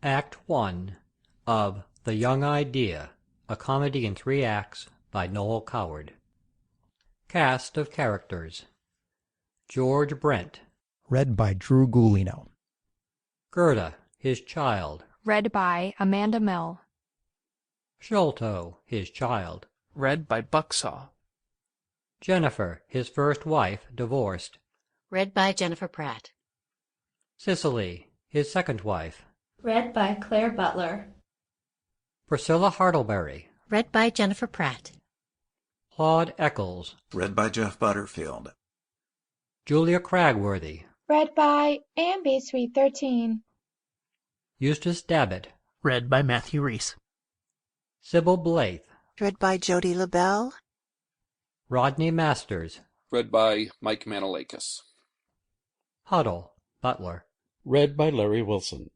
Act 1 of The Young Idea, a comedy in 3 acts by Noël Coward. Cast of characters: George Brent, read by dgulino. Gerda, his child, read by Amanda Mehl. Sholto, his child, read by Bucksaw. Jennifer, his first wife, divorced, read by JennPratt. Cicely, his second wife, read by Claire Butler. Priscilla Hartleberry, read by JennPratt. Claud Eccles, read by Jeff Butterfield. Julia Cragworthy, read by Amby Sweet 13. Eustace Dabbit, read by Matthew Reece. Sibyl Blaith, read by Jody Lebel. Rodney Masters, read by Mike Manolakes. Huddle, Butler, read by Larry Wilson.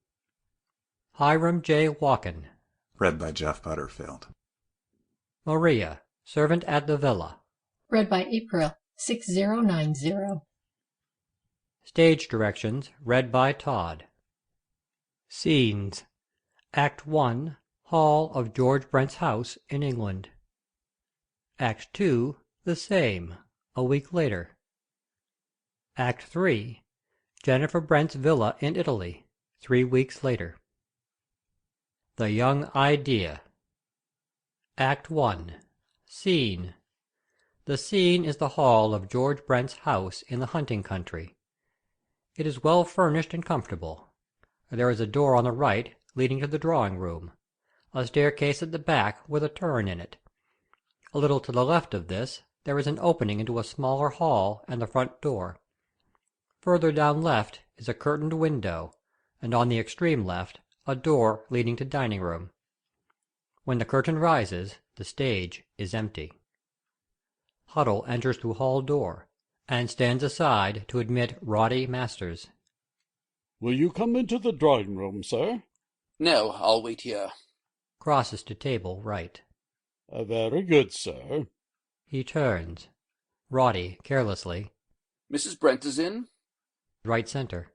Hiram J. Walkin, read by Jeff Butterfield. Maria, servant at the villa, read by April 6090. Stage directions read by Todd. Scenes: Act 1, Hall of George Brent's house in England. Act 2, the same, a week later. Act 3, Jennifer Brent's villa in Italy, 3 weeks later. The Young Idea. Act 1. Scene: The scene is the hall of George Brent's house in the hunting country. It is well furnished and comfortable. There is a door on the right leading to the drawing-room, a staircase at the back with a turn in it. A little to the left of this there is an opening into a smaller hall and the front door. Further down left is a curtained window, and on the extreme left a door leading to dining-room. When the curtain rises, the stage is empty. Huddle enters through hall door, and stands aside to admit Roddy Masters. Will you come into the drawing-room, sir? No, I'll wait here. Crosses to table right. Very good, sir. He turns. Roddy, carelessly. Mrs. Brent is in? Right center.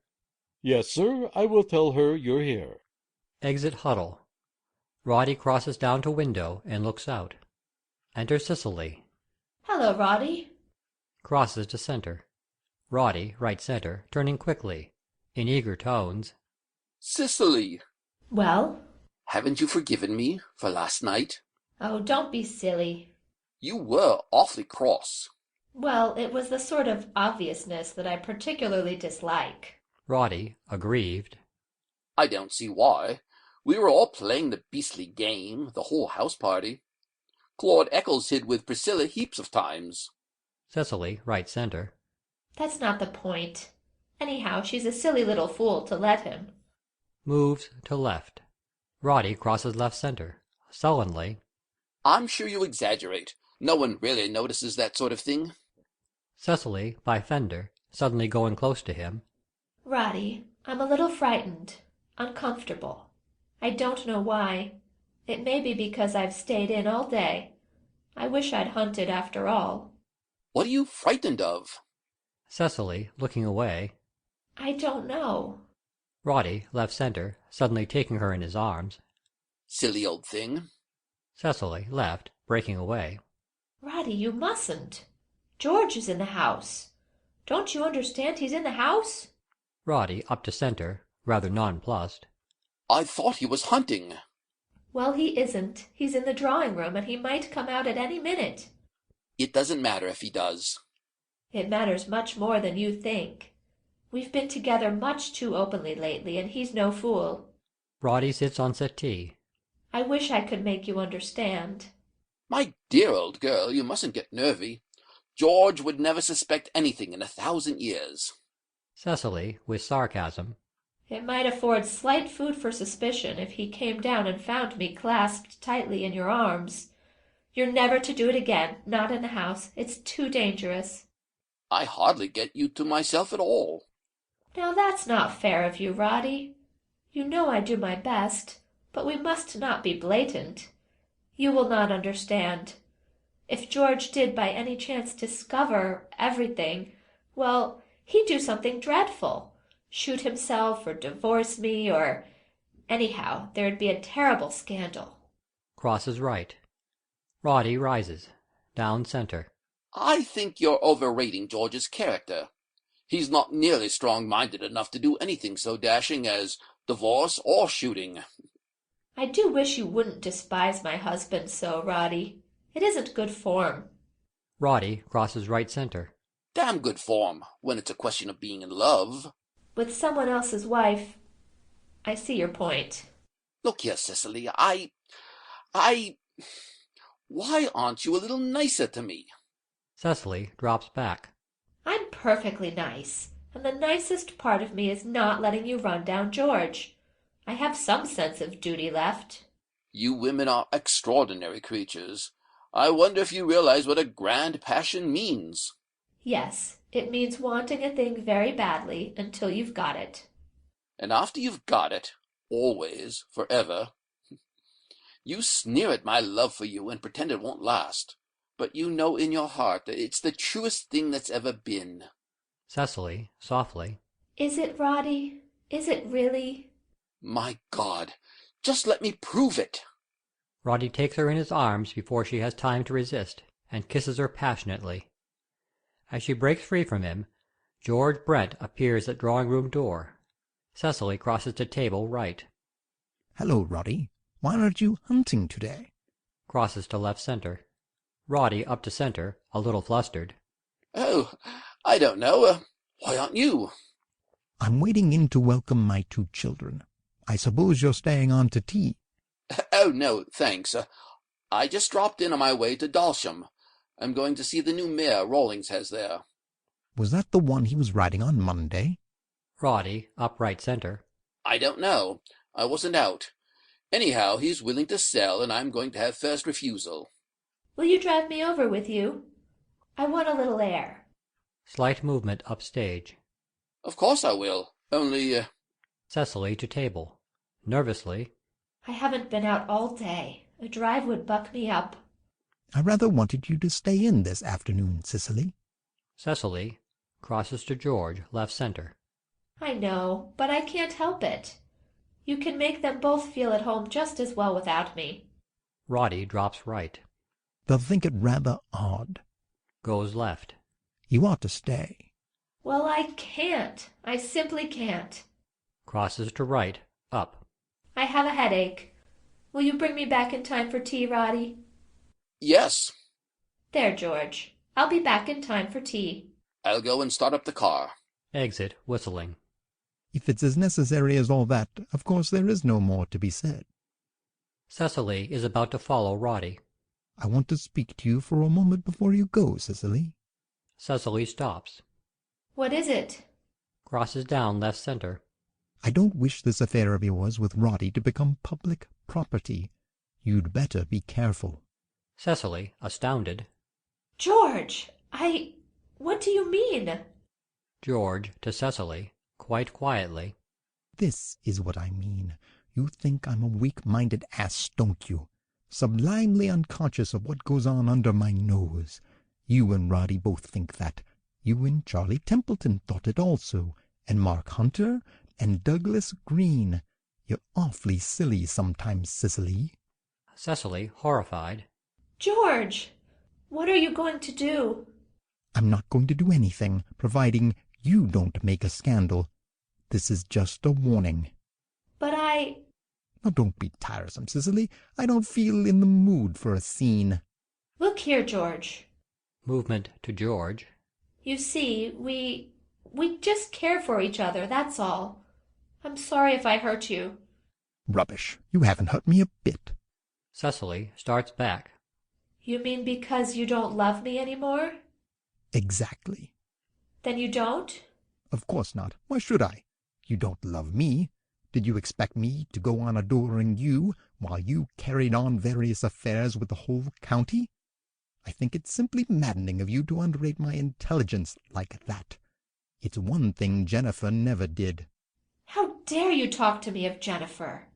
Yes, sir. I will tell her you're here. Exit Huddle. Roddy crosses down to window and looks out. Enter Cicely. Hello, Roddy. Crosses to center. Roddy, right center, turning quickly, in eager tones. Cicely! Well? Haven't you forgiven me for last night? Oh, don't be silly. You were awfully cross. Well, it was the sort of obviousness that I particularly dislike. Roddy, aggrieved. I don't see why. We were all playing the beastly game, the whole house party. Claud Eccles hid with Priscilla heaps of times. Cicely, right center. That's not the point. Anyhow, she's a silly little fool to let him. Moves to left. Roddy crosses left center, sullenly. I'm sure you exaggerate. No one really notices that sort of thing. Cicely, by fender, suddenly going close to him. Roddy, I'm a little frightened, uncomfortable. I don't know why. It may be because I've stayed in all day. I wish I'd hunted after all. What are you frightened of? Cicely, looking away. I don't know. Roddy, left center, suddenly taking her in his arms. Silly old thing. Cicely, left, breaking away. Roddy, you mustn't. George is in the house. Don't you understand he's in the house? Roddy, up to center, rather nonplussed. I thought he was hunting. Well, he isn't. He's in the drawing-room, and he might come out at any minute. It doesn't matter if he does. It matters much more than you think. We've been together much too openly lately, and he's no fool. Roddy sits on settee. I wish I could make you understand. My dear old girl, you mustn't get nervy. George would never suspect anything in 1,000 years. Cicely, with sarcasm. It might afford slight food for suspicion if he came down and found me clasped tightly in your arms. You're never to do it again, not in the house. It's too dangerous. I hardly get you to myself at all. Now that's not fair of you, Roddy. You know I do my best, but we must not be blatant. You will not understand. If George did by any chance discover everything, well, he'd do something dreadful. Shoot himself or divorce me or Anyhow, there'd be a terrible scandal. Crosses right. Roddy rises. Down center. I think you're overrating George's character. He's not nearly strong-minded enough to do anything so dashing as divorce or shooting. I do wish you wouldn't despise my husband so, Roddy. It isn't good form. Roddy crosses right center. Damn good form, when it's a question of being in love. With someone else's wife. I see your point. Look here, Cicely, why aren't you a little nicer to me? Cicely drops back. I'm perfectly nice, and the nicest part of me is not letting you run down George. I have some sense of duty left. You women are extraordinary creatures. I wonder if you realize what a grand passion means. Yes, it means wanting a thing very badly until you've got it. And after you've got it, always, forever, you sneer at my love for you and pretend it won't last. But you know in your heart that it's the truest thing that's ever been. Cicely, softly. Is it, Roddy? Is it really? My God, just let me prove it. Roddy takes her in his arms before she has time to resist, and kisses her passionately. As she breaks free from him, George Brent appears at drawing-room door. Cicely crosses to table right. Hello, Roddy. Why aren't you hunting today? Crosses to left center. Roddy up to center, a little flustered. Oh, I don't know. Why aren't you? I'm waiting in to welcome my 2 children. I suppose you're staying on to tea. Oh, no, thanks. I just dropped in on my way to Dalsham. I'm going to see the new mare Rawlings has there. Was that the one he was riding on Monday? Roddy, up right center. I don't know. I wasn't out. Anyhow, he's willing to sell, and I'm going to have first refusal. Will you drive me over with you? I want a little air. Slight movement upstage. Of course I will. Only, Cicely to table. Nervously. I haven't been out all day. A drive would buck me up. I rather wanted you to stay in this afternoon, Cicely. Cicely crosses to George, left center. I know, but I can't help it. You can make them both feel at home just as well without me. Roddy drops right. They'll think it rather odd. Goes left. You ought to stay. Well, I can't. I simply can't. Crosses to right, up. I have a headache. Will you bring me back in time for tea, Roddy? yes. There, George. I'll be back in time for tea. I'll go and start up the car. Exit, whistling. If it's as necessary as all that, of course there is no more to be said. Cicely is about to follow Roddy. I want to speak to you for a moment before you go, Cicely. Cicely stops. What is it? Crosses down left center. I don't wish this affair of yours with Roddy to become public property. You'd better be careful. Cicely, astounded. George! What do you mean? George to Cicely, quite quietly. This is what I mean. You think I'm a weak-minded ass, don't you? Sublimely unconscious of what goes on under my nose. You and Roddy both think that. You and Charlie Templeton thought it also, and Mark Hunter, and Douglas Green. You're awfully silly sometimes, Cicely. Cicely, horrified. George! What are you going to do? I'm not going to do anything, providing you don't make a scandal. This is just a warning. But Now don't be tiresome, Cicely. I don't feel in the mood for a scene. Look here, George. Movement to George. You see, we just care for each other, that's all. I'm sorry if I hurt you. Rubbish. You haven't hurt me a bit. Cicely starts back. You mean because you don't love me anymore? Exactly. Then you don't? Of course not. Why should I? You don't love me. Did you expect me to go on adoring you while you carried on various affairs with the whole county? I think it's simply maddening of you to underrate my intelligence like that. It's one thing Jennifer never did. How dare you talk to me of Jennifer?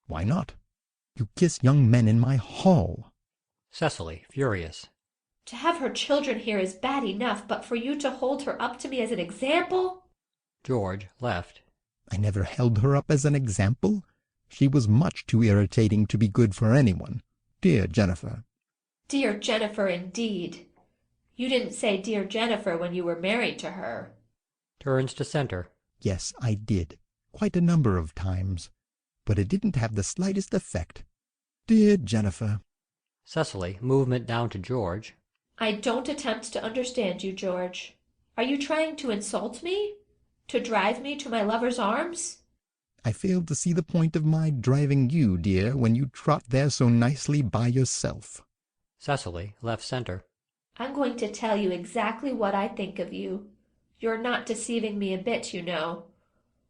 Why not? You kiss young men in my hall. Cicely, furious. To have her children here is bad enough, but for you to hold her up to me as an example? George, left. I never held her up as an example. She was much too irritating to be good for anyone. Dear Jennifer. Dear Jennifer, indeed. You didn't say dear Jennifer when you were married to her. Turns to center. Yes, I did. Quite a number of times. But it didn't have the slightest effect. Dear Jennifer. Cicely, movement down to George. I don't attempt to understand you, George. Are you trying to insult me? To drive me to my lover's arms? I fail to see the point of my driving you, dear, when you trot there so nicely by yourself. Cicely, left center. I'm going to tell you exactly what I think of you. You're not deceiving me a bit, you know.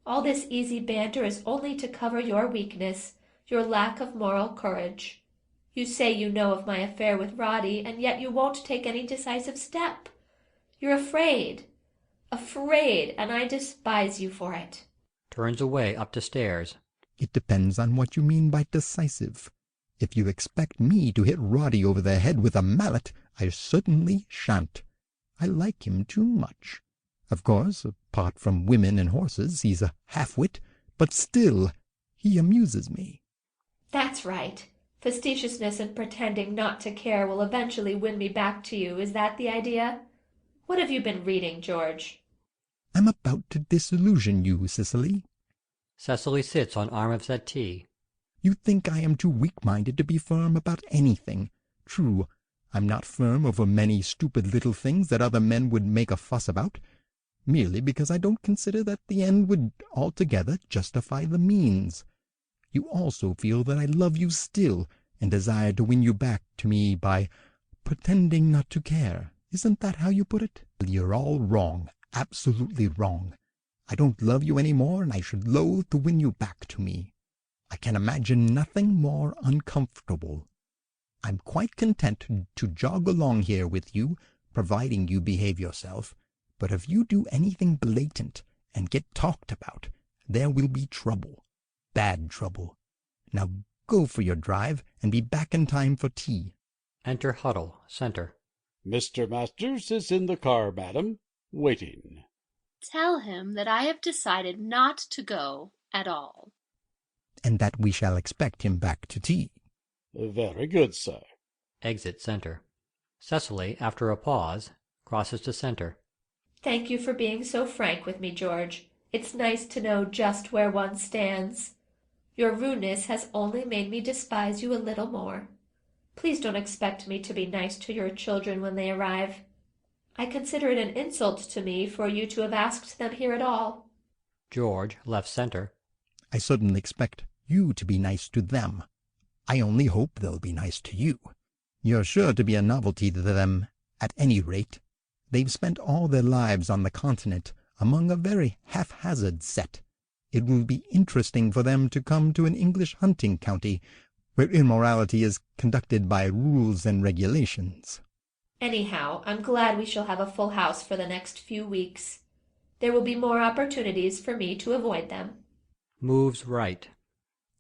All this easy banter is only to cover your weakness, your lack of moral courage. You say you know of my affair with Roddy, and yet you won't take any decisive step. You're afraid, and I despise you for it. Turns away up the stairs. It depends on what you mean by decisive. If you expect me to hit Roddy over the head with a mallet, I certainly shan't. I like him too much. Of course, apart from women and horses, he's a half-wit, but still, he amuses me. That's right. Facetiousness and pretending not to care will eventually win me back to you. Is that the idea? What have you been reading, George? I'm about to disillusion you, Cicely. Cicely sits on arm of settee. You think I am too weak-minded to be firm about anything. True, I'm not firm over many stupid little things that other men would make a fuss about, merely because I don't consider that the end would altogether justify the means. You also feel that I love you still, and desire to win you back to me by pretending not to care. Isn't that how you put it? You're all wrong, absolutely wrong. I don't love you any more, and I should loathe to win you back to me. I can imagine nothing more uncomfortable. I'm quite content to jog along here with you, providing you behave yourself, but if you do anything blatant and get talked about, there will be trouble. Bad trouble. Now go for your drive, and be back in time for tea. Enter Huddle, center. Mr. Masters is in the car, madam, waiting. Tell him that I have decided not to go at all. And that we shall expect him back to tea. Very good, sir. Exit center. Cicely, after a pause, crosses to center. Thank you for being so frank with me, George. It's nice to know just where one stands. Your rudeness has only made me despise you a little more. Please don't expect me to be nice to your children when they arrive. I consider it an insult to me for you to have asked them here at all. George, left center. I certainly expect you to be nice to them. I only hope they'll be nice to you. You're sure to be a novelty to them, at any rate. They've spent all their lives on the continent among a very haphazard set. It will be interesting for them to come to an English hunting county, where immorality is conducted by rules and regulations. Anyhow, I'm glad we shall have a full house for the next few weeks. There will be more opportunities for me to avoid them. Moves right.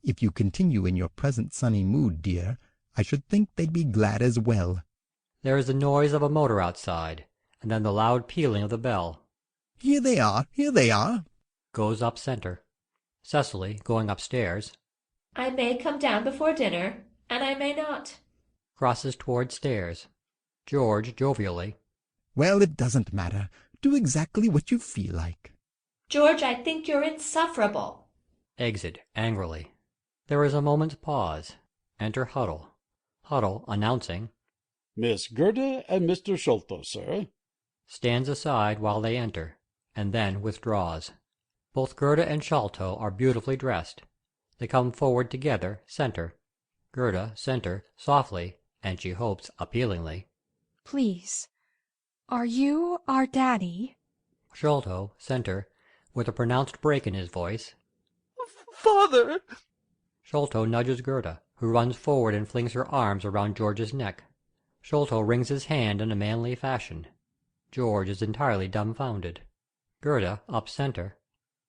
If you continue in your present sunny mood, dear, I should think they'd be glad as well. There is the noise of a motor outside, and then the loud pealing of the bell. Here they are, here they are. Goes up center. Cicely, going upstairs. I may come down before dinner, and I may not. Crosses toward stairs. George, jovially. Well, it doesn't matter. Do exactly what you feel like. George, I think you're insufferable. Exit, angrily. There is a moment's pause. Enter Huddle. Huddle, announcing. Miss Gerda and Mr. Sholto, sir. Stands aside while they enter, and then withdraws. Both Gerda and Sholto are beautifully dressed. They come forward together, center. Gerda, center, softly, and she hopes appealingly. Please, are you our daddy? Sholto, center, with a pronounced break in his voice. Father! Sholto nudges Gerda, who runs forward and flings her arms around George's neck. Sholto wrings his hand in a manly fashion. George is entirely dumbfounded. Gerda, up center.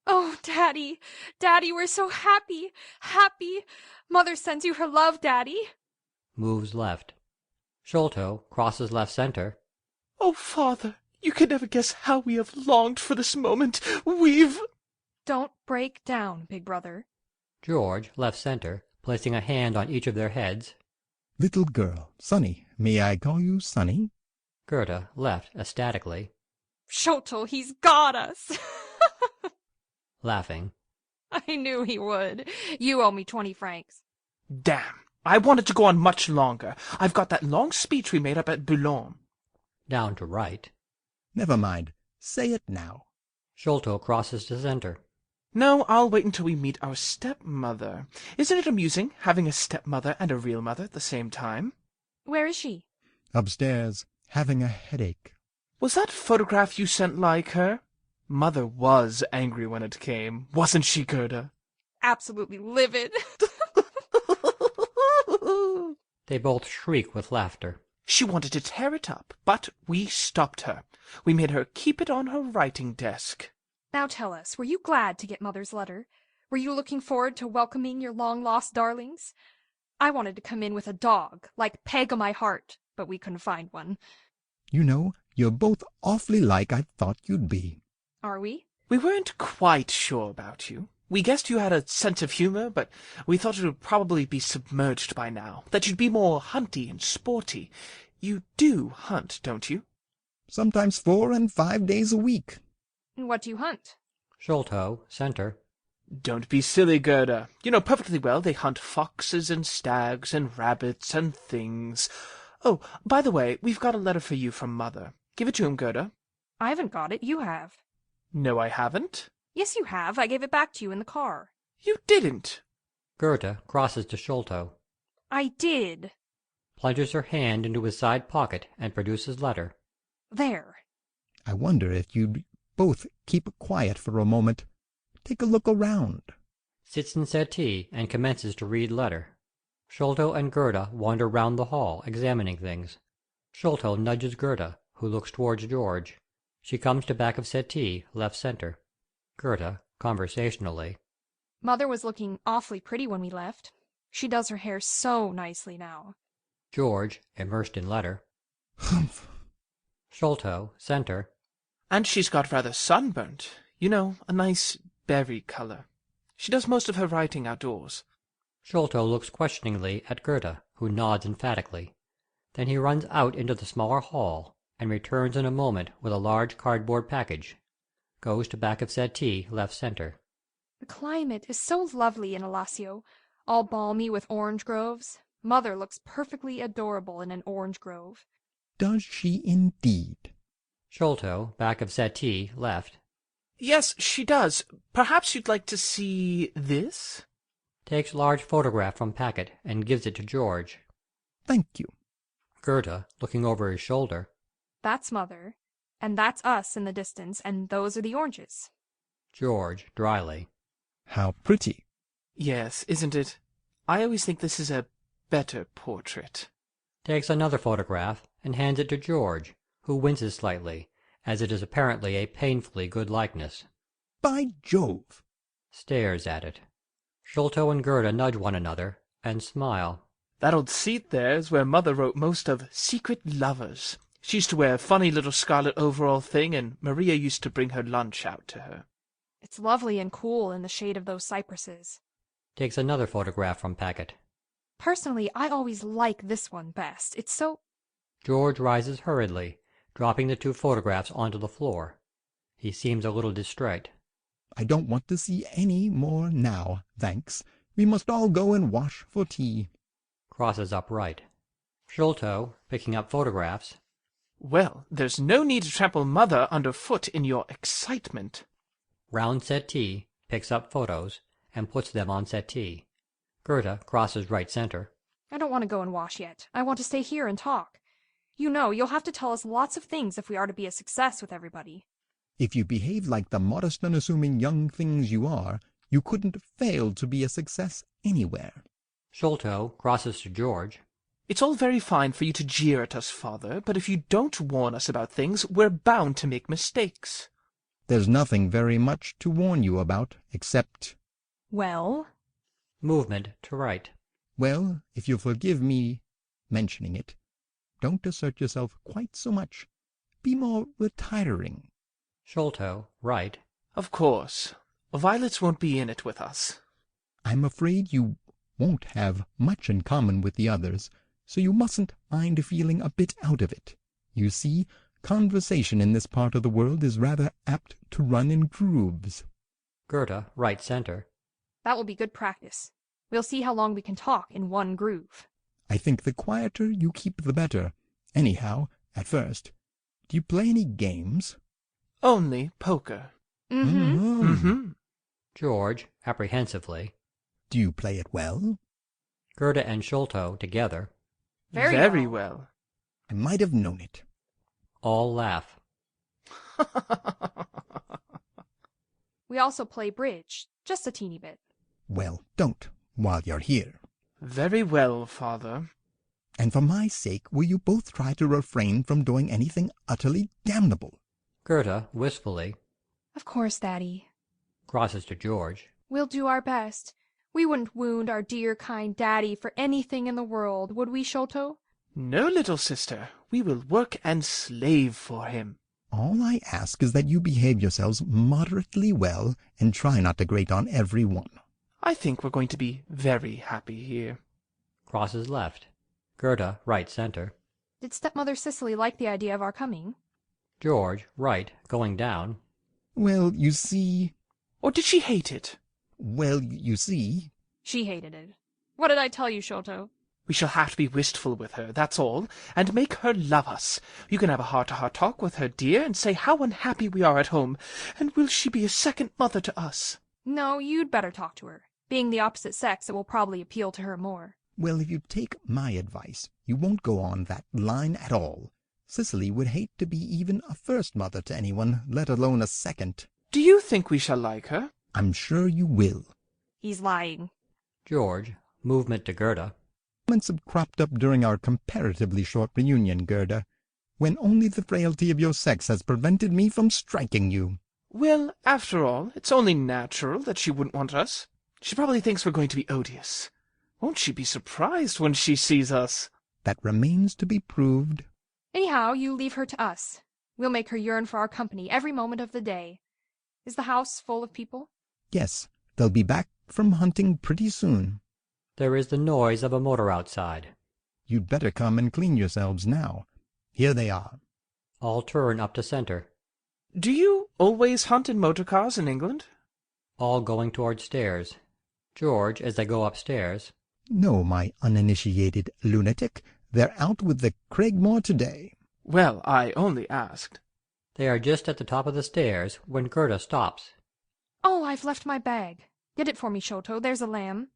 Oh, Daddy! Daddy, we're so happy! Happy! Mother sends you her love, Daddy! Moves left. Sholto crosses left center. Oh, Father, you can never guess how we have longed for this moment. We've... Don't break down, big brother. George, left center, placing a hand on each of their heads. Little girl, Sonny, may I call you Sonny? Gerda, left, ecstatically. Sholto, he's got us! Laughing. I knew he would. You owe me 20 francs. Damn, I wanted to go on much longer. I've got that long speech we made up at Boulogne. Down to right. Never mind. Say it now. Sholto crosses to center. No, I'll wait until we meet our stepmother. Isn't it amusing, having a stepmother and a real mother at the same time? Where is she? Upstairs, having a headache. Was that photograph you sent like her? Mother was angry when it came, wasn't she, Gerda? Absolutely livid. They both shriek with laughter. She wanted to tear it up, but we stopped her. We made her keep it on her writing desk. Now tell us, were you glad to get Mother's letter? Were you looking forward to welcoming your long-lost darlings? I wanted to come in with a dog, like Peg o' my heart, but we couldn't find one. You know, you're both awfully like I thought you'd be. Are we? We weren't quite sure about you. We guessed you had a sense of humor, but we thought it would probably be submerged by now, that you'd be more hunty and sporty. You do hunt, don't you? Sometimes 4 and 5 days a week. What do you hunt? Sholto, center. Don't be silly, Gerda. You know perfectly well they hunt foxes and stags and rabbits and things. Oh, by the way, we've got a letter for you from Mother. Give it to him, Gerda. I haven't got it. You have. No, I haven't. Yes, you have. I gave it back to you in the car. You didn't. Gerda crosses to Sholto. I did. Plunges her hand into his side pocket and produces letter. There. I wonder if you'd both keep quiet for a moment. Take a look around. Sits in settee and commences to read letter. Sholto and Gerda wander round the hall, examining things. Sholto nudges Gerda, who looks towards George. She comes to back of settee, left center. Gerda, conversationally. Mother was looking awfully pretty when we left. She does her hair so nicely now. George, immersed in letter. Humph. Sholto, center. And she's got rather sunburnt. You know, a nice berry color. She does most of her writing outdoors. Sholto looks questioningly at Gerda, who nods emphatically. Then he runs out into the smaller hall, and returns in a moment with a large cardboard package. Goes to back of settee, left center. The climate is so lovely in Alassio, all balmy with orange groves. Mother looks perfectly adorable in an orange grove. Does she indeed? Sholto, back of settee, left. Yes, she does. Perhaps you'd like to see this? Takes large photograph from packet and gives it to George. Thank you. Gerda, looking over his shoulder. That's Mother, and that's us in the distance, and those are the oranges. George, dryly. How pretty. Yes, isn't it? I always think this is a better portrait. Takes another photograph and hands it to George, who winces slightly, as it is apparently a painfully good likeness. By Jove! Stares at it. Sholto and Gerda nudge one another, and smile. That old seat there is where Mother wrote most of Secret Lovers. She used to wear a funny little scarlet overall thing, and Maria used to bring her lunch out to her. It's lovely and cool in the shade of those cypresses. Takes another photograph from packet. Personally, I always like this one best. It's so... George rises hurriedly, dropping the 2 photographs onto the floor. He seems a little distrait. I don't want to see any more now, thanks. We must all go and wash for tea. Crosses upright. Sholto, picking up photographs. Well, there's no need to trample Mother underfoot in your excitement. Round settee, picks up photos, and puts them on settee. Gerda crosses right center. I don't want to go and wash yet. I want to stay here and talk. You know, you'll have to tell us lots of things if we are to be a success with everybody. If you behave like the modest, unassuming young things you are, you couldn't fail to be a success anywhere. Sholto crosses to George. It's all very fine for you to jeer at us, Father, but if you don't warn us about things, we're bound to make mistakes. There's nothing very much to warn you about, except... Well? Movement to right. Well, if you'll forgive me mentioning it, don't assert yourself quite so much. Be more retiring. Sholto, right. Of course. Violets won't be in it with us. I'm afraid you won't have much in common with the others, so you mustn't mind feeling a bit out of it. You see, conversation in this part of the world is rather apt to run in grooves. Gerda, right center. That will be good practice. We'll see how long we can talk in one groove. I think the quieter you keep the better. Anyhow, at first. Do you play any games? Only poker. George, apprehensively. Do you play it well? Gerda and Sholto together. Very well. I might have known it. All laugh. We also play bridge, just a teeny bit. Well, don't, while you're here. Very well, father. And for my sake, will you both try to refrain from doing anything utterly damnable? Gerda, wistfully. Of course, Daddy. Crosses to George. We'll do our best. We wouldn't wound our dear, kind Daddy for anything in the world, would we, Sholto? No, little sister. We will work and slave for him. All I ask is that you behave yourselves moderately well and try not to grate on every one. I think we're going to be very happy here. Crosses left. Gerda, right center. Did stepmother Cicely like the idea of our coming? George, right, going down. Well, you see... Or did she hate it? Well, you see... She hated it. What did I tell you, Sholto? We shall have to be wistful with her, that's all, and make her love us. You can have a heart-to-heart talk with her, dear, and say how unhappy we are at home, and will she be a second mother to us? No, you'd better talk to her. Being the opposite sex, it will probably appeal to her more. Well, if you take my advice, you won't go on that line at all. Cicely would hate to be even a first mother to anyone, let alone a second. Do you think we shall like her? I'm sure you will. He's lying. George, movement to Gerda. Moments have cropped up during our comparatively short reunion, Gerda, when only the frailty of your sex has prevented me from striking you. Well, after all, it's only natural that she wouldn't want us. She probably thinks we're going to be odious. Won't she be surprised when she sees us? That remains to be proved. Anyhow, you leave her to us. We'll make her yearn for our company every moment of the day. Is the house full of people? Yes, they'll be back from hunting pretty soon. There is the noise of a motor outside. You'd better come and clean yourselves now. Here they are. All turn up to center. Do you always hunt in motor cars in England? All going toward stairs. George, as they go upstairs. No, my uninitiated lunatic. They're out with the Cragmore today. Well, I only asked. They are just at the top of the stairs when Gerda stops. Oh, I've left my bag. Get it for me, Sholto. There's a lamb.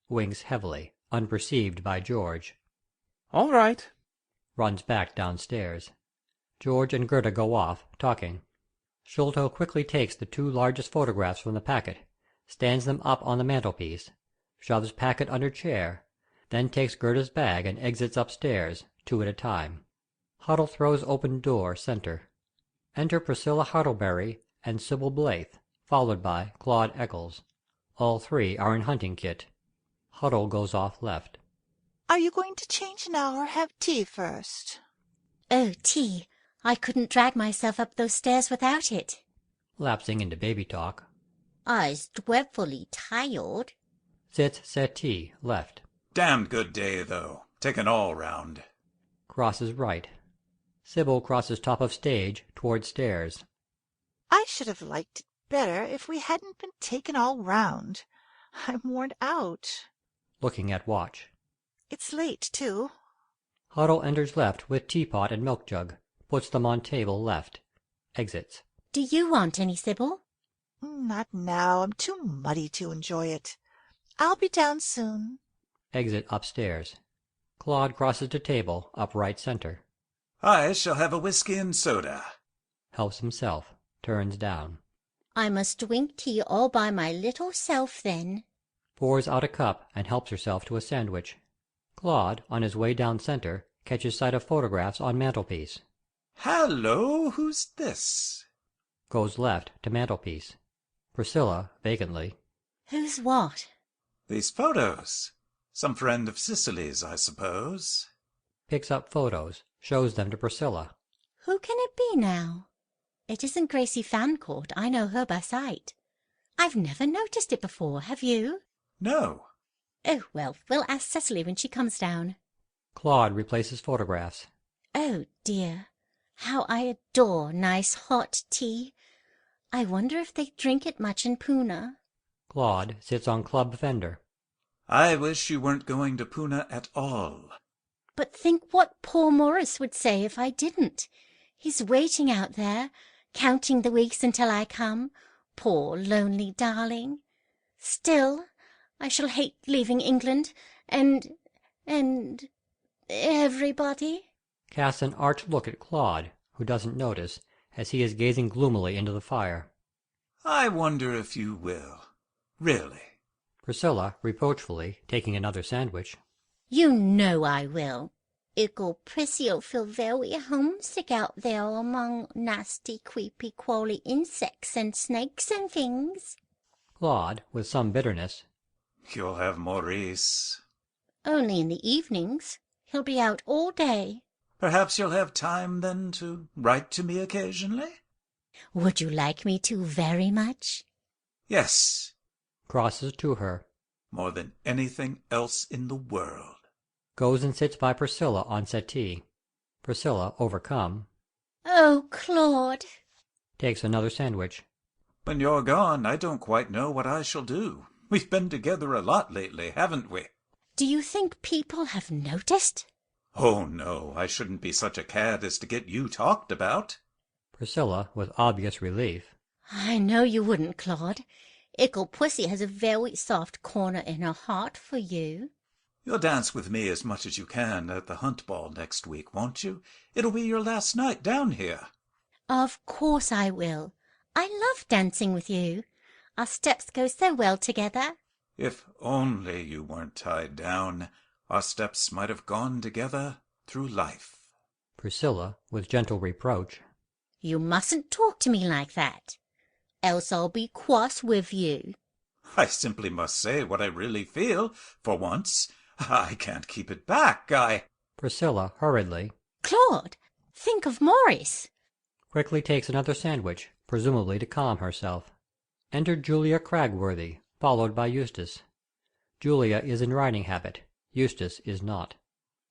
Winks heavily, unperceived by George. All right. Runs back downstairs. George and Gerda go off, talking. Sholto quickly takes the two largest photographs from the packet, stands them up on the mantelpiece, shoves packet under chair, then takes Gerda's bag and exits upstairs, two at a time. Huddle throws open door center. Enter Priscilla Hartleberry and Sibyl Blaith, followed by Claud Eccles. All three are in hunting kit. Huddle goes off left. Are you going to change now or have tea first? Oh, tea. I couldn't drag myself up those stairs without it. Lapsing into baby talk. I's dreadfully tired. Sits settee left. Damned good day, though. Taken all round. Crosses right. Sibyl crosses top of stage toward stairs. I should have liked it better if we hadn't been taken all round. I'm worn out. Looking at watch. It's late, too. Huddle enters left with teapot and milk jug. Puts them on table left. Exits. Do you want any, Sibyl? Not now. I'm too muddy to enjoy it. I'll be down soon. Exit upstairs. Claude crosses to table, up right center. I shall have a whiskey and soda. Helps himself. Turns down. I must drink tea all by my little self, then. Pours out a cup and helps herself to a sandwich. Claude, on his way down center, catches sight of photographs on mantelpiece. Hallo, who's this? Goes left to mantelpiece. Priscilla, vacantly. Who's what? These photos. Some friend of Cicely's, I suppose. Picks up photos, shows them to Priscilla. Who can it be now? It isn't Gracie Fancourt. I know her by sight. I've never noticed it before, have you? No. Oh, well, we'll ask Cicely when she comes down. Claude replaces photographs. Oh, dear. How I adore nice hot tea. I wonder if they drink it much in Poona. Claude sits on club fender. I wish you weren't going to Poona at all. But think what poor Morris would say if I didn't. He's waiting out there, counting the weeks until I come. Poor lonely darling. Still, I shall hate leaving England, and everybody. Casts an arch look at Claude, who doesn't notice, as he is gazing gloomily into the fire. I wonder if you will. Really. Priscilla, reproachfully, taking another sandwich. You know I will. Ickle Prissy'll feel very homesick out there among nasty, creepy, crawly insects and snakes and things. Claude, with some bitterness. You'll have Maurice. Only in the evenings. He'll be out all day. Perhaps you'll have time, then, to write to me occasionally? Would you like me to very much? Yes. Crosses to her. More than anything else in the world. Goes and sits by Priscilla on settee. Priscilla, overcome. Oh, Claude. Takes another sandwich. When you're gone, I don't quite know what I shall do. We've been together a lot lately, haven't we? Do you think people have noticed? Oh, no, I shouldn't be such a cad as to get you talked about. Priscilla, with obvious relief. I know you wouldn't, Claude. Ickle Pussy has a very soft corner in her heart for you. You'll dance with me as much as you can at the hunt ball next week, won't you? It'll be your last night down here. Of course I will. I love dancing with you. Our steps go so well together. If only you weren't tied down, our steps might have gone together through life. Priscilla, with gentle reproach. You mustn't talk to me like that, else I'll be cross with you. I simply must say what I really feel, for once. I can't keep it back, Priscilla, hurriedly. Claude, think of Maurice. Quickly takes another sandwich, presumably to calm herself. Enter Julia Cragworthy, followed by Eustace. Julia is in riding habit. Eustace is not.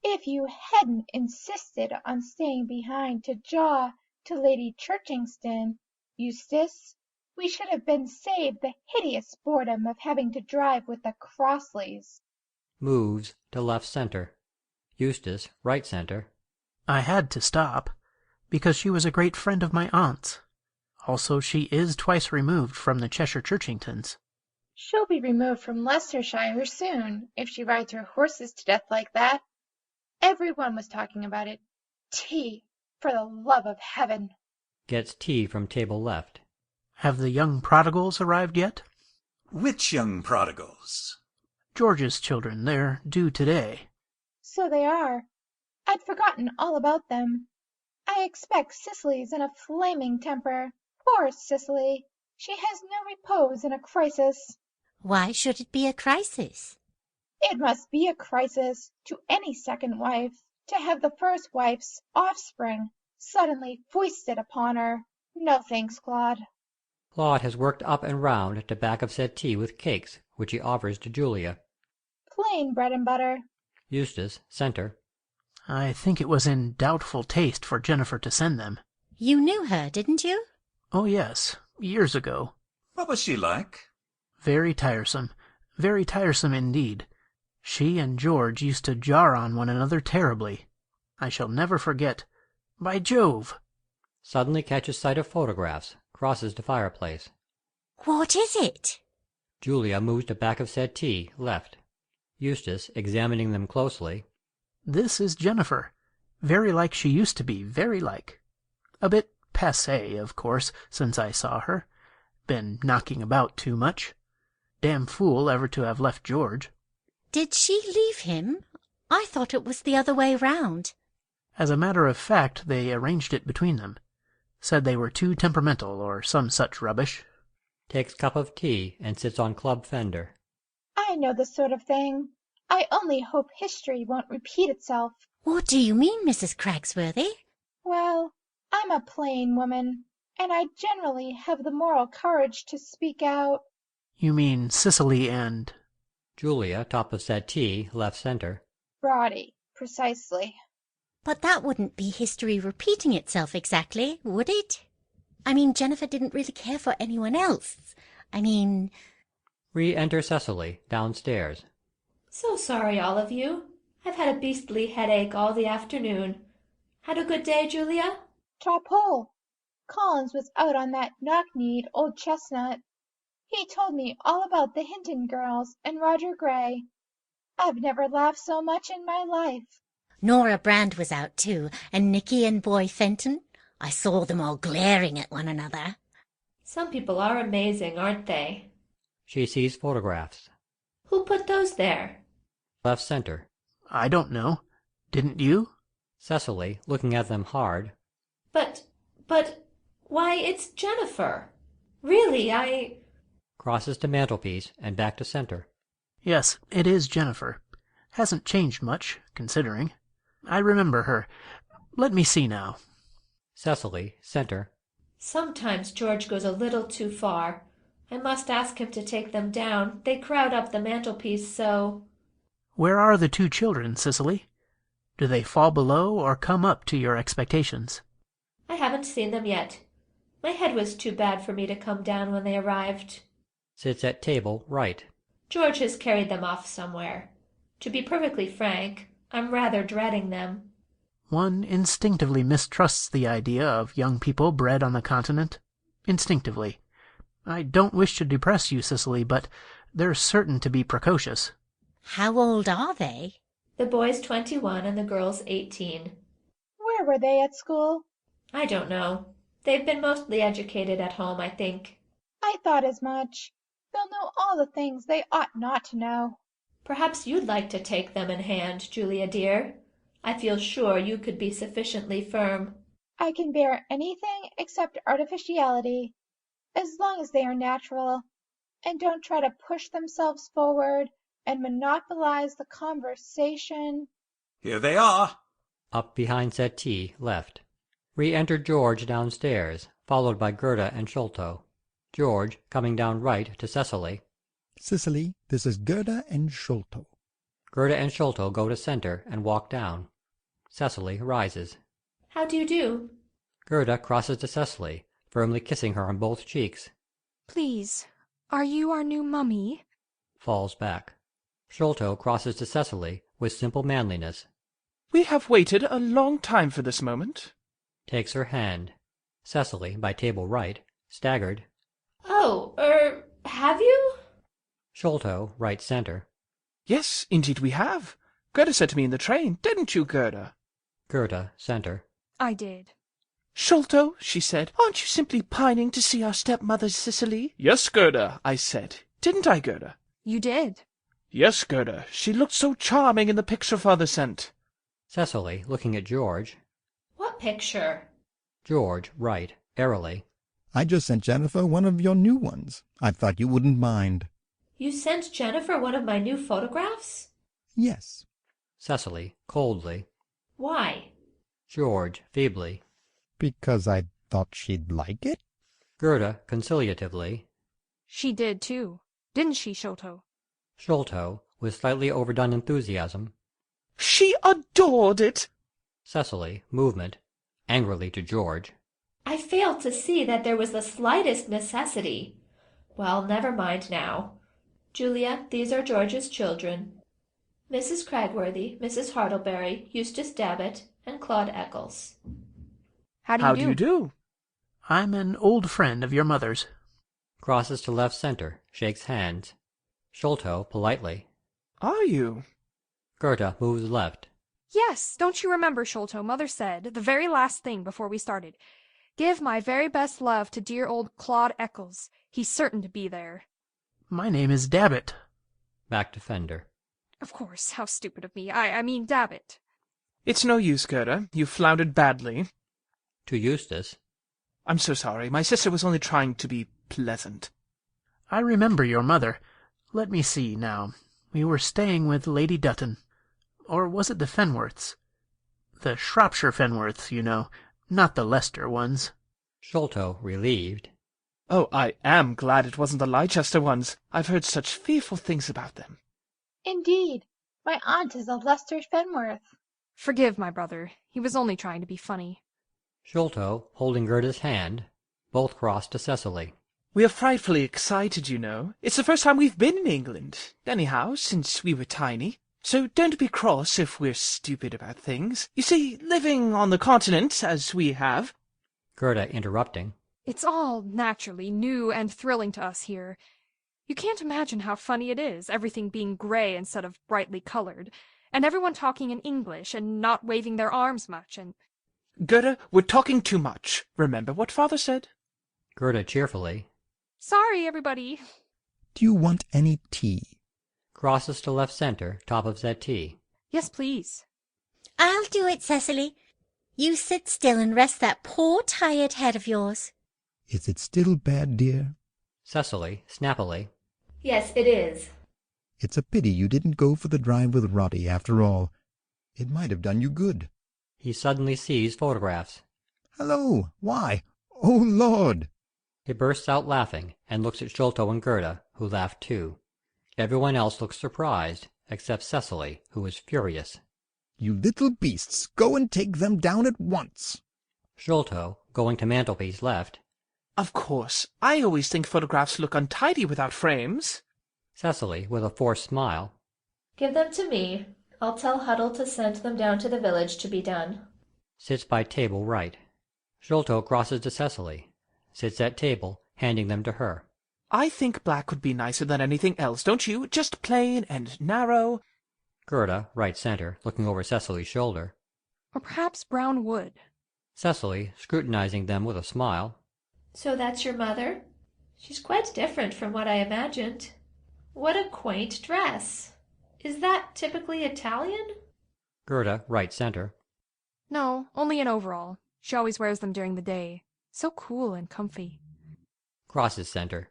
If you hadn't insisted on staying behind to jaw to Lady Churchingston, Eustace, we should have been saved the hideous boredom of having to drive with the Crossleys. Moves to left center. Eustace, right center. I had to stop, because she was a great friend of my aunt's. Also, she is twice removed from the Cheshire Churchingtons. She'll be removed from Leicestershire soon, if she rides her horses to death like that. Everyone was talking about it. Tea, for the love of heaven. Gets tea from table left. Have the young prodigals arrived yet? Which young prodigals? George's children. They're due today. So they are. I'd forgotten all about them. I expect Cicely's in a flaming temper. Poor Cicely. She has no repose in a crisis. Why should it be a crisis? It must be a crisis to any second wife to have the first wife's offspring suddenly foisted upon her. No thanks, Claude. Claude has worked up and round to back of settee with cakes, which he offers to Julia. Plain bread and butter. Eustace, center. I think it was in doubtful taste for Jennifer to send them. You knew her, didn't you? Oh, yes, years ago. What was she like? Very tiresome indeed. She and George used to jar on one another terribly. I shall never forget. By Jove! Suddenly catches sight of photographs, crosses to fireplace. What is it? Julia moves to back of settee, left. Eustace, examining them closely. This is Jennifer. Very like she used to be, very like. A bit passé, of course, since I saw her. Been knocking about too much. Damn fool ever to have left George. Did she leave him? I thought it was the other way round. As a matter of fact, they arranged it between them. Said they were too temperamental, or some such rubbish. Takes cup of tea and sits on club fender. I know the sort of thing. I only hope history won't repeat itself. What do you mean, Mrs. Cragworthy? Well, I'm a plain woman, and I generally have the moral courage to speak out. You mean Cicely and... Julia, top of settee, left center. Roddy, precisely. But that wouldn't be history repeating itself exactly, would it? I mean, Jennifer didn't really care for anyone else. I mean... Re-enter Cicely, downstairs. So sorry, all of you. I've had a beastly headache all the afternoon. Had a good day, Julia? Top hole. Collins was out on that knock-kneed old chestnut. He told me all about the Hinton girls and Roger Gray. I've never laughed so much in my life. Nora Brand was out too, and Nicky and Boy Fenton. I saw them all glaring at one another. Some people are amazing, aren't they? She sees photographs. Who put those there? Left center. I don't know. Didn't you? Cicely, looking at them hard. But, why, it's Jennifer. Really, I... Crosses to mantelpiece and back to center. Yes, it is Jennifer. Hasn't changed much, considering. I remember her. Let me see now. Cicely, center. Sometimes George goes a little too far. I must ask him to take them down. They crowd up the mantelpiece so... Where are the two children, Cicely? Do they fall below or come up to your expectations? I haven't seen them yet. My head was too bad for me to come down when they arrived. Sits at table, right. George has carried them off somewhere. To be perfectly frank, I'm rather dreading them. One instinctively mistrusts the idea of young people bred on the continent. Instinctively. I don't wish to depress you, Cicely, but they're certain to be precocious. How old are they? The boy's 21 and the girl's 18. Where were they at school? I don't know. They've been mostly educated at home, I think. I thought as much. They'll know all the things they ought not to know. Perhaps you'd like to take them in hand, Julia dear. I feel sure you could be sufficiently firm. I can bear anything except artificiality, as long as they are natural, and don't try to push themselves forward and monopolize the conversation. Here they are. Up behind settee, left. Re-enter George downstairs, followed by Gerda and Sholto. George, coming down right to Cicely. Cicely, this is Gerda and Sholto. Gerda and Sholto go to center and walk down. Cicely rises. How do you do? Gerda crosses to Cicely, firmly kissing her on both cheeks. Please, are you our new mummy? Falls back. Sholto crosses to Cicely with simple manliness. We have waited a long time for this moment. Takes her hand. Cicely, by table right, staggered. Oh, have you? Sholto, right center. Yes, indeed we have. Gerda said to me in the train, didn't you, Gerda? Gerda, center. I did. Sholto, she said, aren't you simply pining to see our stepmother, Cicely? Yes, Gerda, I said. Didn't I, Gerda? You did. Yes, Gerda. She looked so charming in the picture Father sent. Cicely, looking at George. What picture? George, right, airily. I just sent Jennifer one of your new ones. I thought you wouldn't mind. You sent Jennifer one of my new photographs? Yes. Cicely, coldly. Why? George, feebly. Because I thought she'd like it. Gerda, conciliatively. She did, too. Didn't she, Sholto? Sholto, with slightly overdone enthusiasm. She adored it. Cicely, movement, angrily to George. I failed to see that there was the slightest necessity. Well, never mind now. Julia, these are George's children. Mrs. Cragworthy, Mrs. Hartleberry, Eustace Dabbit, and Claud Eccles. How do you do? I'm an old friend of your mother's. Crosses to left center, shakes hands. Sholto, politely. Are you? Gerda moves left. Yes, don't you remember, Sholto, Mother said, the very last thing before we started. Give my very best love to dear old Claud Eccles. He's certain to be there. My name is Dabbit. Back to Fender. Of course, how stupid of me. I mean Dabbit. It's no use, Gerda. You floundered badly. To Eustace. I'm so sorry. My sister was only trying to be pleasant. I remember your mother. Let me see, now. We were staying with Lady Dutton. Or was it the Fenworths? The Shropshire Fenworths, you know, not the Leicester ones. Sholto, relieved. Oh, I am glad it wasn't the Leicester ones. I've heard such fearful things about them. Indeed, my aunt is a Lester Fenworth. Forgive my brother. He was only trying to be funny. Sholto, holding Gerda's hand, both crossed to Cicely. We are frightfully excited, you know. It's the first time we've been in England, anyhow, since we were tiny. So don't be cross if we're stupid about things. You see, living on the continent, as we have— Gerda interrupting. It's all naturally new and thrilling to us here. You can't imagine how funny it is, everything being gray instead of brightly colored, and everyone talking in English and not waving their arms much, and— Gerda, we're talking too much. Remember what Father said? Gerda cheerfully. Sorry, everybody. Do you want any tea? Crosses to left center, top of settee. Yes, please. I'll do it, Cicely. You sit still and rest that poor tired head of yours. Is it still bad, dear? Cicely, snappily. Yes, it is. It's a pity you didn't go for the drive with Roddy, after all. It might have done you good. He suddenly sees photographs. Hello! Why? Oh, Lord! He bursts out laughing, and looks at Sholto and Gerda, who laugh too. Everyone else looks surprised, except Cicely, who is furious. You little beasts, go and take them down at once. Sholto, going to mantelpiece left. Of course. I always think photographs look untidy without frames. Cicely, with a forced smile. Give them to me. I'll tell Huddle to send them down to the village to be done. Sits by table right. Sholto crosses to Cicely. Sits at table, handing them to her. I think black would be nicer than anything else, don't you? Just plain and narrow. Gerda, right center, looking over Cicely's shoulder. Or perhaps brown wood. Cicely, scrutinizing them with a smile. So that's your mother? She's quite different from what I imagined. What a quaint dress. Is that typically Italian? Gerda, right center. No, only an overall. She always wears them during the day. So cool and comfy. Crosses center.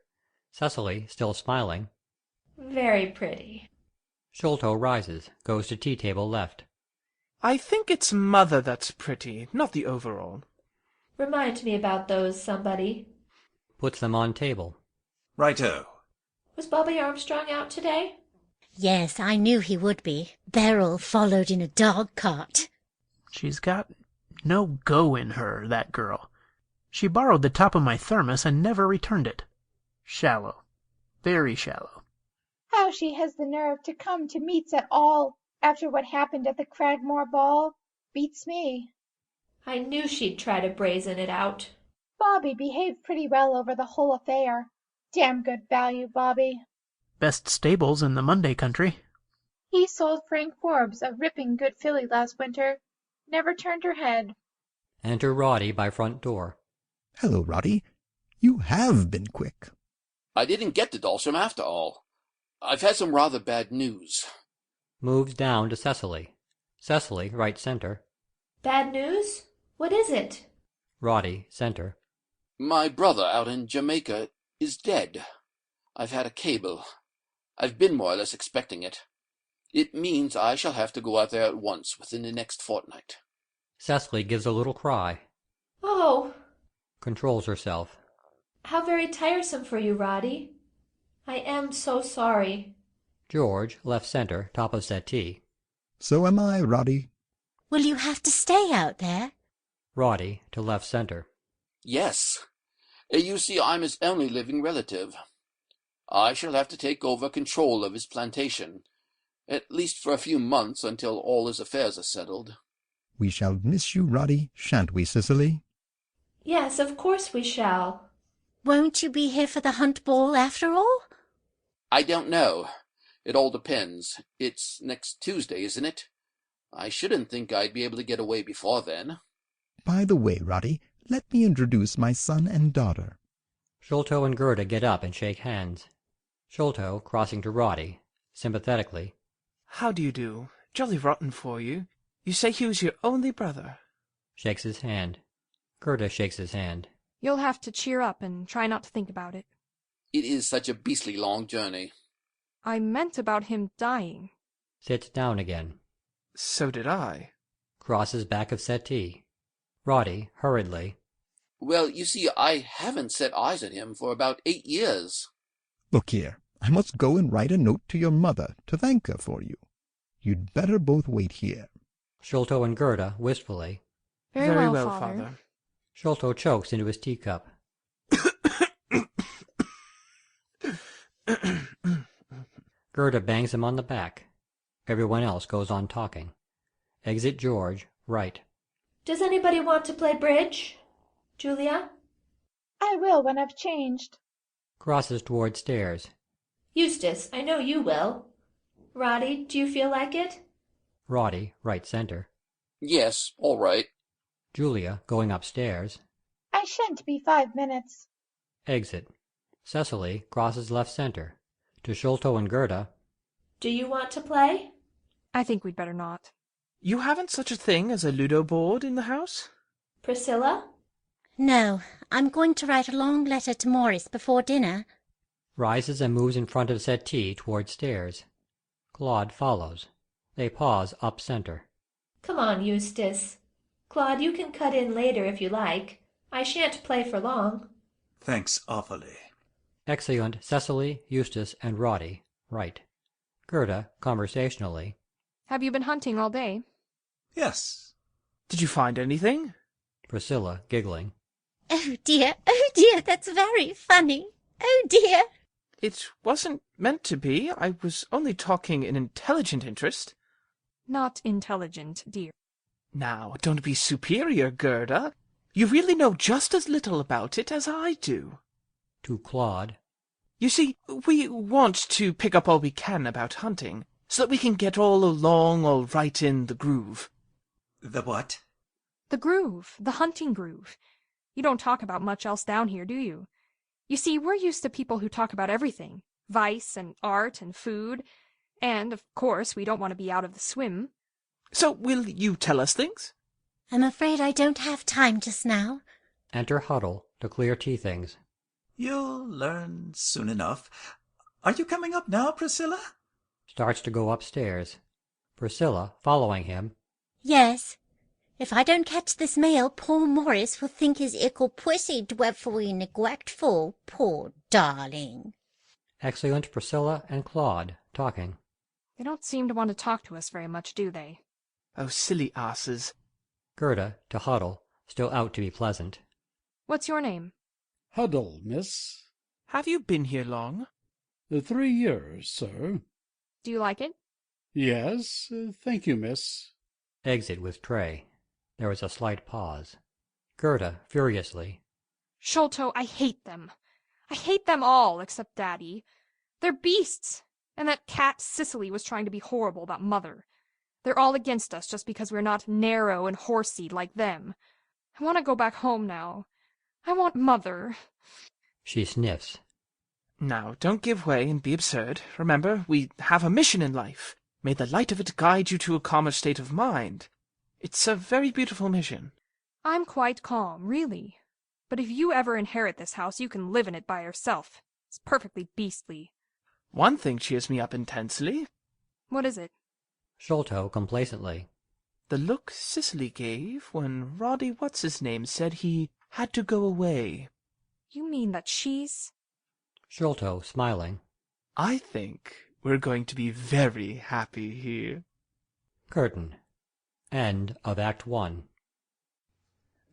Cicely, still smiling. Very pretty. Sholto rises, goes to tea table left. I think it's Mother that's pretty, not the overall. Remind me about those, somebody. Puts them on table. Righto. Was Bobby Armstrong out today? Yes, I knew he would be. Beryl followed in a dog cart. She's got no go in her, that girl. She borrowed the top of my thermos and never returned it. Shallow. Very shallow. How she has the nerve to come to meets at all after what happened at the Cragmore ball beats me. I knew she'd try to brazen it out. Bobby behaved pretty well over the whole affair. Damn good value, Bobby. Best stables in the Monday country. He sold Frank Forbes a ripping good filly last winter. Never turned her head. Enter Roddy by front door. Hello, Roddy. You have been quick. I didn't get to Dalsham after all. I've had some rather bad news. Moves down to Cicely. Cicely, right center. Bad news? What is it? Roddy, center. My brother out in Jamaica is dead. I've had a cable. I've been more or less expecting it. It means I shall have to go out there at once within the next fortnight. Cicely gives a little cry. Oh! Controls herself. How very tiresome for you, Roddy. I am so sorry. George, left center, top of settee. So am I, Roddy. Will you have to stay out there? Roddy, to left center. Yes. You see, I'm his only living relative. I shall have to take over control of his plantation, at least for a few months until all his affairs are settled. We shall miss you, Roddy, shan't we, Cicely? Yes, of course we shall. Won't you be here for the hunt ball after all? I don't know. It all depends. It's next Tuesday, isn't it? I shouldn't think I'd be able to get away before then. By the way, Roddy, let me introduce my son and daughter. Sholto and Gerda get up and shake hands. Sholto, crossing to Roddy, sympathetically. How do you do? Jolly rotten for you. You say he was your only brother. Shakes his hand. Gerda shakes his hand. You'll have to cheer up and try not to think about it. It is such a beastly long journey. I meant about him dying. Sits down again. So did I. Crosses back of settee. Roddy, hurriedly. Well, you see, I haven't set eyes on him for about 8 years. Look here, I must go and write a note to your mother to thank her for you. You'd better both wait here. Sholto and Gerda wistfully. Very well, Father. Sholto chokes into his teacup. Gerda bangs him on the back. Everyone else goes on talking. Exit George, right. Does anybody want to play bridge? Julia? I will when I've changed. Crosses toward stairs. Eustace, I know you will. Roddy, do you feel like it? Roddy, right center. Yes, all right. Julia, going upstairs. I shan't be 5 minutes. Exit. Cicely crosses left center. To Sholto and Gerda. Do you want to play? I think we'd better not. You haven't such a thing as a Ludo board in the house? Priscilla? No, I'm going to write a long letter to Morris before dinner. Rises and moves in front of settee toward stairs. Claude follows. They pause up center. Come on, Eustace. Claude, you can cut in later if you like. I shan't play for long. Thanks awfully. Exeunt Cicely, Eustace, and Roddy, right. Gerda, conversationally. Have you been hunting all day? Yes. Did you find anything? Priscilla, giggling. Oh dear, that's very funny. Oh dear. It wasn't meant to be. I was only talking in intelligent interest. Not intelligent, dear. Now, don't be superior, Gerda. You really know just as little about it as I do. To Claude. You see, we want to pick up all we can about hunting, so that we can get all along all right in the groove. The what? The groove. The hunting groove. You don't talk about much else down here, do you? You see, we're used to people who talk about everything. Vice and art and food. And, of course, we don't want to be out of the swim. So, will you tell us things? I'm afraid I don't have time just now. Enter Huddle to clear tea things. You'll learn soon enough. Are you coming up now, Priscilla? Starts to go upstairs. Priscilla, following him. Yes. If I don't catch this mail, poor Morris will think his ickle pussy dreadfully neglectful, poor darling. Exeunt Priscilla and Claude, talking. They don't seem to want to talk to us very much, do they? Oh, silly asses. Gerda, to Huddle, still out to be pleasant. What's your name? Huddle, miss. Have you been here long? 3 years, sir. Do you like it? Yes, thank you, miss. Exit with tray. There is a slight pause. Gerda, furiously. Sholto, I hate them. I hate them all, except Daddy. They're beasts. And that cat Cicely was trying to be horrible about Mother. They're all against us just because we're not narrow and horsey like them. I want to go back home now. I want Mother. She sniffs. Now, don't give way and be absurd. Remember, we have a mission in life. May the light of it guide you to a calmer state of mind. It's a very beautiful mission. I'm quite calm, really. But if you ever inherit this house, you can live in it by yourself. It's perfectly beastly. One thing cheers me up intensely. What is it? Sholto, complacently. The look Cicely gave when Roddy What's-His-Name said he had to go away. You mean that she's... Sholto, smiling. I think we're going to be very happy here. Curtain. End of Act 1.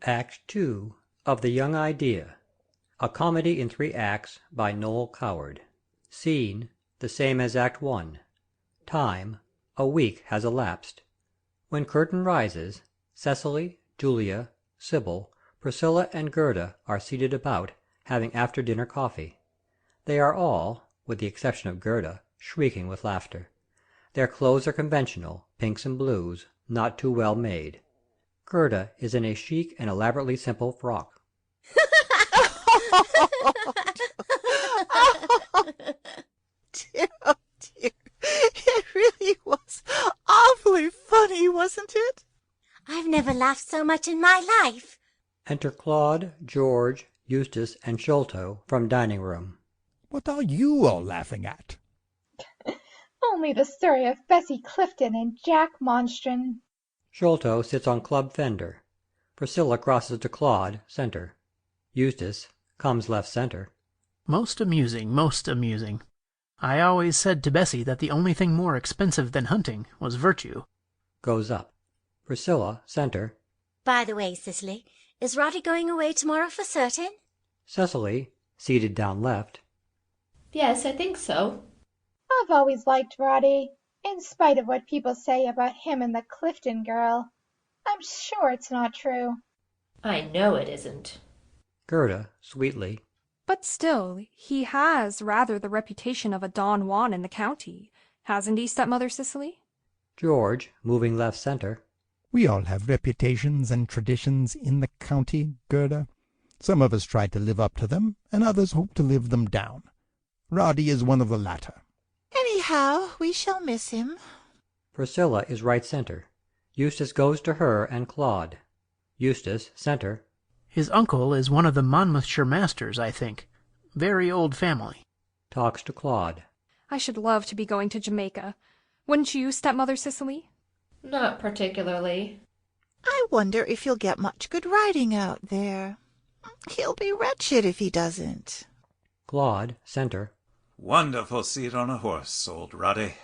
Act 2 of The Young Idea. A comedy in 3 acts by Noël Coward. Scene, the same as Act 1. Time, a week has elapsed. When curtain rises, Cicely, Julia, Sibyl, Priscilla, and Gerda are seated about, having after-dinner coffee. They are all, with the exception of Gerda, shrieking with laughter. Their clothes are conventional, pinks and blues, not too well made. Gerda is in a chic and elaborately simple frock. Dear, oh dear. It really was awfully funny, wasn't it? I've never laughed so much in my life. Enter Claude, George, Eustace, and Sholto from dining room. What are you all laughing at? Only the story of Bessie Clifton and Jack Monstron. Sholto sits on club fender. Priscilla crosses to Claude, center. Eustace comes left center. Most amusing, most amusing. I always said to Bessie that the only thing more expensive than hunting was virtue. Goes up. Priscilla, center. By the way, Cicely, is Roddy going away tomorrow for certain? Cicely, seated down left. Yes, I think so. I've always liked Roddy, in spite of what people say about him and the Clifton girl. I'm sure it's not true. I know it isn't. Gerda, sweetly. But still, he has rather the reputation of a Don Juan in the county. Hasn't he, stepmother Cicely? George, moving left center. We all have reputations and traditions in the county, Gerda. Some of us try to live up to them, and others hope to live them down. Roddy is one of the latter. Anyhow, we shall miss him. Priscilla is right center. Eustace goes to her and Claude. Eustace, center. His uncle is one of the Monmouthshire masters, I think. Very old family. Talks to Claude. I should love to be going to Jamaica. Wouldn't you, stepmother Cicely? Not particularly. I wonder if you'll get much good riding out there. He'll be wretched if he doesn't. Claude, center. Wonderful seat on a horse, old Roddy.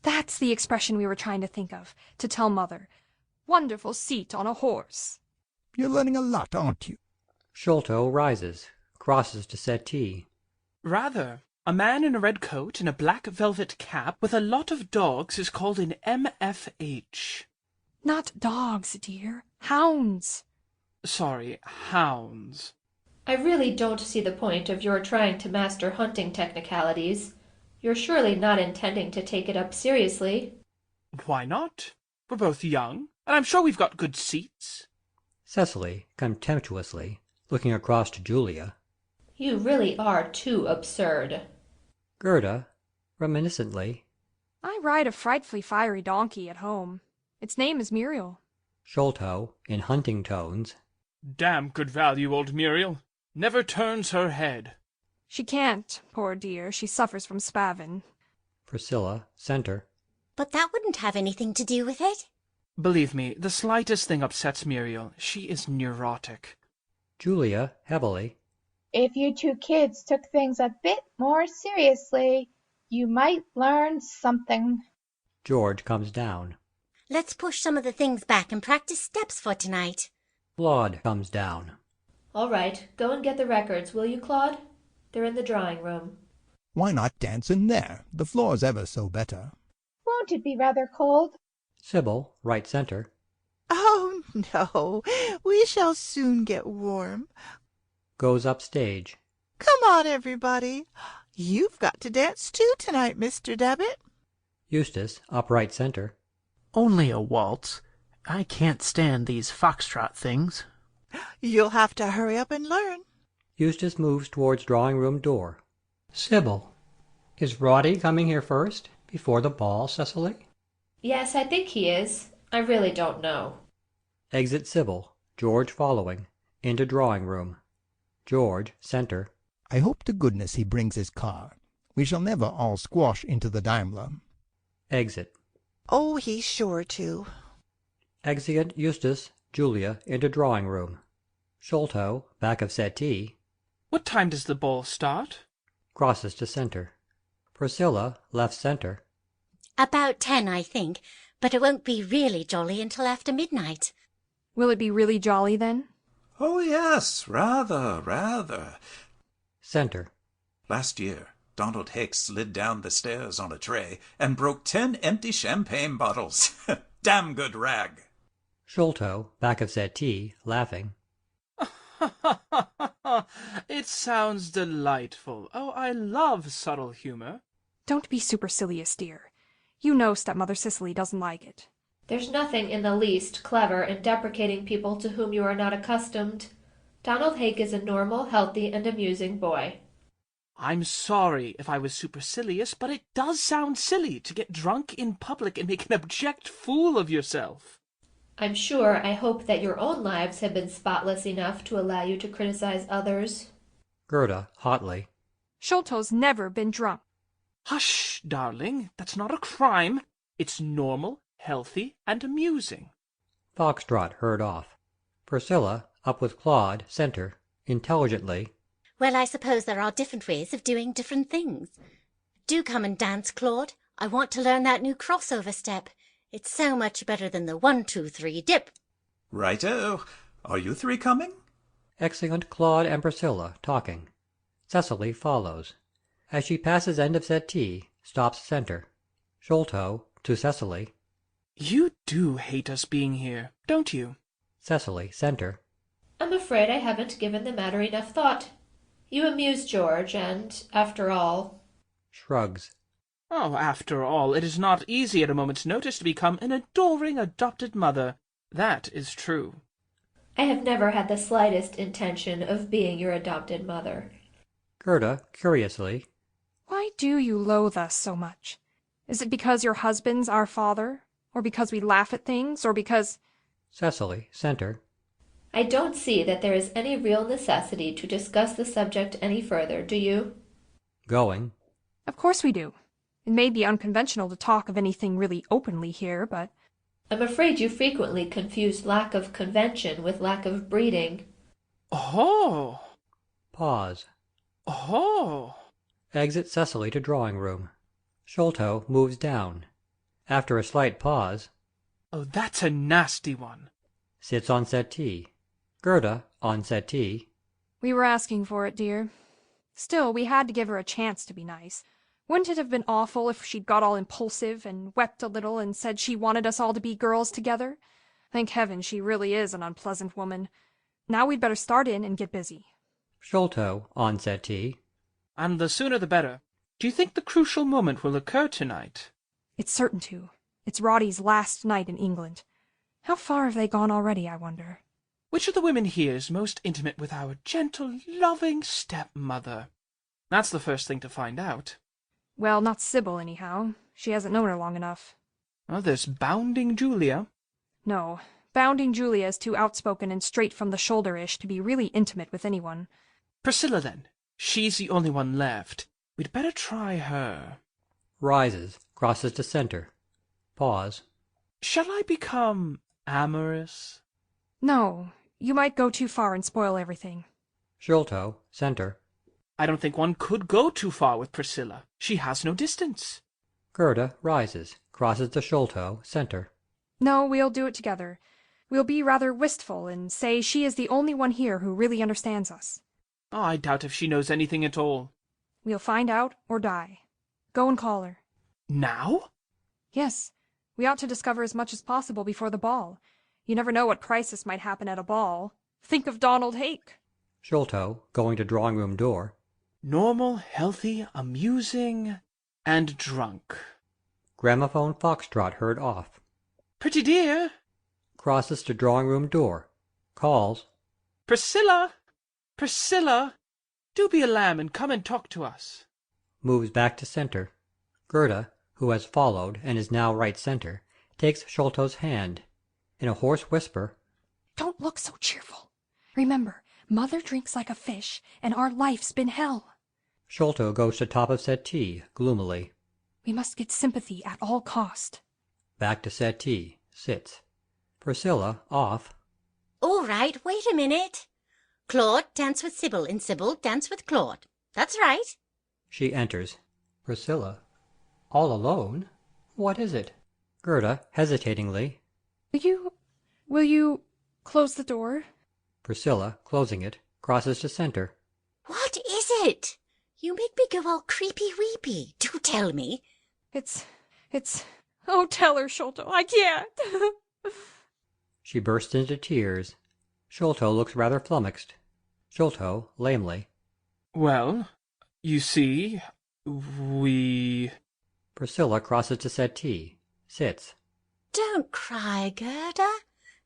That's the expression we were trying to think of, to tell Mother. Wonderful seat on a horse. You're learning a lot, aren't you? Sholto rises, crosses to settee. Rather. A man in a red coat and a black velvet cap with a lot of dogs is called an MFH. Not dogs, dear. Hounds. Sorry, hounds. I really don't see the point of your trying to master hunting technicalities. You're surely not intending to take it up seriously. Why not? We're both young, and I'm sure we've got good seats. Cicely, contemptuously, looking across to Julia. You really are too absurd. Gerda, reminiscently. I ride a frightfully fiery donkey at home. Its name is Muriel. Sholto, in hunting tones. Damn good value, old Muriel. Never turns her head. She can't, poor dear. She suffers from spavin. Priscilla, center. But that wouldn't have anything to do with it. Believe me, the slightest thing upsets Muriel. She is neurotic. Julia, heavily. If you two kids took things a bit more seriously, you might learn something. George comes down. Let's push some of the things back and practice steps for tonight. Claude comes down. All right, go and get the records, will you, Claude? They're in the drawing room. Why not dance in there? The floor's ever so better. Won't it be rather cold? Sibyl, right center. Oh, no, we shall soon get warm. Goes upstage. Come on, everybody. You've got to dance too tonight, Mr. Dabbit. Eustace, upright center. Only a waltz. I can't stand these foxtrot things. You'll have to hurry up and learn. Eustace moves towards drawing-room door. Sibyl, is Roddy coming here first, before the ball, Cicely? Yes, I think he is. I really don't know. Exit Sibyl, George following, into drawing-room. George, center. I hope to goodness he brings his car. We shall never all squash into the Daimler. Exit. Oh, he's sure to. Exeunt Eustace, Julia, into drawing-room. Sholto, back of settee. What time does the ball start? Crosses to center. Priscilla, left center. About 10, I think, but it won't be really jolly until after midnight. Will it be really jolly then? Oh, yes, rather. Center. Last year, Donald Hicks slid down the stairs on a tray and broke 10 empty champagne bottles. Damn good rag. Sholto, back of settee, laughing. It sounds delightful. Oh, I love subtle humor. Don't be supercilious, dear. You know stepmother Cicely doesn't like it. There's nothing in the least clever in deprecating people to whom you are not accustomed. Donald Hake is a normal, healthy, and amusing boy. I'm sorry if I was supercilious, but it does sound silly to get drunk in public and make an abject fool of yourself. I'm sure I hope that your own lives have been spotless enough to allow you to criticize others. Gerda, hotly. Sholto's never been drunk. Hush, darling. That's not a crime. It's normal, healthy, and amusing. Foxtrot heard off. Priscilla, up with Claude, center, intelligently. Well, I suppose there are different ways of doing different things. Do come and dance, Claude. I want to learn that new crossover step. It's so much better than the 1, 2, 3 dip. Righto. Are you three coming? Exeunt Claude and Priscilla, talking. Cicely follows. As she passes end of settee, stops center. Sholto, to Cicely. You do hate us being here, don't you? Cicely, center. I'm afraid I haven't given the matter enough thought. You amuse George, and, after all... Shrugs. Oh, after all, it is not easy at a moment's notice to become an adoring adopted mother. That is true. I have never had the slightest intention of being your adopted mother. Gerda, curiously. Why do you loathe us so much? Is it because your husband's our father? Or because we laugh at things? Or because... Cicely, center. I don't see that there is any real necessity to discuss the subject any further, do you? Going. Of course we do. It may be unconventional to talk of anything really openly here, but... I'm afraid you frequently confuse lack of convention with lack of breeding. Oh! Pause. Oh! Exit Cicely to drawing room. Sholto moves down. After a slight pause. Oh, that's a nasty one. Sits on settee. Gerda, on settee. We were asking for it, dear. Still, we had to give her a chance to be nice. Wouldn't it have been awful if she'd got all impulsive and wept a little and said she wanted us all to be girls together? Thank heaven she really is an unpleasant woman. Now we'd better start in and get busy. Sholto, on settee. And the sooner the better. Do you think the crucial moment will occur tonight? It's certain to. It's Roddy's last night in England. How far have they gone already, I wonder? Which of the women here is most intimate with our gentle, loving stepmother? That's the first thing to find out. Well, not Sibyl, anyhow. She hasn't known her long enough. Well, there's Bounding Julia. No, Bounding Julia is too outspoken and straight from the shoulder-ish to be really intimate with anyone. Priscilla, then. She's the only one left. We'd better try her. Rises, crosses to center. Pause. Shall I become amorous? No, you might go too far and spoil everything. Sholto, center. I don't think one could go too far with Priscilla. She has no distance. Gerda rises, crosses to Sholto, center. No, we'll do it together. We'll be rather wistful and say she is the only one here who really understands us. Oh, I doubt if she knows anything at all. We'll find out or die. Go and call her. Now? Yes. We ought to discover as much as possible before the ball. You never know what crisis might happen at a ball. Think of Donald Hake. Sholto, going to drawing-room door. Normal, healthy, amusing, and drunk. Gramophone foxtrot heard off. Pretty dear. Crosses to drawing-room door. Calls. Priscilla! Priscilla! Do be a lamb and come and talk to us. Moves back to center. Gerda, who has followed and is now right center, takes Sholto's hand. In a hoarse whisper. Don't look so cheerful. Remember, Mother drinks like a fish, and our life's been hell. Sholto goes to top of settee, gloomily. We must get sympathy at all cost. Back to settee, sits. Priscilla, off. All right, wait a minute. Claude, dance with Sibyl, and Sibyl, dance with Claude. That's right. She enters. Priscilla. All alone? What is it? Gerda, hesitatingly. Will you close the door? Priscilla, closing it, crosses to center. What is it? You make me go all creepy-weepy. Do tell me. It's... Oh, tell her, Sholto. I can't. She bursts into tears. Sholto looks rather flummoxed. Sholto, lamely. Well, you see, we... Priscilla crosses to settee, sits. Don't cry, Gerda.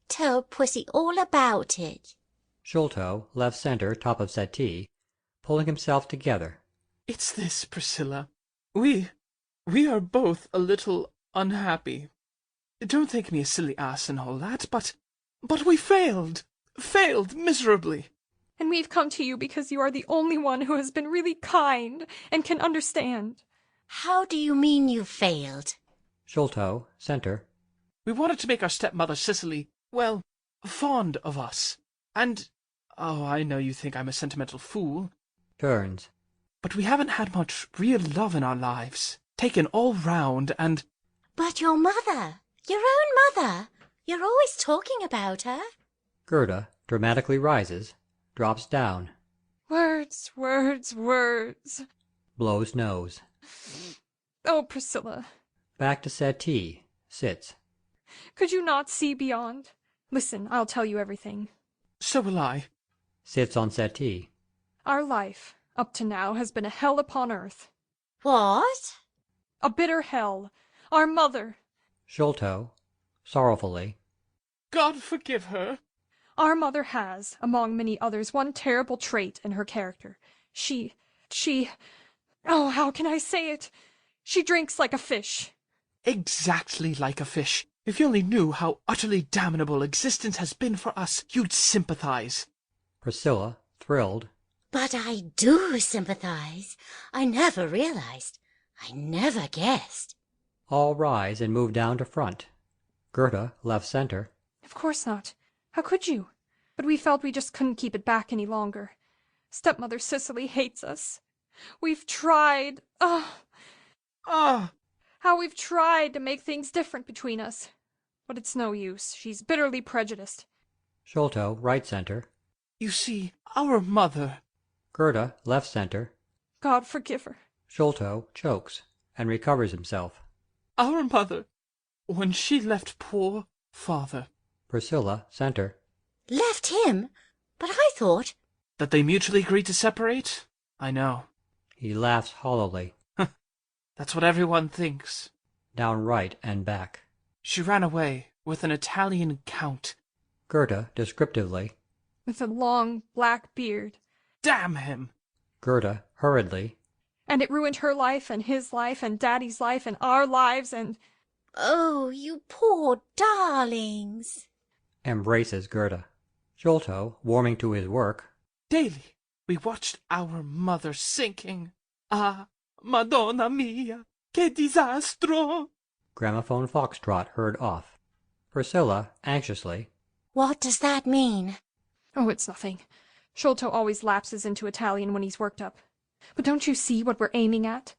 Tell Pussy all about it. Sholto, left center, top of settee, pulling himself together. It's this, Priscilla. We are both a little unhappy. Don't think me a silly ass and all that, but we failed miserably. And we've come to you because you are the only one who has been really kind and can understand. How do you mean you failed? Sholto, center. We wanted to make our stepmother Cicely, well, fond of us. And, oh, I know you think I'm a sentimental fool. Turns. but we haven't had much real love in our lives, taken all round, and... But your mother, your own mother, you're always talking about her. Gerda dramatically rises, drops down. Words, words, words. Blows nose. Oh, Priscilla. Back to settee. Sits. Could you not see beyond? Listen, I'll tell you everything. So will I. Sits on settee. Our life, up to now, has been a hell upon earth. What? A bitter hell. Our mother. Sholto, sorrowfully. God forgive her. Our mother has, among many others, one terrible trait in her character. She... Oh, how can I say it? She drinks like a fish. Exactly like a fish. If you only knew how utterly damnable existence has been for us, you'd sympathize. Priscilla, thrilled. But I do sympathize. I never realized. I never guessed. All rise and move down to front. Gerda, left center. Of course not. How could you? But we felt we just couldn't keep it back any longer. Stepmother Cicely hates us. We've tried... How we've tried to make things different between us. But it's no use. She's bitterly prejudiced. Sholto, right center. You see, our mother... Gerda, left center. God forgive her. Sholto chokes and recovers himself. Our mother, when she left poor father... Priscilla, center. Left him? But I thought... That they mutually agreed to separate? I know. He laughs hollowly. That's what everyone thinks. Down right and back. She ran away with an Italian count. Gerda, descriptively. With a long black beard. Damn him! Gerda, hurriedly. And it ruined her life and his life and Daddy's life and our lives and... Oh, you poor darlings. Embraces Gerda. Sholto, warming to his work. Daily we watched our mother sinking. Ah, Madonna mia, che disastro! Gramophone foxtrot heard off. Priscilla, anxiously. What does that mean? Oh, it's nothing. Sholto always lapses into Italian when he's worked up. But don't you see what we're aiming at?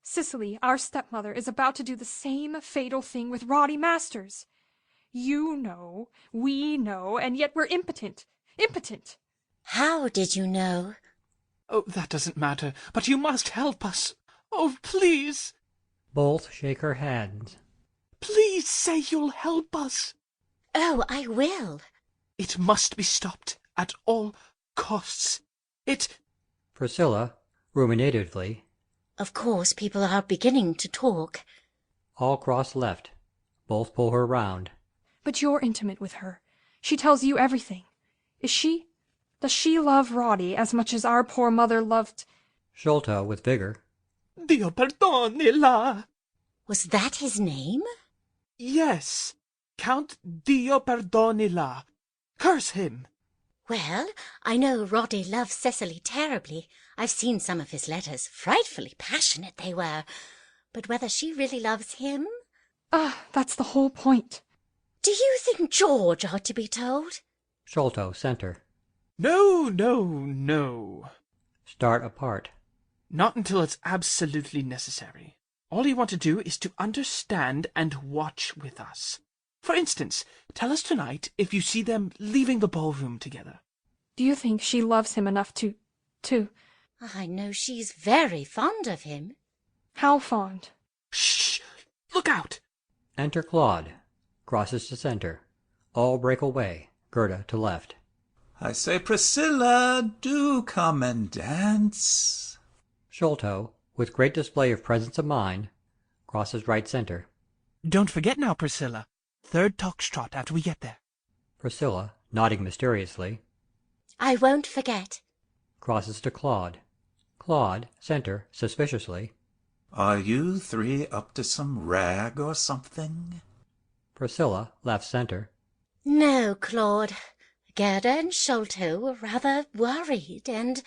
Cicely, our stepmother, is about to do the same fatal thing with Roddy Masters. You know, we know, and yet we're impotent. Impotent! How did you know? Oh, that doesn't matter, but you must help us. Oh, please! Both shake her hands. Please say you'll help us. Oh, I will. It must be stopped at all costs. Priscilla, ruminatively. Of course, people are beginning to talk. All cross left. Both pull her round. But you're intimate with her. She tells you everything. Is she? Does she love Roddy as much as our poor mother loved... Sholto, with vigor. Dio perdonila. Was that his name? Yes. Count Dio perdonila. Curse him. Well, I know Roddy loves Cicely terribly. I've seen some of his letters. Frightfully passionate they were. But whether she really loves him? That's the whole point. Do you think George ought to be told? Sholto, center. No, no, no. Start apart. Not until it's absolutely necessary. All you want to do is to understand and watch with us. For instance, tell us tonight if you see them leaving the ballroom together. Do you think she loves him enough to... I know she's very fond of him. How fond? Shh! Look out! Enter Claud. Crosses to center. All break away. Gerda to left. I say, Priscilla, do come and dance. Sholto, with great display of presence of mind, crosses right center. Don't forget now, Priscilla. Third foxtrot after we get there. Priscilla, nodding mysteriously. I won't forget. Crosses to Claud. Claud, center, suspiciously. Are you three up to some rag or something? Priscilla, left center. No, Claude. Gerda and Sholto were rather worried and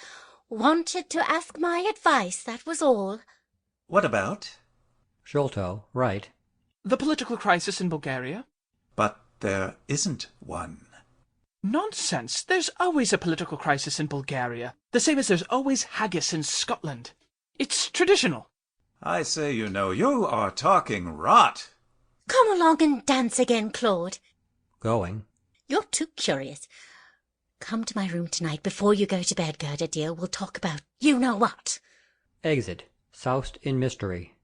wanted to ask my advice, that was all. What about? Sholto, right. The political crisis in Bulgaria? But there isn't one. Nonsense! There's always a political crisis in Bulgaria, the same as there's always haggis in Scotland. It's traditional. I say, you are talking rot. Come along and dance again, Claude. Going. You're too curious. Come to my room tonight before you go to bed, Gerda, dear. We'll talk about you-know-what. Exit, soused in mystery.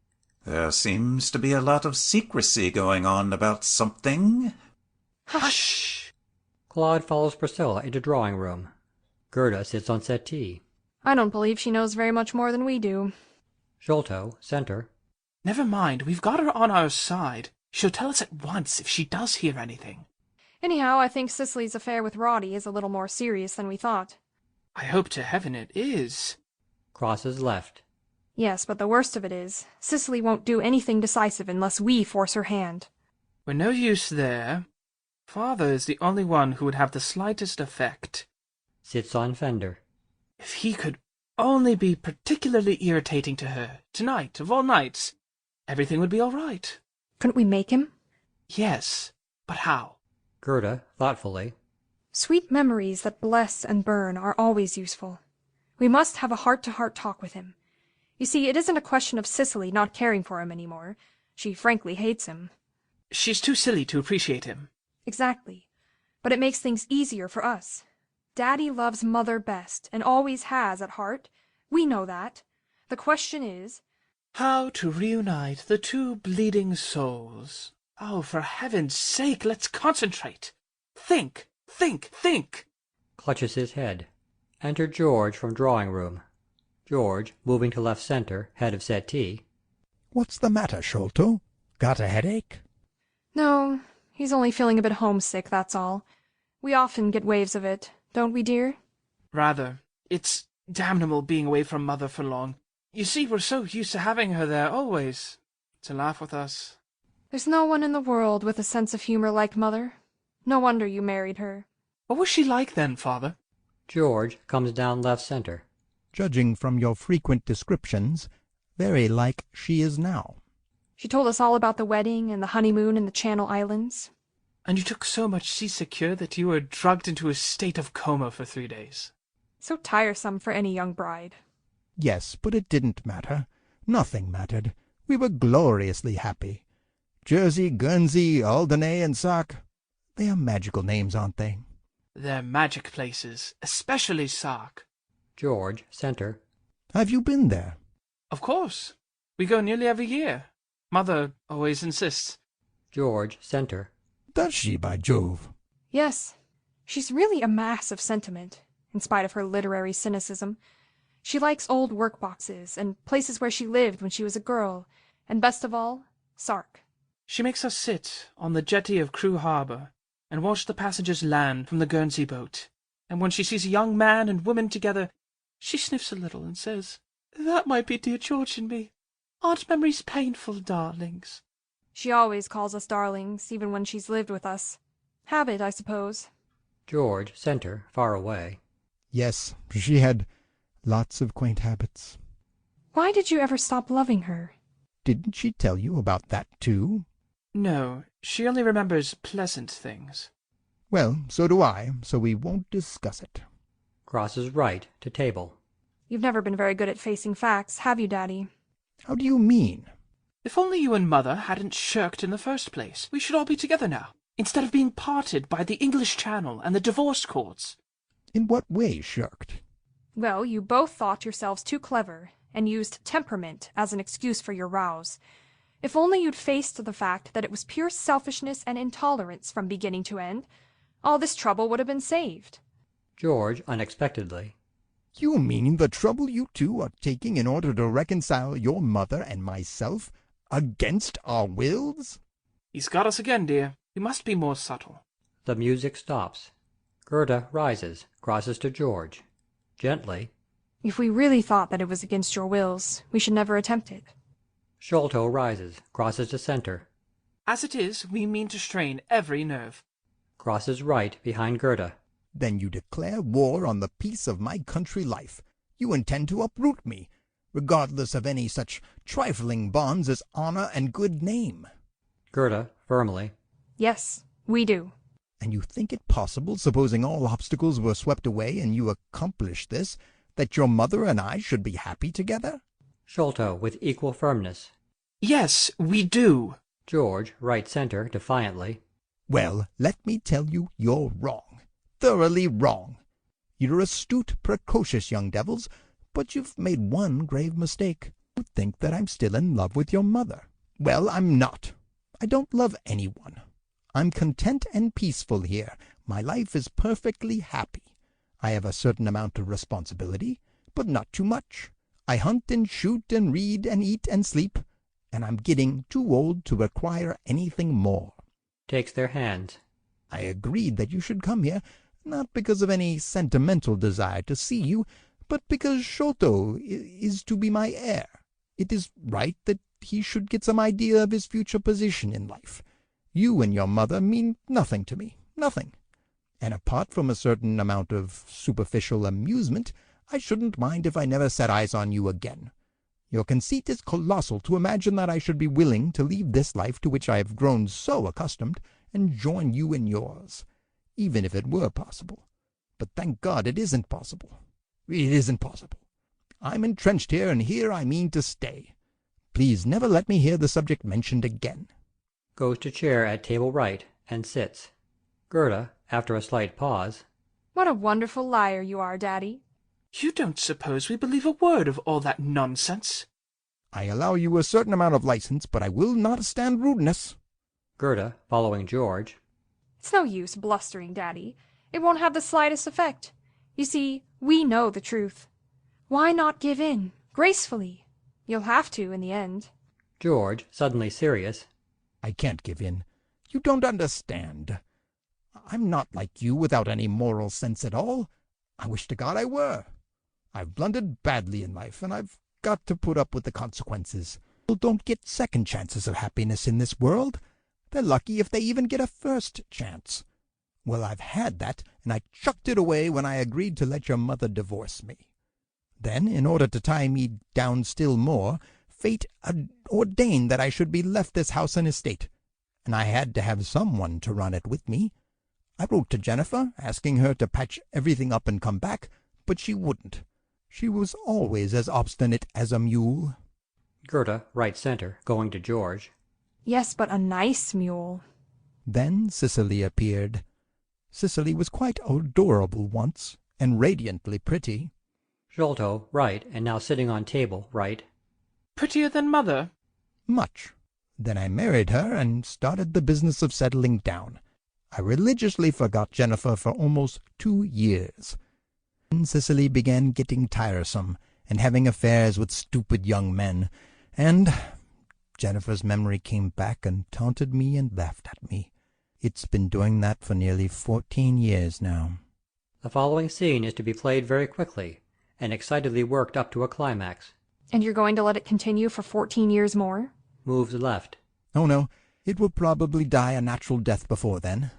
There seems to be a lot of secrecy going on about something. Hush! Claude follows Priscilla into drawing room. Gerda sits on settee. I don't believe she knows very much more than we do. Sholto, center. Never mind, we've got her on our side. She'll tell us at once if she does hear anything. Anyhow, I think Cicely's affair with Roddy is a little more serious than we thought. I hope to heaven it is. Crosses left. Yes, but the worst of it is, Cicely won't do anything decisive unless we force her hand. We're no use there. Father is the only one who would have the slightest effect. Sits on fender. If he could only be particularly irritating to her, tonight, of all nights, everything would be all right. Couldn't we make him? Yes, but how? Gerda, thoughtfully. Sweet memories that bless and burn are always useful. We must have a heart-to-heart talk with him. You see, it isn't a question of Cicely not caring for him anymore. She frankly hates him. She's too silly to appreciate him. Exactly. But it makes things easier for us. Daddy loves Mother best, and always has at heart. We know that. The question is, how to reunite the two bleeding souls. Oh, for heaven's sake, let's concentrate. Think, think, think. Clutches his head. Enter George from drawing room. George, moving to left center, head of settee. What's the matter, Sholto? Got a headache? No, he's only feeling a bit homesick, that's all. We often get waves of it, don't we, dear? Rather. It's damnable being away from Mother for long. You see, we're so used to having her there always, to laugh with us. There's no one in the world with a sense of humor like Mother. No wonder you married her. What was she like then, Father? George comes down left center. Judging from your frequent descriptions, very like she is now. She told us all about the wedding and the honeymoon in the Channel Islands. And you took so much seasick that you were drugged into a state of coma for 3 days. So tiresome for any young bride. Yes, but it didn't matter. Nothing mattered. We were gloriously happy. Jersey, Guernsey, Alderney, and Sark. They are magical names, aren't they? They're magic places, especially Sark. George, center. Have you been there? Of course. We go nearly every year. Mother always insists. George, center. Does she, by Jove? Yes. She's really a mass of sentiment, in spite of her literary cynicism. She likes old workboxes and places where she lived when she was a girl, and best of all, Sark. She makes us sit on the jetty of Crewe Harbour and watch the passengers land from the Guernsey boat, and when she sees a young man and woman together, she sniffs a little and says, "That might be dear George and me. Aren't memories painful, darlings?" She always calls us darlings, even when she's lived with us. Habit, I suppose. George, center, far away. Yes, she had lots of quaint habits. Why did you ever stop loving her? Didn't she tell you about that, too? No, she only remembers pleasant things. Well, so do I, so we won't discuss it. Crosses right to table. You've never been very good at facing facts, have you, Daddy? How do you mean? If only you and Mother hadn't shirked in the first place, we should all be together now, instead of being parted by the English Channel and the divorce courts. In what way shirked? Well, you both thought yourselves too clever, and used temperament as an excuse for your rows. If only you'd faced the fact that it was pure selfishness and intolerance from beginning to end, all this trouble would have been saved. George, unexpectedly. You mean the trouble you two are taking in order to reconcile your mother and myself against our wills? He's got us again, dear. We must be more subtle. The music stops. Gerda rises, crosses to George. Gently. If we really thought that it was against your wills, we should never attempt it. Sholto rises, crosses to center. As it is, we mean to strain every nerve. Crosses right behind Gerda. Then you declare war on the peace of my country life. You intend to uproot me, regardless of any such trifling bonds as honor and good name. Gerda, firmly. Yes, we do. And you think it possible, supposing all obstacles were swept away and you accomplished this, that your mother and I should be happy together? Sholto with equal firmness. Yes, we do. George, right center, defiantly. Well, let me tell you, you're wrong. Thoroughly wrong. You're astute, precocious young devils, but you've made one grave mistake. You think that I'm still in love with your mother. Well, I'm not. I don't love anyone. I'm content and peaceful here. My life is perfectly happy. I have a certain amount of responsibility, but not too much. I hunt and shoot and read and eat and sleep, and I'm getting too old to require anything more. Takes their hands. I agreed that you should come here, not because of any sentimental desire to see you, but because Sholto is to be my heir. It is right that he should get some idea of his future position in life. You and your mother mean nothing to me, nothing. And apart from a certain amount of superficial amusement, I shouldn't mind if I never set eyes on you again. Your conceit is colossal to imagine that I should be willing to leave this life to which I have grown so accustomed and join you in yours, even if it were possible. But thank God it isn't possible. It isn't possible. I'm entrenched here, and here I mean to stay. Please never let me hear the subject mentioned again. Goes to chair at table right, and sits. Gerda, after a slight pause. What a wonderful liar you are, Daddy. You don't suppose we believe a word of all that nonsense? I allow you a certain amount of license, but I will not stand rudeness. Gerda, following George. It's no use blustering, Daddy. It won't have the slightest effect. You see, we know the truth. Why not give in, gracefully? You'll have to in the end. George, suddenly serious. I can't give in. You don't understand. I'm not like you, without any moral sense at all. I wish to God I were. I've blundered badly in life, and I've got to put up with the consequences. People don't get second chances of happiness in this world. They're lucky if they even get a first chance. Well, I've had that, and I chucked it away when I agreed to let your mother divorce me. Then, in order to tie me down still more, fate ordained that I should be left this house and estate, and I had to have someone to run it with me. I wrote to Jennifer, asking her to patch everything up and come back, but she wouldn't. She was always as obstinate as a mule. Gerda, right center, going to George. Yes, but a nice mule. Then Cicely appeared. Cicely was quite adorable once, and radiantly pretty. Sholto, right, and now sitting on table, right. Prettier than Mother? Much. Then I married her and started the business of settling down. I religiously forgot Jennifer for almost 2 years. Then Cicely began getting tiresome and having affairs with stupid young men, and Jennifer's memory came back and taunted me and laughed at me. It's been doing that for nearly 14 years now. The following scene is to be played very quickly, and excitedly worked up to a climax. And you're going to let it continue for 14 years more? Moves left. Oh, no. It will probably die a natural death before then.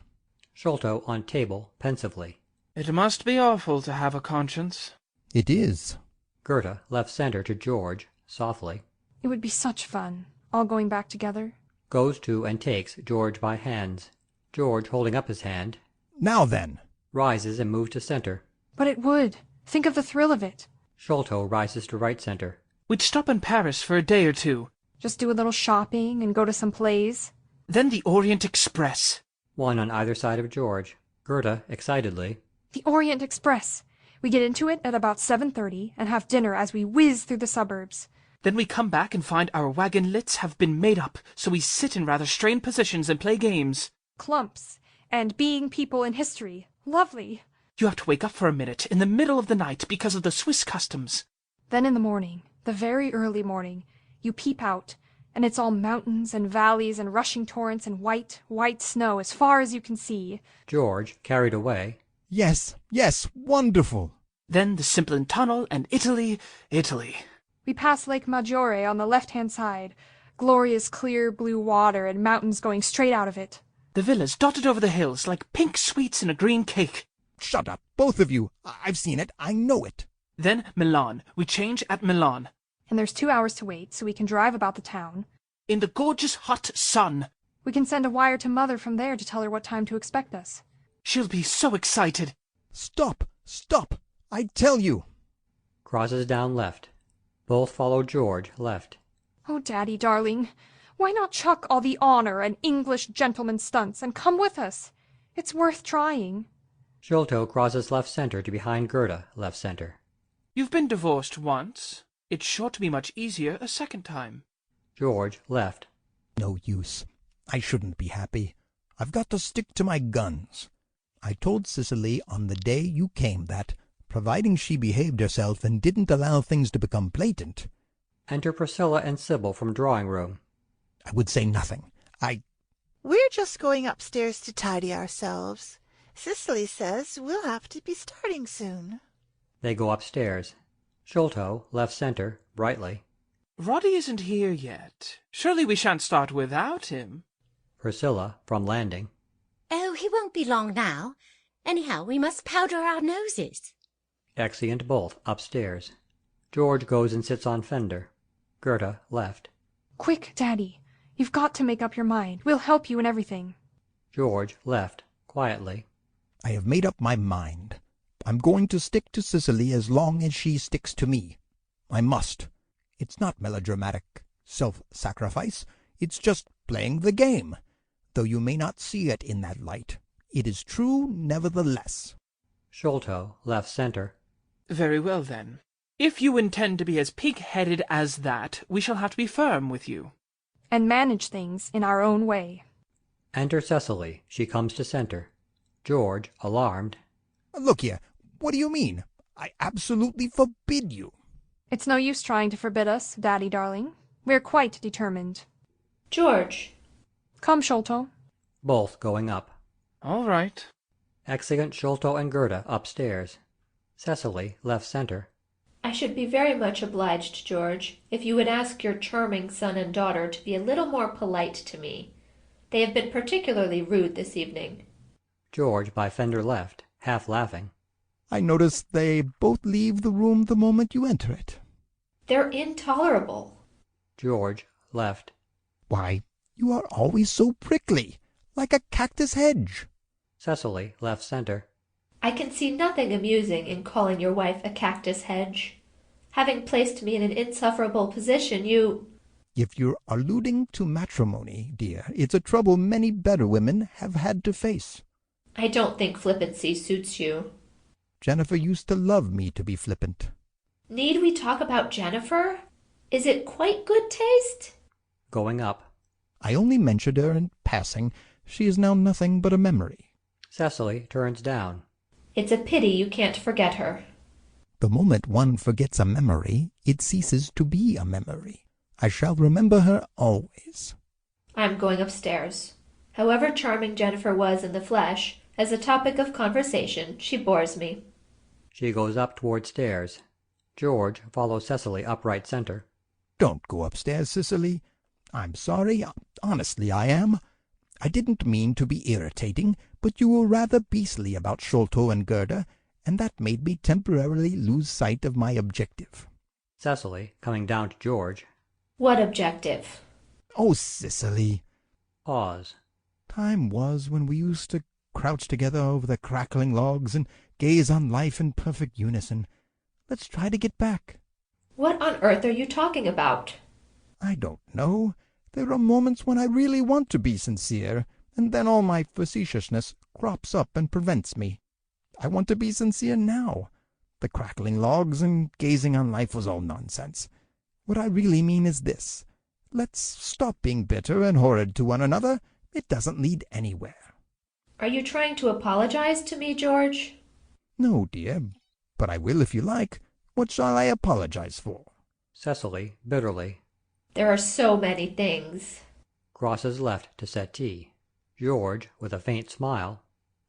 Sholto on table, pensively. It must be awful to have a conscience. It is. Gerda, left center to George, softly. It would be such fun, all going back together. Goes to and takes George by hands. George holding up his hand. Now then. Rises and moves to center. But it would. Think of the thrill of it. Sholto rises to right center. We'd stop in Paris for a day or two. Just do a little shopping and go to some plays. Then the Orient Express. One on either side of George. Gerda, excitedly. The Orient Express. We get into it at about 7:30 and have dinner as we whiz through the suburbs. Then we come back and find our wagonlets have been made up, so we sit in rather strained positions and play games. Clumps. And being people in history. Lovely. You have to wake up for a minute in the middle of the night because of the Swiss customs. Then in the morning, the very early morning, you peep out, and it's all mountains and valleys and rushing torrents and white, white snow as far as you can see. George, carried away. Yes, yes, wonderful. Then the Simplon Tunnel and Italy. We pass Lake Maggiore on the left-hand side. Glorious clear blue water and mountains going straight out of it. The villas dotted over the hills like pink sweets in a green cake. Shut up, both of you. I've seen it. I know it. Then Milan. We change at Milan. And there's 2 hours to wait, so we can drive about the town. In the gorgeous hot sun. We can send a wire to Mother from there to tell her what time to expect us. She'll be so excited. Stop, stop, I tell you. Crosses down left. Both follow George, left. Oh, Daddy, darling, why not chuck all the honor and English gentleman stunts and come with us? It's worth trying. Sholto crosses left center to behind Gerda, left center. You've been divorced once. It's sure to be much easier a second time. George, left. No use. I shouldn't be happy. I've got to stick to my guns. I told Cicely on the day you came that, providing she behaved herself and didn't allow things to become blatant... Enter Priscilla and Sibyl from drawing room. I would say nothing. We're just going upstairs to tidy ourselves. Cicely says we'll have to be starting soon. They go upstairs. Sholto, left center, brightly. Roddy isn't here yet. Surely we shan't start without him. Priscilla, from landing. Oh, he won't be long now. Anyhow, we must powder our noses. Exeunt both, upstairs. George goes and sits on fender. Gerda, left. Quick, Daddy. You've got to make up your mind. We'll help you in everything. George, left, quietly. I have made up my mind. I'm going to stick to Cicely as long as she sticks to me. I must. It's not melodramatic self-sacrifice. It's just playing the game. Though you may not see it in that light, it is true nevertheless. Sholto, left center. Very well, then. If you intend to be as pig-headed as that, we shall have to be firm with you. And manage things in our own way. Enter Cicely. She comes to center. George, alarmed. Look here, what do you mean? I absolutely forbid you. It's no use trying to forbid us, Daddy darling. We're quite determined. George. Come, Sholto. Both going up. All right. Exeunt Sholto and Gerda upstairs. Cicely, left center. I should be very much obliged, George, if you would ask your charming son and daughter to be a little more polite to me. They have been particularly rude this evening. George by fender left, half laughing. I notice they both leave the room the moment you enter it. They're intolerable. George, left. Why, you are always so prickly, like a cactus hedge. Cicely, left center. I can see nothing amusing in calling your wife a cactus hedge. Having placed me in an insufferable position, you... If you're alluding to matrimony, dear, it's a trouble many better women have had to face. I don't think flippancy suits you. Jennifer used to love me to be flippant. Need we talk about Jennifer? Is it quite good taste? Going up. I only mentioned her in passing. She is now nothing but a memory. Cicely turns down. It's a pity you can't forget her. The moment one forgets a memory, it ceases to be a memory. I shall remember her always. I'm going upstairs. However charming Jennifer was in the flesh, as a topic of conversation, she bores me. She goes up toward stairs. George follows Cicely up right center. Don't go upstairs, Cicely. I'm sorry. Honestly, I am. I didn't mean to be irritating, but you were rather beastly about Sholto and Gerda, and that made me temporarily lose sight of my objective. Cicely, coming down to George. What objective? Oh, Cicely. Pause. Time was when we used to crouch together over the crackling logs and gaze on life in perfect unison. Let's try to get back. What on earth are you talking about? I don't know. There are moments when I really want to be sincere, and then all my facetiousness crops up and prevents me. I want to be sincere now. The crackling logs and gazing on life was all nonsense. What I really mean is this. Let's stop being bitter and horrid to one another. It doesn't lead anywhere. Are you trying to apologize to me, George? No, dear, but I will if you like. What shall I apologize for? Cicely, bitterly. There are so many things. Crosses left to settee. George, with a faint smile.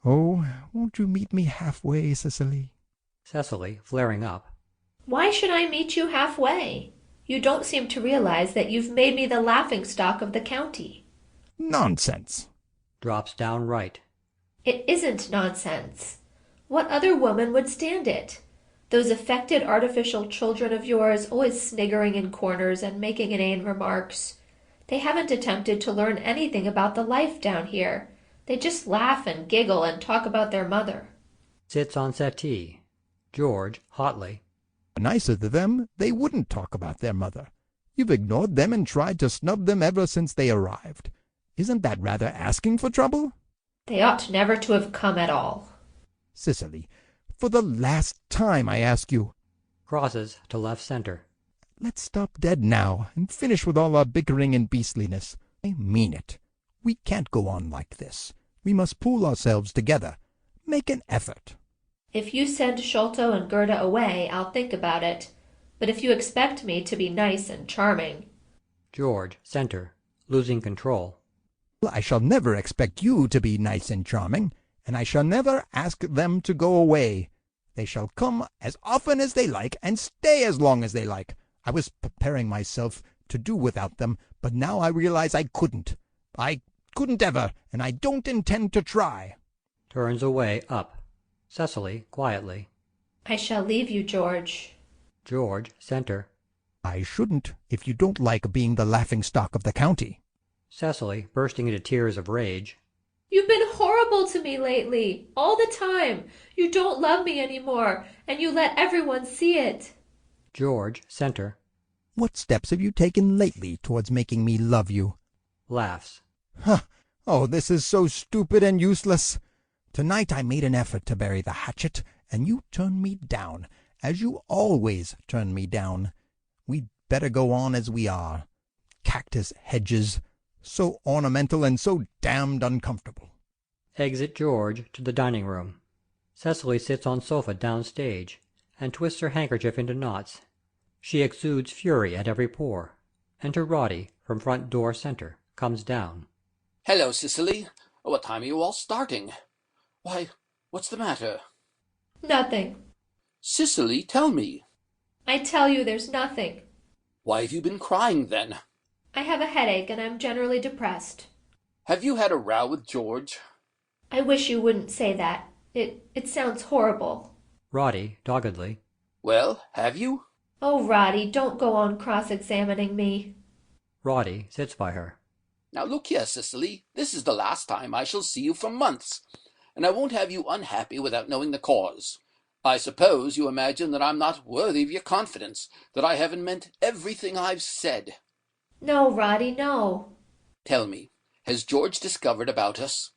Oh, won't you meet me halfway, Cicely? Cicely, flaring up. Why should I meet you halfway? You don't seem to realize that you've made me the laughing-stock of the county. Nonsense. Drops down right. It isn't nonsense. What other woman would stand it? Those affected artificial children of yours, always sniggering in corners and making inane remarks. They haven't attempted to learn anything about the life down here. They just laugh and giggle and talk about their mother. Sits on settee. George, hotly. Nicer to them, they wouldn't talk about their mother. You've ignored them and tried to snub them ever since they arrived. Isn't that rather asking for trouble? They ought never to have come at all. Cicely, for the last time I ask you. Crosses to left center. Let's stop dead now and finish with all our bickering and beastliness. I mean it. We can't go on like this. We must pull ourselves together. Make an effort. If you send Sholto and Gerda away, I'll think about it. But if you expect me to be nice and charming... George, center, losing control. I shall never expect you to be nice and charming, and I shall never ask them to go away. They shall come as often as they like and stay as long as they like. I was preparing myself to do without them, but now I realize I couldn't. I couldn't ever, and I don't intend to try. Turns away up. Cicely, quietly. I shall leave you, George. George, center. I shouldn't, if you don't like being the laughing-stock of the county. Cicely, bursting into tears of rage. You've been horrible to me lately, all the time. You don't love me any more, and you let everyone see it. George, center. What steps have you taken lately towards making me love you? Laughs. Huh! Oh, this is so stupid and useless. Tonight I made an effort to bury the hatchet, and you turned me down, as you always turn me down. We'd better go on as we are. Cactus hedges, so ornamental and so damned uncomfortable. Exit George to the dining room. Cicely sits on sofa downstage, and twists her handkerchief into knots. She exudes fury at every pore. Enter Roddy from front door center, comes down. Hello, Cicely. What time are you all starting? Why, what's the matter? Nothing. Cicely, tell me. I tell you there's nothing. Why have you been crying, then? I have a headache, and I'm generally depressed. Have you had a row with George? I wish you wouldn't say that. It sounds horrible. Roddy, doggedly. Well, have you? Oh, Roddy, don't go on cross-examining me. Roddy sits by her. Now look here, Cicely. This is the last time I shall see you for months, and I won't have you unhappy without knowing the cause. I suppose you imagine that I'm not worthy of your confidence, that I haven't meant everything I've said. No, Roddy, no. Tell me, has George discovered about us?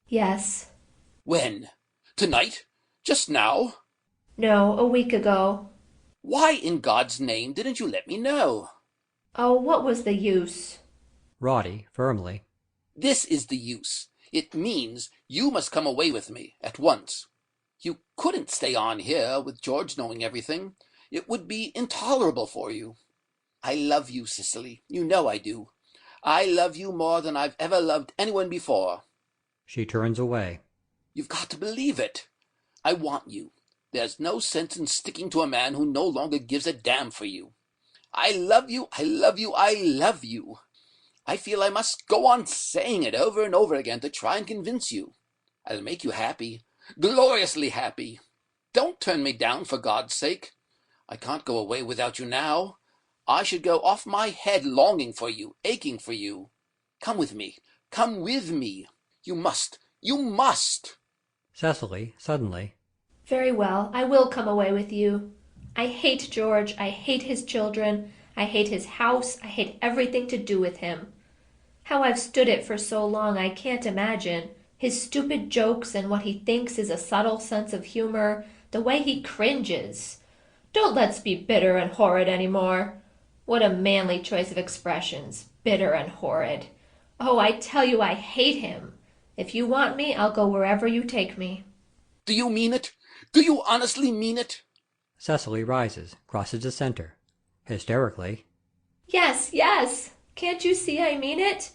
Yes. When? Tonight? Just now? No, a week ago. Why in God's name didn't you let me know? Oh, what was the use? Roddy, firmly. This is the use. It means you must come away with me at once. You couldn't stay on here with George knowing everything. It would be intolerable for you. I love you, Cicely. You know I do. I love you more than I've ever loved anyone before. She turns away. You've got to believe it. I want you. There's no sense in sticking to a man who no longer gives a damn for you. I love you, I love you, I love you. I feel I must go on saying it over and over again to try and convince you. I'll make you happy, gloriously happy. Don't turn me down, for God's sake. I can't go away without you now. I should go off my head longing for you, aching for you. Come with me. Come with me. You must. You must. Cicely, suddenly. Very well, I will come away with you. I hate George. I hate his children. I hate his house. I hate everything to do with him. How I've stood it for so long I can't imagine. His stupid jokes and what he thinks is a subtle sense of humor, the way he cringes. Don't let's be bitter and horrid any more. What a manly choice of expressions, bitter and horrid. Oh, I tell you I hate him. If you want me, I'll go wherever you take me. Do you mean it? Do you honestly mean it? Cicely rises, crosses the center. Hysterically. Yes, yes. Can't you see I mean it?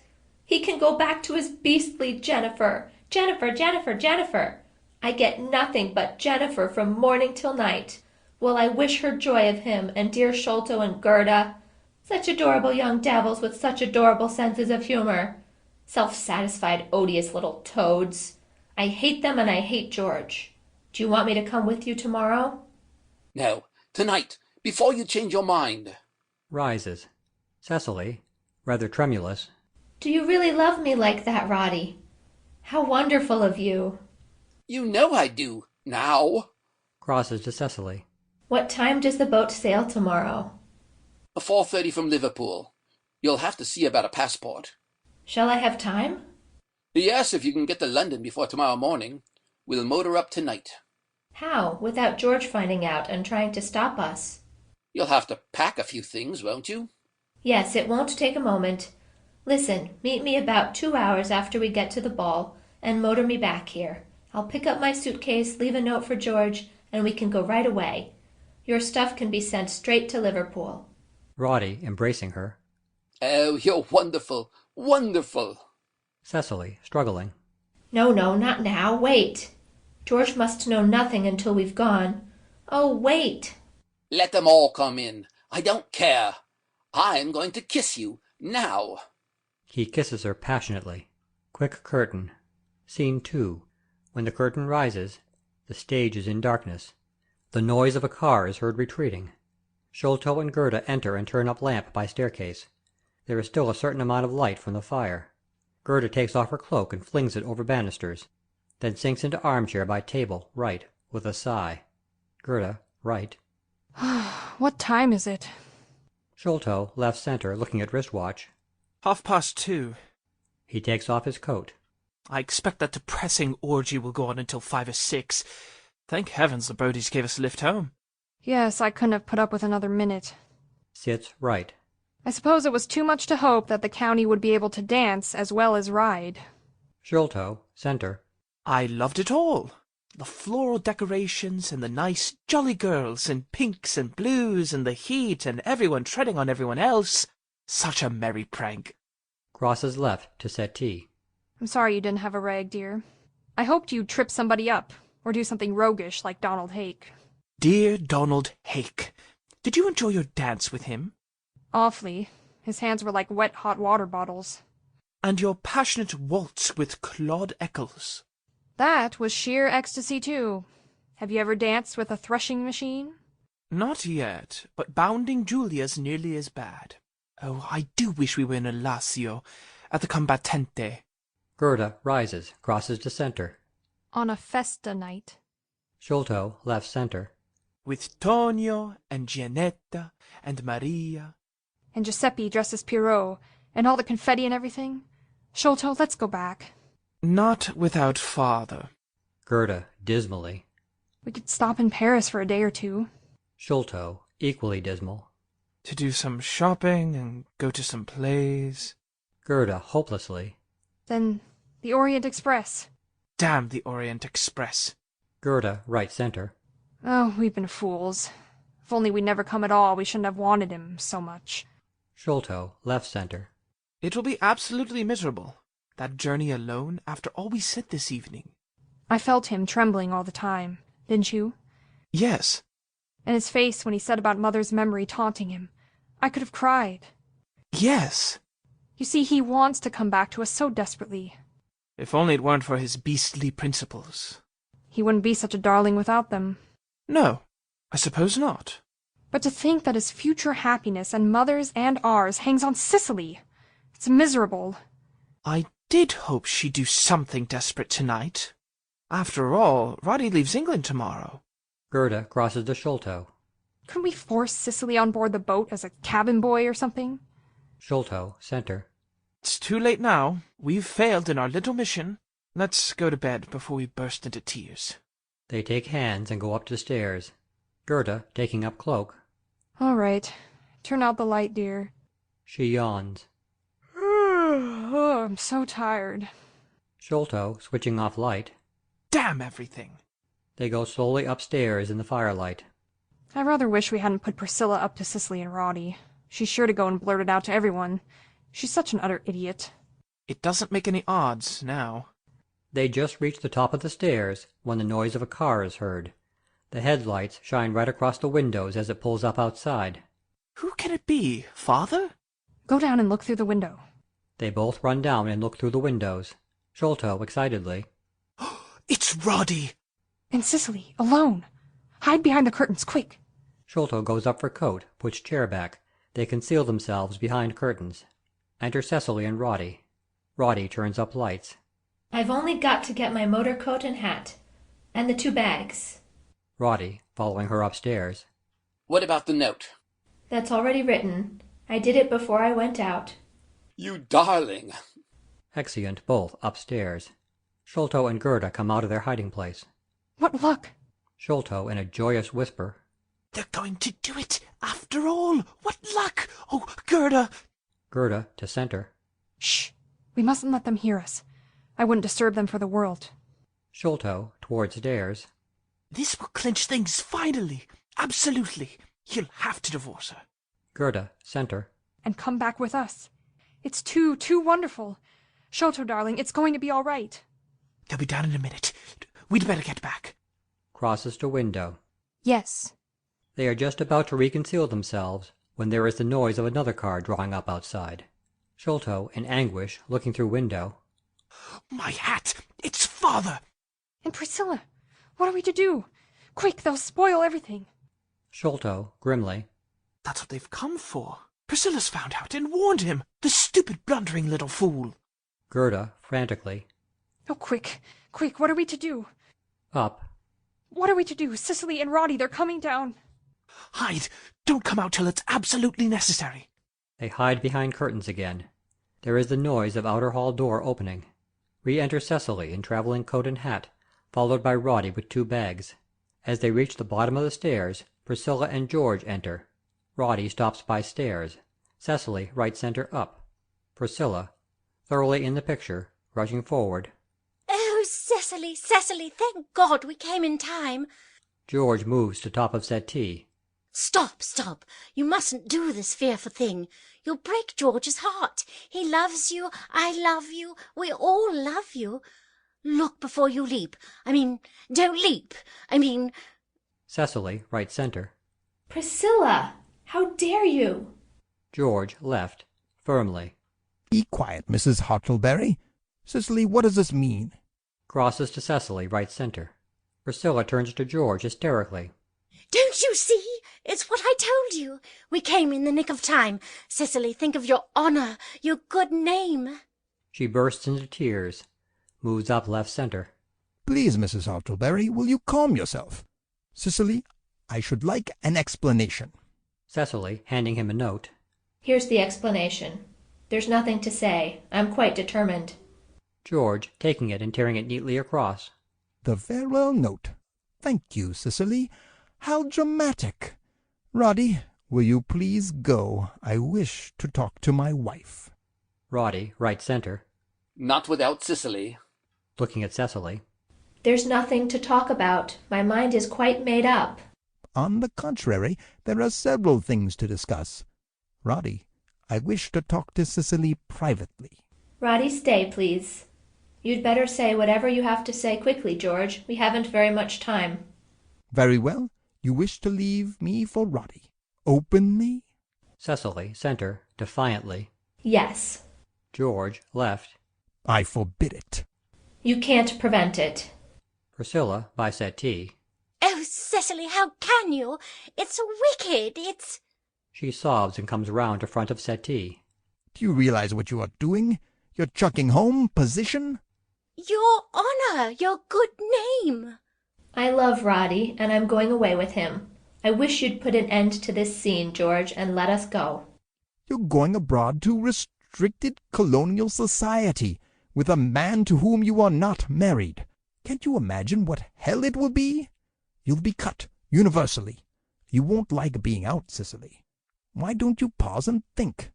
He can go back to his beastly Jennifer. Jennifer, Jennifer, Jennifer. I get nothing but Jennifer from morning till night. Well, I wish her joy of him, and dear Sholto and Gerda. Such adorable young devils with such adorable senses of humor. Self-satisfied, odious little toads. I hate them, and I hate George. Do you want me to come with you tomorrow? No, tonight, before you change your mind. Rises. Cicely, rather tremulous. Do you really love me like that, Roddy? How wonderful of you. You know I do, now. Crosses to Cicely. What time does the boat sail tomorrow? 4:30 from Liverpool. You'll have to see about a passport. Shall I have time? Yes, if you can get to London before tomorrow morning. We'll motor up tonight. How, without George finding out and trying to stop us? You'll have to pack a few things, won't you? Yes, it won't take a moment. Listen, meet me about 2 hours after we get to the ball, and motor me back here. I'll pick up my suitcase, leave a note for George, and we can go right away. Your stuff can be sent straight to Liverpool. Roddy, embracing her. Oh, you're wonderful, wonderful. Cicely, struggling. No, not now. Wait. George must know nothing until we've gone. Oh, wait. Let them all come in. I don't care. I'm going to kiss you, now. He kisses her passionately. Quick curtain. Scene 2. When the curtain rises, the stage is in darkness. The noise of a car is heard retreating. Sholto and Gerda enter and turn up lamp by staircase. There is still a certain amount of light from the fire. Gerda takes off her cloak and flings it over banisters, then sinks into armchair by table, right, with a sigh. Gerda, right. What time is it? Sholto, left center, looking at wristwatch. 2:30. He takes off his coat. I expect that depressing orgy will go on until 5 or 6. Thank heavens the Brodies gave us a lift home. Yes, I couldn't have put up with another minute. Sits right. I suppose it was too much to hope that the county would be able to dance as well as ride. Sholto, center. I loved it all. The floral decorations and the nice, jolly girls in pinks and blues and the heat and everyone treading on everyone else. Such a merry prank. Crosses left to settee. I'm sorry you didn't have a rag, dear. I hoped you'd trip somebody up, or do something roguish like Donald Hake. Dear Donald Hake, did you enjoy your dance with him? Awfully. His hands were like wet hot water bottles. And your passionate waltz with Claud Eccles? That was sheer ecstasy, too. Have you ever danced with a threshing machine? Not yet, but bounding Julia's nearly as bad. Oh, I do wish we were in a Lazio, at the Combattente. Gerda rises, crosses to center. On a festa night. Sholto, left center. With Tonio and Gianetta and Maria. And Giuseppe dressed as Pierrot, and all the confetti and everything. Sholto, let's go back. Not without father. Gerda, dismally. We could stop in Paris for a day or two. Sholto, equally dismal. To do some shopping and go to some plays. Gerda, hopelessly. Then the Orient Express. Damn the Orient Express. Gerda, right center. Oh, we've been fools. If only we'd never come at all, we shouldn't have wanted him so much. Sholto, left center. It will be absolutely miserable. That journey alone, after all we said this evening. I felt him trembling all the time, didn't you? Yes. And his face when he said about Mother's memory taunting him. I could have cried. Yes. You see, he wants to come back to us so desperately. If only it weren't for his beastly principles. He wouldn't be such a darling without them. No, I suppose not. But to think that his future happiness and Mother's and ours hangs on Cicely. It's miserable. I did hope she'd do something desperate tonight. After all, Rodney leaves England tomorrow. Gerda crosses to Sholto. Couldn't we force Cicely on board the boat as a cabin boy or something? Sholto, center. It's too late now. We've failed in our little mission. Let's go to bed before we burst into tears. They take hands and go up the stairs. Gerda, taking up cloak. All right. Turn out the light, dear. She yawns. Oh, I'm so tired. Sholto, switching off light. Damn everything. They go slowly upstairs in the firelight. I rather wish we hadn't put Priscilla up to Cicely and Roddy. She's sure to go and blurt it out to everyone. She's such an utter idiot. It doesn't make any odds now. They just reach the top of the stairs when the noise of a car is heard. The headlights shine right across the windows as it pulls up outside. Who can it be? Father? Go down and look through the window. They both run down and look through the windows. Sholto, excitedly. It's Roddy! And Cicely, alone. Hide behind the curtains, quick. Sholto goes up for coat, puts chair back. They conceal themselves behind curtains. Enter Cicely and Roddy. Roddy turns up lights. I've only got to get my motor coat and hat. And the 2 bags. Roddy, following her upstairs. What about the note? That's already written. I did it before I went out. You darling! Exeunt both upstairs. Sholto and Gerda come out of their hiding place. What luck! Sholto in a joyous whisper. They're going to do it, after all! What luck! Oh, Gerda! Gerda to center. Shh! We mustn't let them hear us. I wouldn't disturb them for the world. Sholto towards stairs. This will clinch things finally. Absolutely. You'll have to divorce her. Gerda center. And come back with us. It's too wonderful. Sholto, darling, it's going to be all right. They'll be down in a minute. We'd better get back. Crosses to window. Yes. They are just about to reconceal themselves when there is the noise of another car drawing up outside. Sholto, in anguish, looking through window. My hat! It's father! And Priscilla! What are we to do? Quick, they'll spoil everything. Sholto, grimly. That's what they've come for. Priscilla's found out and warned him. The stupid, blundering little fool. Gerda, frantically. Oh, quick, what are we to do? Up. What are we to do? Cicely and Rodney, they're coming down. Hide! Don't come out till it's absolutely necessary. They hide behind curtains again. There is the noise of outer hall door opening. Re-enter Cicely in travelling coat and hat, followed by Rodney with 2 bags. As they reach the bottom of the stairs, Priscilla and George enter. Rodney stops by stairs. Cicely right center up. Priscilla, thoroughly in the picture, rushing forward. Oh, Cicely, thank God we came in time. George moves to top of settee. Stop. You mustn't do this fearful thing. You'll break George's heart. He loves you. I love you. We all love you. Look before you leap. Don't leap. Cicely, right center. Priscilla! How dare you? George, left, firmly. Be quiet, Mrs. Hartleberry. Cicely, what does this mean? Crosses to Cicely, right center. Priscilla turns to George hysterically. Don't you see? It's what I told you. We came in the nick of time. Cicely, think of your honor, your good name. She bursts into tears. Moves up left center. Please, Mrs. Hartleberry, will you calm yourself? Cicely, I should like an explanation. Cicely, handing him a note. Here's the explanation. There's nothing to say. I'm quite determined. George, taking it and tearing it neatly across. The farewell note. Thank you, Cicely. How dramatic. Rodney, will you please go? I wish to talk to my wife. Rodney, right center. Not without Cicely. Looking at Cicely. There's nothing to talk about. My mind is quite made up. On the contrary, there are several things to discuss. Rodney, I wish to talk to Cicely privately. Rodney, stay, please. You'd better say whatever you have to say quickly, George. We haven't very much time. Very well. You wish to leave me for Rodney. Openly? Cicely, center, defiantly. Yes. George, left. I forbid it. You can't prevent it. Priscilla, by settee. Oh, Cicely, how can you? It's wicked. It's... She sobs and comes round to front of settee. Do you realize what you are doing? You're chucking home position? Your honor, your good name. I love Rodney, and I'm going away with him. I wish you'd put an end to this scene, George, and let us go. You're going abroad to restricted colonial society with a man to whom you are not married. Can't you imagine what hell it will be? You'll be cut, universally. You won't like being out, Cicely. Why don't you pause and think?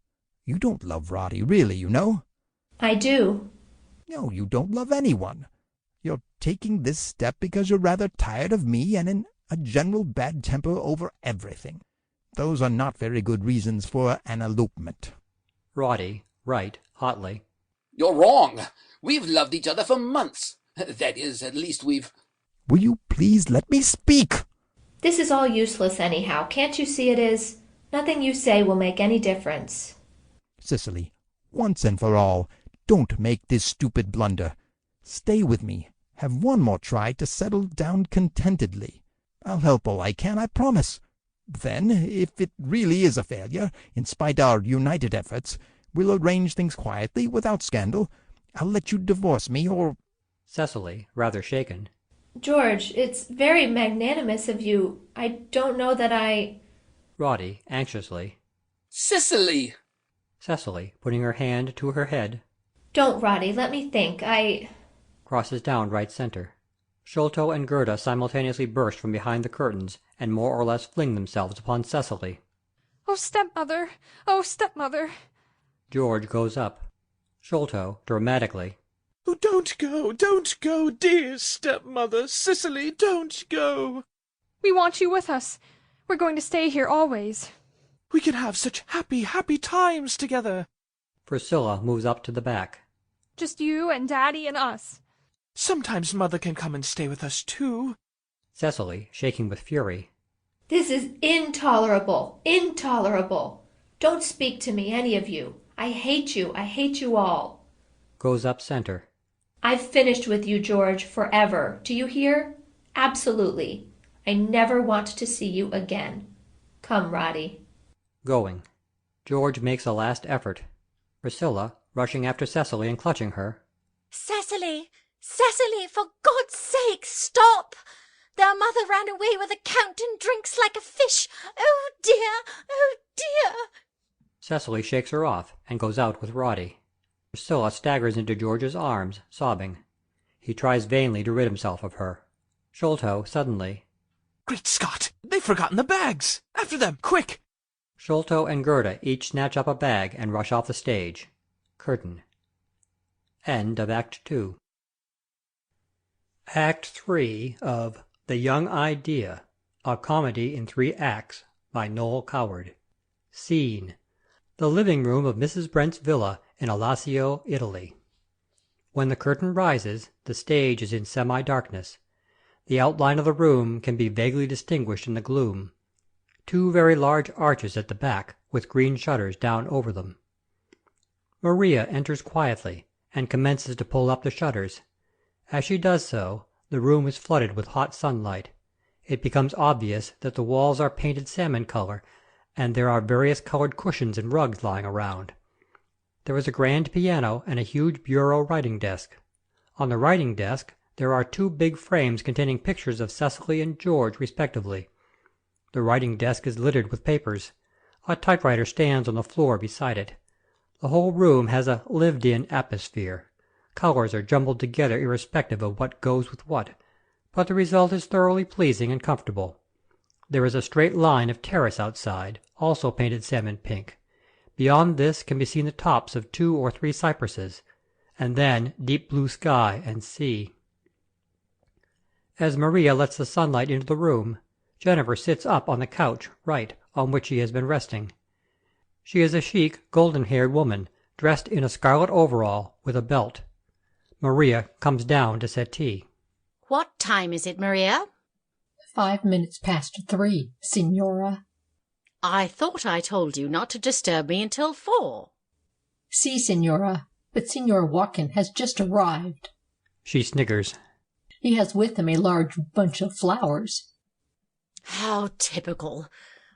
You don't love Rodney, really, you know. I do. No, you don't love anyone. You're taking this step because you're rather tired of me and in a general bad temper over everything. Those are not very good reasons for an elopement. Rodney, right, hotly. You're wrong. We've loved each other for months. That is, at least we've... Will you please let me speak? This is all useless anyhow. Can't you see it is? Nothing you say will make any difference. Cicely, once and for all, don't make this stupid blunder. Stay with me. Have one more try to settle down contentedly. I'll help all I can, I promise. Then, if it really is a failure, in spite our united efforts, we'll arrange things quietly, without scandal. I'll let you divorce me, or... Cicely, rather shaken. George, it's very magnanimous of you. I don't know that I... Roddy, anxiously. Cicely! Cicely, putting her hand to her head. Don't, Roddy, let me think. Crosses down right center. Sholto and Gerda simultaneously burst from behind the curtains and more or less fling themselves upon Cicely. Oh, stepmother! Oh, stepmother! George goes up. Sholto, dramatically. Oh, don't go, dear stepmother. Cicely, don't go. We want you with us. We're going to stay here always. We can have such happy, happy times together. Priscilla moves up to the back. Just you and Daddy and us. Sometimes Mother can come and stay with us, too. Cicely, shaking with fury. This is intolerable. Intolerable. Don't speak to me, any of you. I hate you. I hate you all. Goes up center. I've finished with you, George, forever. Do you hear? Absolutely. I never want to see you again. Come, Roddy. Going. George makes a last effort. Priscilla, rushing after Cicely and clutching her. Cicely! Cicely, for God's sake, stop! Their mother ran away with the Count and drinks like a fish. Oh, dear! Oh, dear! Cicely shakes her off and goes out with Roddy. Priscilla staggers into George's arms, sobbing. He tries vainly to rid himself of her. Sholto, suddenly. Great Scott! They've forgotten the bags! After them, quick! Sholto and Gerda each snatch up a bag and rush off the stage. Curtain. End of Act 2. Act 3 of The Young Idea, a comedy in 3 acts, by Noël Coward. Scene: the living room of Mrs. Brent's villa in Alassio, Italy. When the curtain rises, the stage is in semi-darkness. The outline of the room can be vaguely distinguished in the gloom. 2 very large arches at the back, with green shutters down over them. Maria enters quietly, and commences to pull up the shutters. As she does so, the room is flooded with hot sunlight. It becomes obvious that the walls are painted salmon color, and there are various colored cushions and rugs lying around. There is a grand piano and a huge bureau writing desk. On the writing desk there are 2 big frames containing pictures of Cicely and George respectively. The writing desk is littered with papers. A typewriter stands on the floor beside it. The whole room has a lived-in atmosphere. Colors are jumbled together irrespective of what goes with what, but the result is thoroughly pleasing and comfortable. There is a straight line of terrace outside, also painted salmon pink. Beyond this can be seen the tops of 2 or 3 cypresses, and then deep blue sky and sea. As Maria lets the sunlight into the room, Jennifer sits up on the couch, right, on which she has been resting. She is a chic, golden-haired woman, dressed in a scarlet overall with a belt. Maria comes down to settee. What time is it, Maria? 5 minutes past 3, Signora. I thought I told you not to disturb me until 4. Si, Signora, but Signor Walkin has just arrived. She sniggers. He has with him a large bunch of flowers. How typical.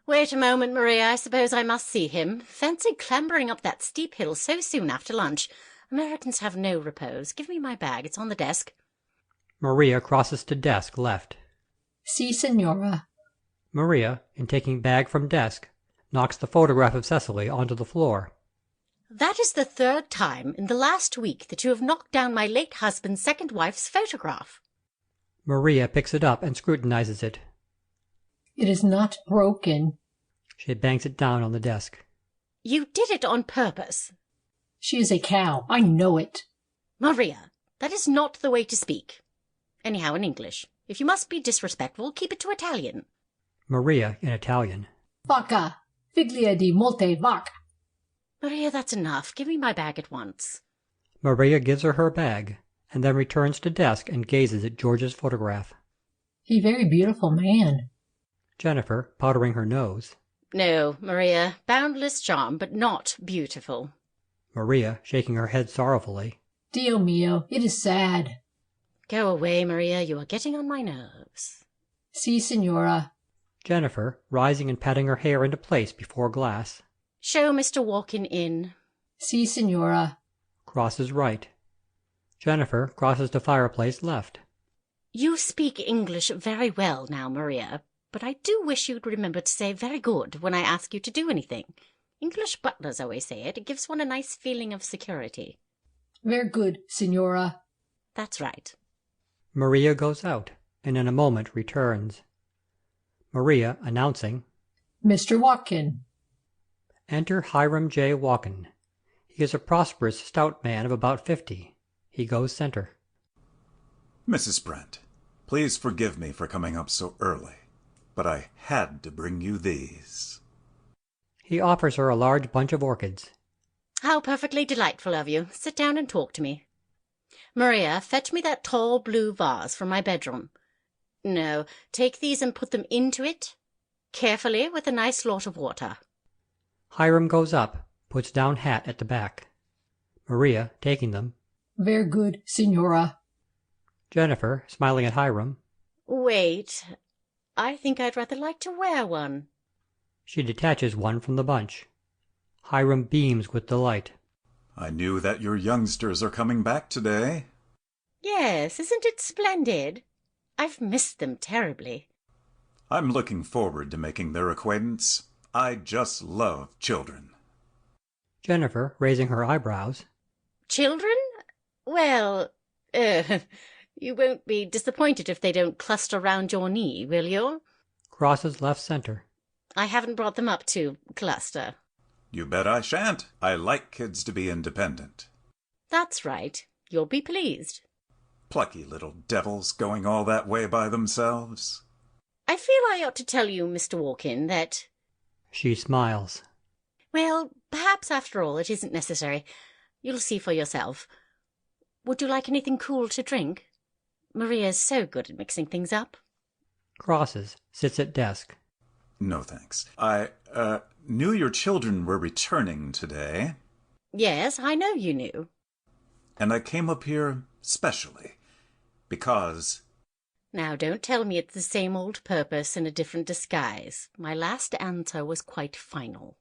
Wait a moment, Maria. I suppose I must see him. Fancy clambering up that steep hill so soon after lunch. Americans have no repose. Give me my bag. It's on the desk. Maria crosses to desk left. Si, Signora. Maria, in taking bag from desk, knocks the photograph of Cicely onto the floor. That is the 3rd time in the last week that you have knocked down my late husband's second wife's photograph. Maria picks it up and scrutinizes it. It is not broken. She bangs it down on the desk. You did it on purpose. She is a cow. I know it. Maria, that is not the way to speak. Anyhow, in English. If you must be disrespectful, keep it to Italian. Maria, in Italian. Vacca, figlia di molte vacche. Maria, that's enough. Give me my bag at once. Maria gives her her bag, and then returns to desk and gazes at George's photograph. He very beautiful man. Jennifer, powdering her nose. No, Maria, boundless charm, but not beautiful. Maria, shaking her head sorrowfully. Dio mio, it is sad. Go away, Maria. You are getting on my nerves. Si, Signora. Jennifer, rising and patting her hair into place before glass. Show Mr. Walkin in. Si, Signora. Crosses right. Jennifer crosses to fireplace left. You speak English very well now, Maria, But I do wish you'd remember to say very good when I ask you to do anything. English butlers always say it. It gives one a nice feeling of security. Very good, Signora. That's right. Maria goes out, and in a moment returns. Maria announcing, Mr. Walkin. Enter Hiram J. Walkin. He is a prosperous, stout man of about 50. He goes center. Mrs. Brent, please forgive me for coming up so early, but I had to bring you these. He offers her a large bunch of orchids. How perfectly delightful of you. Sit down and talk to me. Maria, fetch me that tall blue vase from my bedroom. No, take these and put them into it, carefully, with a nice lot of water. Hiram goes up, puts down hat at the back. Maria, taking them. Very good, Signora. Jennifer, smiling at Hiram. Wait, I think I'd rather like to wear one. She detaches one from the bunch. Hiram beams with delight. I knew that your youngsters are coming back today. Yes, isn't it splendid? I've missed them terribly. I'm looking forward to making their acquaintance. I just love children. Jennifer, raising her eyebrows. Children? Well, you won't be disappointed if they don't cluster round your knee, will you? Crosses left center. I haven't brought them up to cluster. You bet I shan't. I like kids to be independent. That's right. You'll be pleased. Plucky little devils going all that way by themselves. I feel I ought to tell you, Mr. Walkin, that... She smiles. Well, perhaps after all it isn't necessary. You'll see for yourself. Would you like anything cool to drink? Maria's so good at mixing things up. Crosses, sits at desk. No, thanks. I knew your children were returning today. Yes, I know you knew. And I came up here specially, because... Now, don't tell me it's the same old purpose in a different disguise. My last answer was quite final.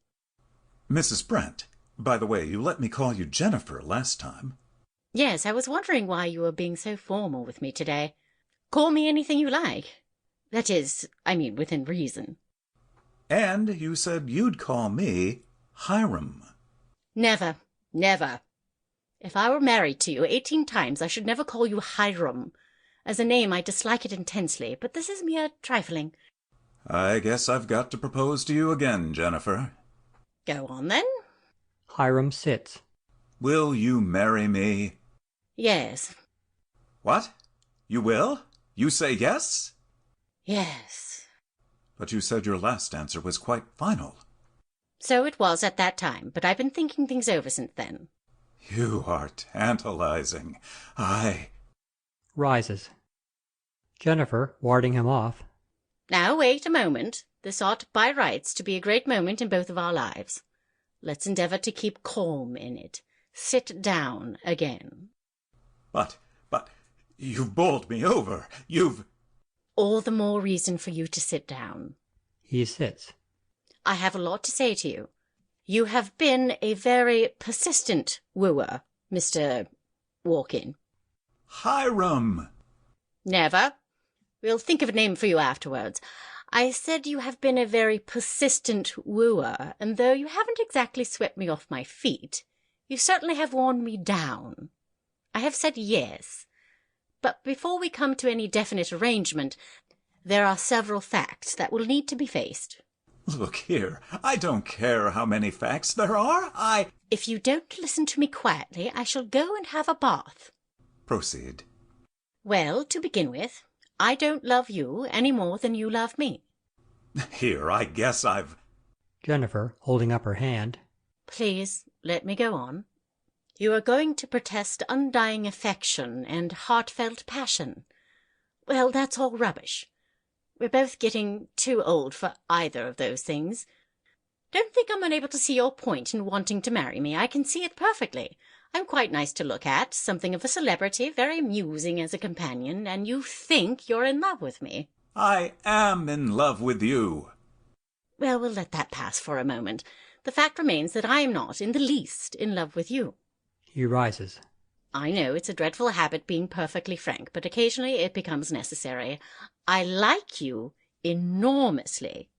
Mrs. Brent, by the way, you let me call you Jennifer last time. Yes, I was wondering why you were being so formal with me today. Call me anything you like. That is, I mean, within reason. And you said you'd call me Hiram. Never, never. If I were married to you 18 times, I should never call you Hiram. As a name, I dislike it intensely, but this is mere trifling. I guess I've got to propose to you again, Jennifer. Go on, then. Hiram sits. Will you marry me? Yes. What? You will? You say yes? Yes. But you said your last answer was quite final. So it was at that time, but I've been thinking things over since then. You are tantalizing. Rises. Jennifer, warding him off. Now, wait a moment. This ought by rights to be a great moment in both of our lives. Let's endeavour to keep calm in it. Sit down again. But, you've bowled me over. You've... All the more reason for you to sit down. He sits. I have a lot to say to you. You have been a very persistent wooer, Mr. Walkin. Hiram! Never. We'll think of a name for you afterwards. I said you have been a very persistent wooer, and though you haven't exactly swept me off my feet, you certainly have worn me down. I have said yes. But before we come to any definite arrangement, there are several facts that will need to be faced. Look here, I don't care how many facts there are. If you don't listen to me quietly, I shall go and have a bath. Proceed. Well, to begin with, I don't love you any more than you love me. Here, I guess I've... Jennifer, holding up her hand. Please, let me go on. You are going to protest undying affection and heartfelt passion. Well, that's all rubbish. We're both getting too old for either of those things. Don't think I'm unable to see your point in wanting to marry me. I can see it perfectly. I'm quite nice to look at, something of a celebrity, very amusing as a companion, and you think you're in love with me. I am in love with you. Well, we'll let that pass for a moment. The fact remains that I am not in the least in love with you. He rises. I know it's a dreadful habit being perfectly frank, but occasionally it becomes necessary. I like you Enormously.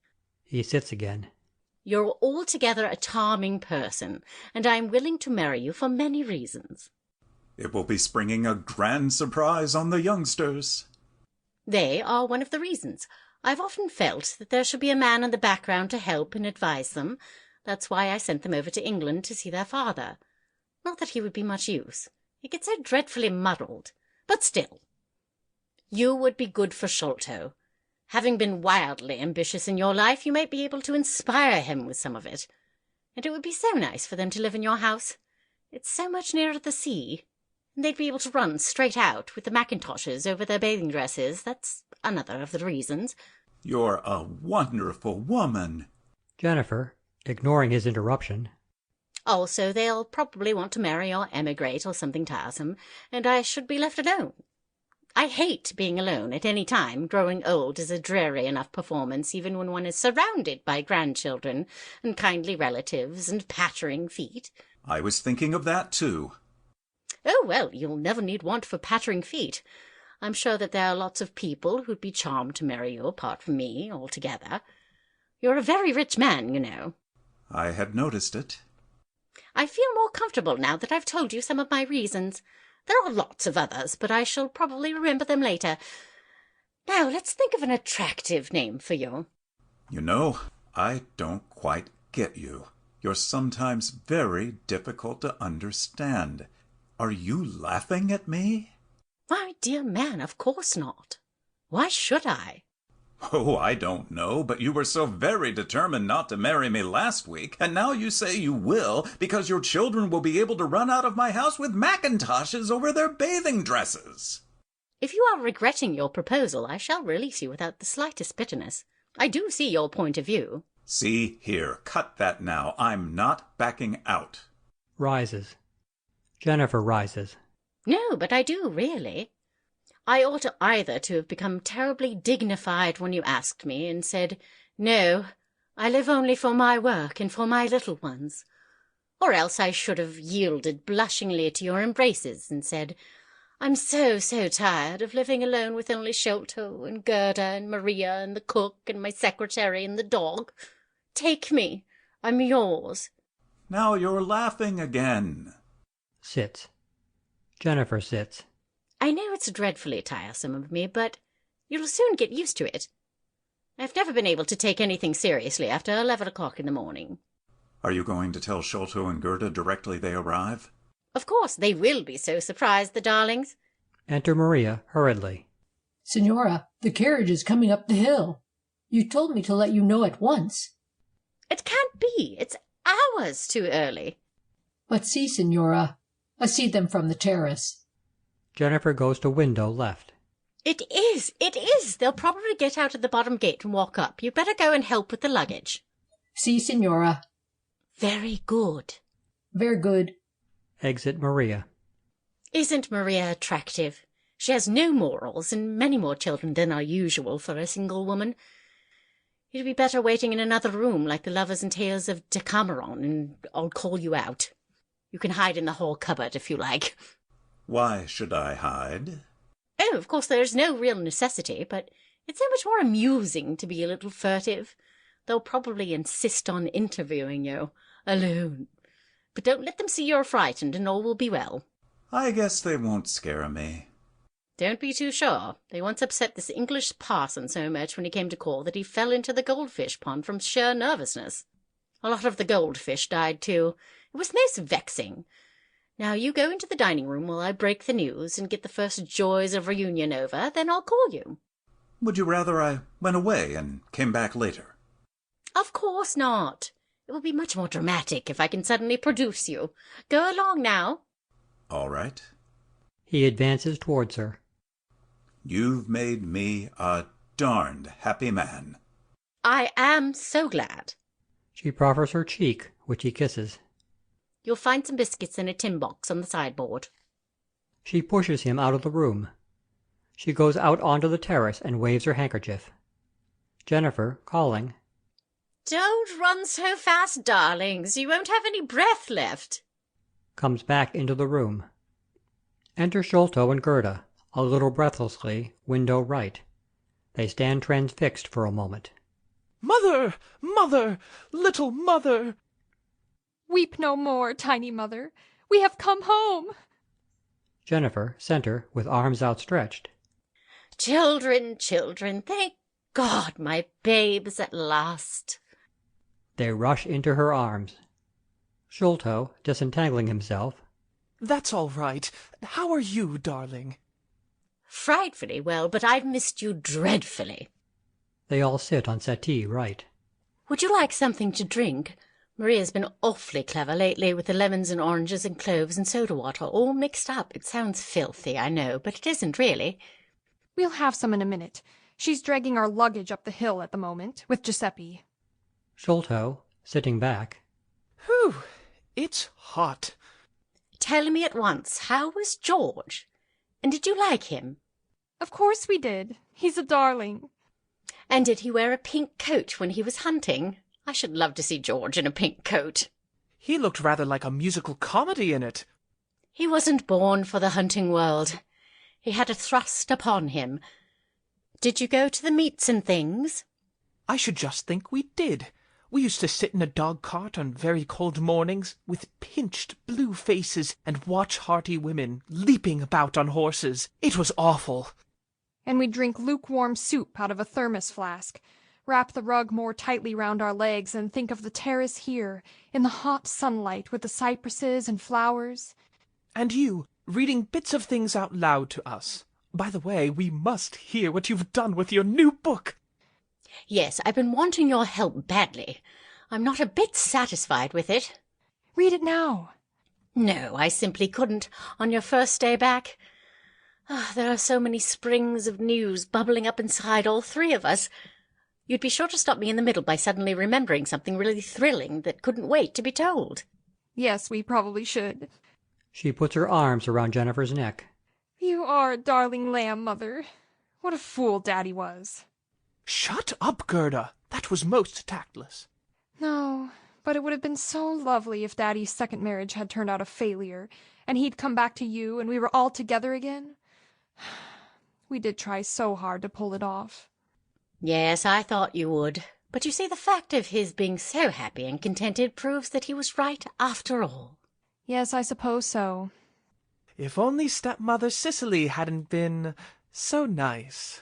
He sits again. You're altogether a charming person, and I am willing to marry you for many reasons. It will be springing a grand surprise on the youngsters. They are one of the reasons. I've often felt that there should be a man in the background to help and advise them. That's why I sent them over to England to see their father. Not that he would be much use. He gets so dreadfully muddled. But still. You would be good for Sholto. Having been wildly ambitious in your life, you might be able to inspire him with some of it. And it would be so nice for them to live in your house. It's so much nearer the sea. And they'd be able to run straight out with the mackintoshes over their bathing dresses. That's another of the reasons. You're a wonderful woman. Jennifer, ignoring his interruption. Also, they'll probably want to marry or emigrate or something tiresome, and I should be left alone. I hate being alone at any time. Growing old is a dreary enough performance, even when one is surrounded by grandchildren and kindly relatives and pattering feet. I was thinking of that, too. Oh, well, you'll never need want for pattering feet. I'm sure that there are lots of people who'd be charmed to marry you, apart from me, altogether. You're a very rich man, you know. I had noticed it. I feel more comfortable now that I've told you some of my reasons. There are lots of others, but I shall probably remember them later. Now, let's think of an attractive name for you. You know, I don't quite get you. You're sometimes very difficult to understand. Are you laughing at me? My dear man, of course not. Why should I? Oh, I don't know, but you were so very determined not to marry me last week, and now you say you will, because your children will be able to run out of my house with mackintoshes over their bathing dresses. If you are regretting your proposal, I shall release you without the slightest bitterness. I do see your point of view. See here, cut that now. I'm not backing out. Rises. Jennifer rises. No, but I do, really. I ought either to have become terribly dignified when you asked me and said, "No, I live only for my work and for my little ones." Or else I should have yielded blushingly to your embraces and said, "I'm so tired of living alone with only Sholto and Gerda and Maria and the cook and my secretary and the dog. Take me. I'm yours." Now you're laughing again. Sits. Jennifer sits. I know it's dreadfully tiresome of me, but you'll soon get used to it. I've never been able to take anything seriously after 11 o'clock in the morning. Are you going to tell Sholto and Gerda directly they arrive? Of course, they will be so surprised, the darlings. Enter Maria hurriedly. Signora, the carriage is coming up the hill. You told me to let you know at once. It can't be. It's hours too early. But see, Signora, I see them from the terrace. Jennifer goes to window left. It is. They'll probably get out at the bottom gate and walk up. You'd better go and help with the luggage. See, Signora. Very good. Very good. Exit Maria. Isn't Maria attractive? She has no morals and many more children than are usual for a single woman. You'd be better waiting in another room like the lovers and tales of Decameron, and I'll call you out. You can hide in the hall cupboard if you like. Why should I hide? Oh, of course there's no real necessity, but it's so much more amusing to be a little furtive. They'll probably insist on interviewing you, alone. But don't let them see you're frightened, and all will be well. I guess they won't scare me. Don't be too sure. They once upset this English parson so much when he came to call that he fell into the goldfish pond from sheer nervousness. A lot of the goldfish died too. It was most vexing. Now you go into the dining room while I break the news and get the first joys of reunion over, then I'll call you. Would you rather I went away and came back later? Of course not. It will be much more dramatic if I can suddenly produce you. Go along now. All right. He advances towards her. You've made me a darned happy man. I am so glad. She proffers her cheek, which he kisses. You'll find some biscuits in a tin box on the sideboard. She pushes him out of the room. She goes out onto the terrace and waves her handkerchief. Jennifer, calling, "Don't run so fast, darlings. You won't have any breath left." Comes back into the room. Enter Sholto and Gerda, a little breathlessly, window right. They stand transfixed for a moment. Mother! Mother! Little mother! Weep no more, tiny mother. We have come home. Jennifer, center, with arms outstretched. Children, children, thank God, my babes at last. They rush into her arms. Sholto, disentangling himself. That's all right. How are you, darling? Frightfully well, but I've missed you dreadfully. They all sit on settee right. Would you like something to drink? Maria's been awfully clever lately with the lemons and oranges and cloves and soda water all mixed up. It sounds filthy, I know, but it isn't really. We'll have some in a minute. She's dragging our luggage up the hill at the moment, with Giuseppe. Sholto, sitting back. Whew, it's hot. Tell me at once, how was George? And did you like him? Of course we did. He's a darling. And did he wear a pink coat when he was hunting? I should love to see George in a pink coat. He looked rather like a musical comedy in it. He wasn't born for the hunting world. He had a thrust upon him. Did you go to the meets and things? I should just think we did. We used to sit in a dog-cart on very cold mornings with pinched blue faces and watch hearty women leaping about on horses. It was awful. And we'd drink lukewarm soup out of a thermos flask, wrap the rug more tightly round our legs, and think of the terrace here, in the hot sunlight with the cypresses and flowers. And you, reading bits of things out loud to us. By the way, we must hear what you've done with your new book. Yes, I've been wanting your help badly. I'm not a bit satisfied with it. Read it now. No, I simply couldn't, on your first day back. There are so many springs of news bubbling up inside all three of us. You'd be sure to stop me in the middle by suddenly remembering something really thrilling that couldn't wait to be told. Yes, we probably should. She puts her arms around Jennifer's neck. You are a darling lamb, Mother. What a fool Daddy was. Shut up, Gerda. That was most tactless. No, but it would have been so lovely if Daddy's second marriage had turned out a failure, and he'd come back to you, and we were all together again. We did try so hard to pull it off. Yes, I thought you would. But you see, the fact of his being so happy and contented proves that he was right after all. Yes, I suppose so. If only stepmother Cicely hadn't been so nice.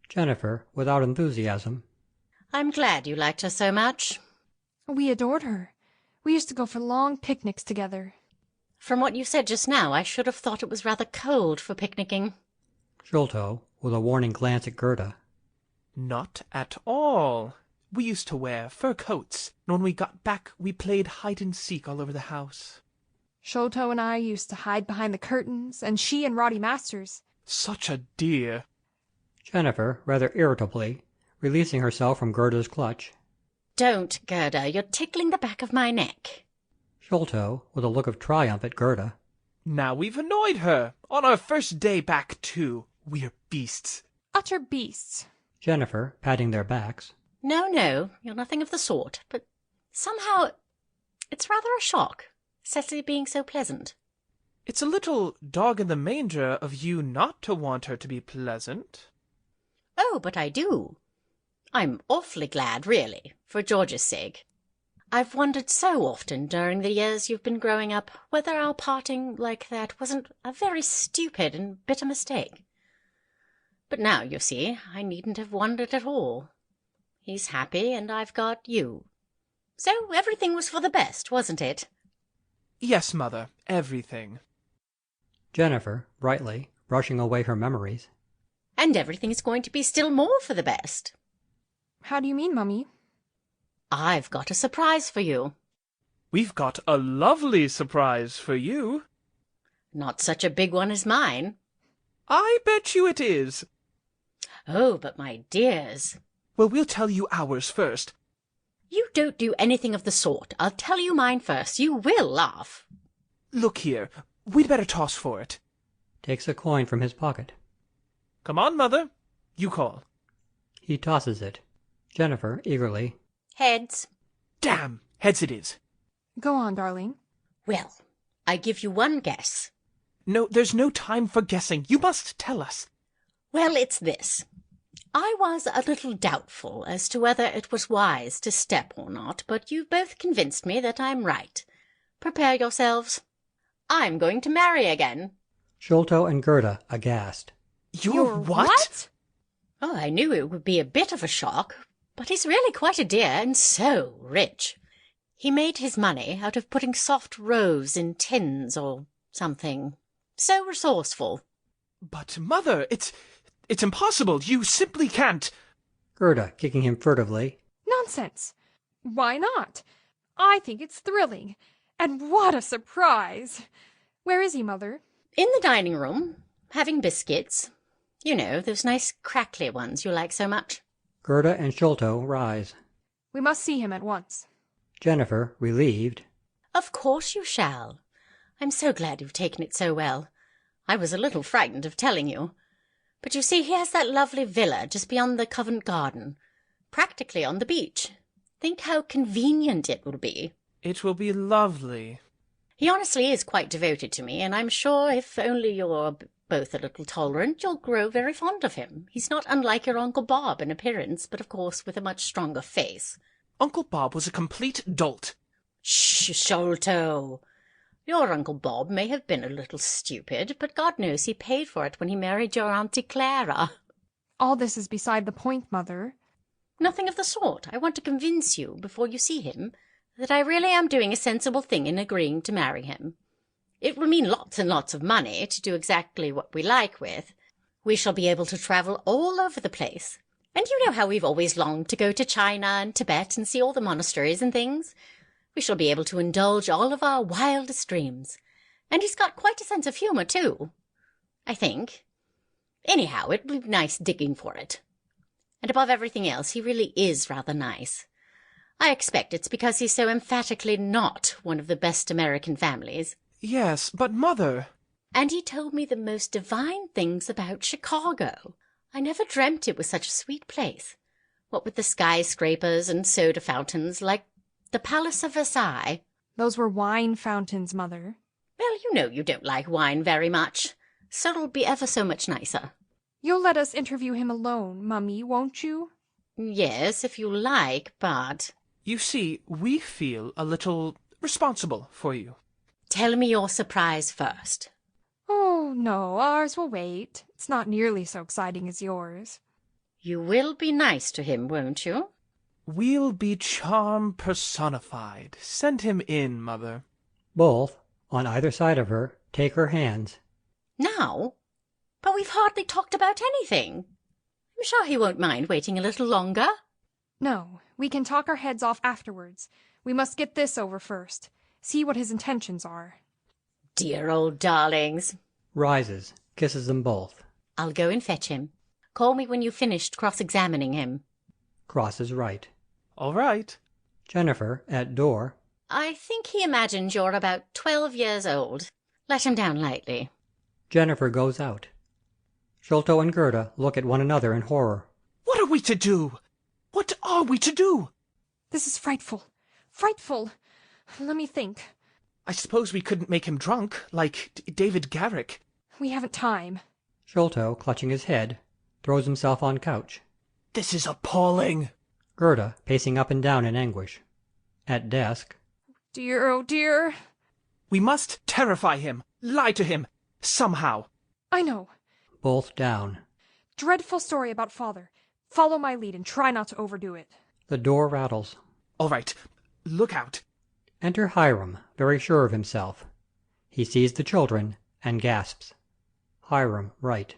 Jennifer, without enthusiasm. I'm glad you liked her so much. We adored her. We used to go for long picnics together. From what you said just now, I should have thought it was rather cold for picnicking. Sholto, with a warning glance at Gerda. Not at all. We used to wear fur coats, and when we got back we played hide-and-seek all over the house. Sholto and I used to hide behind the curtains, and she and Roddy Masters. Such a dear. Jennifer, rather irritably, releasing herself from Gerda's clutch. Don't, Gerda, you're tickling the back of my neck. Sholto, with a look of triumph at Gerda. Now we've annoyed her. On our first day back, too. We're beasts. Utter beasts. Jennifer, patting their backs. No, you're nothing of the sort. But somehow it's rather a shock, Cicely being so pleasant. It's a little dog-in-the-manger of you not to want her to be pleasant. Oh, but I do. I'm awfully glad, really, for George's sake. I've wondered so often during the years you've been growing up whether our parting like that wasn't a very stupid and bitter mistake. But now, you see, I needn't have wondered at all. He's happy, and I've got you. So everything was for the best, wasn't it? Yes, Mother, everything. Jennifer, brightly, brushing away her memories. And everything's going to be still more for the best. How do you mean, Mummy? I've got a surprise for you. We've got a lovely surprise for you. Not such a big one as mine. I bet you it is. Oh, but my dears. Well, we'll tell you ours first. You don't do anything of the sort. I'll tell you mine first. You will laugh. Look here. We'd better toss for it. Takes a coin from his pocket. Come on, Mother. You call. He tosses it. Jennifer, eagerly. Heads. Damn! Heads it is. Go on, darling. Well, I give you one guess. No, there's no time for guessing. You must tell us. Well, it's this. I was a little doubtful as to whether it was wise to step or not, but you've both convinced me that I'm right. Prepare yourselves. I'm going to marry again. Sholto and Gerda aghast. You're what? Oh, I knew it would be a bit of a shock, but he's really quite a dear and so rich. He made his money out of putting soft rose in tins or something. So resourceful. But, Mother, it's impossible. You simply can't. Gerda, kicking him furtively. Nonsense. Why not? I think it's thrilling. And what a surprise! Where is he, Mother? In the dining room, having biscuits. You know, those nice crackly ones you like so much. Gerda and Sholto rise. We must see him at once. Jennifer, relieved. Of course you shall. I'm so glad you've taken it so well. I was a little frightened of telling you. But you see, he has that lovely villa just beyond the Covent Garden, practically on the beach. Think how convenient it will be. It will be lovely. He honestly is quite devoted to me, and I'm sure if only you're both a little tolerant, you'll grow very fond of him. He's not unlike your Uncle Bob in appearance, but of course with a much stronger face. Uncle Bob was a complete dolt. Shh, Sholto. Your Uncle Bob may have been a little stupid, but God knows he paid for it when he married your Auntie Clara. All this is beside the point, Mother. Nothing of the sort. I want to convince you, before you see him, that I really am doing a sensible thing in agreeing to marry him. It will mean lots and lots of money to do exactly what we like with. We shall be able to travel all over the place. And you know how we've always longed to go to China and Tibet and see all the monasteries and things. We shall be able to indulge all of our wildest dreams. And he's got quite a sense of humour, too, I think. Anyhow, it will be nice digging for it. And above everything else, he really is rather nice. I expect it's because he's so emphatically not one of the best American families. Yes, but Mother... And he told me the most divine things about Chicago. I never dreamt it was such a sweet place. What with the skyscrapers and soda fountains, like the Palace of Versailles. Those were wine fountains, Mother. Well, you know you don't like wine very much, so it'll be ever so much nicer. You'll let us interview him alone, Mummy, won't you? Yes, if you like, but... You see, we feel a little responsible for you. Tell me your surprise first. Oh, no, ours will wait. It's not nearly so exciting as yours. You will be nice to him, won't you? We'll be charm personified. Send him in, Mother. Both, on either side of her, take her hands. Now? But we've hardly talked about anything. I'm sure he won't mind waiting a little longer. No, we can talk our heads off afterwards. We must get this over first. See what his intentions are. Dear old darlings. Rises, kisses them both. I'll go and fetch him. Call me when you've finished cross-examining him. Crosses right. All right. Jennifer, at door. I think he imagines you're about 12 years old. Let him down lightly. Jennifer goes out. Sholto and Gerda look at one another in horror. What are we to do? What are we to do? This is frightful. Frightful. Let me think. I suppose we couldn't make him drunk, like David Garrick. We haven't time. Sholto, clutching his head, throws himself on couch. This is appalling. Gerda, pacing up and down in anguish. At desk. Dear, oh dear. We must terrify him, lie to him, somehow. I know. Both down. Dreadful story about father. Follow my lead and try not to overdo it. The door rattles. All right, look out. Enter Hiram, very sure of himself. He sees the children and gasps. Hiram, right.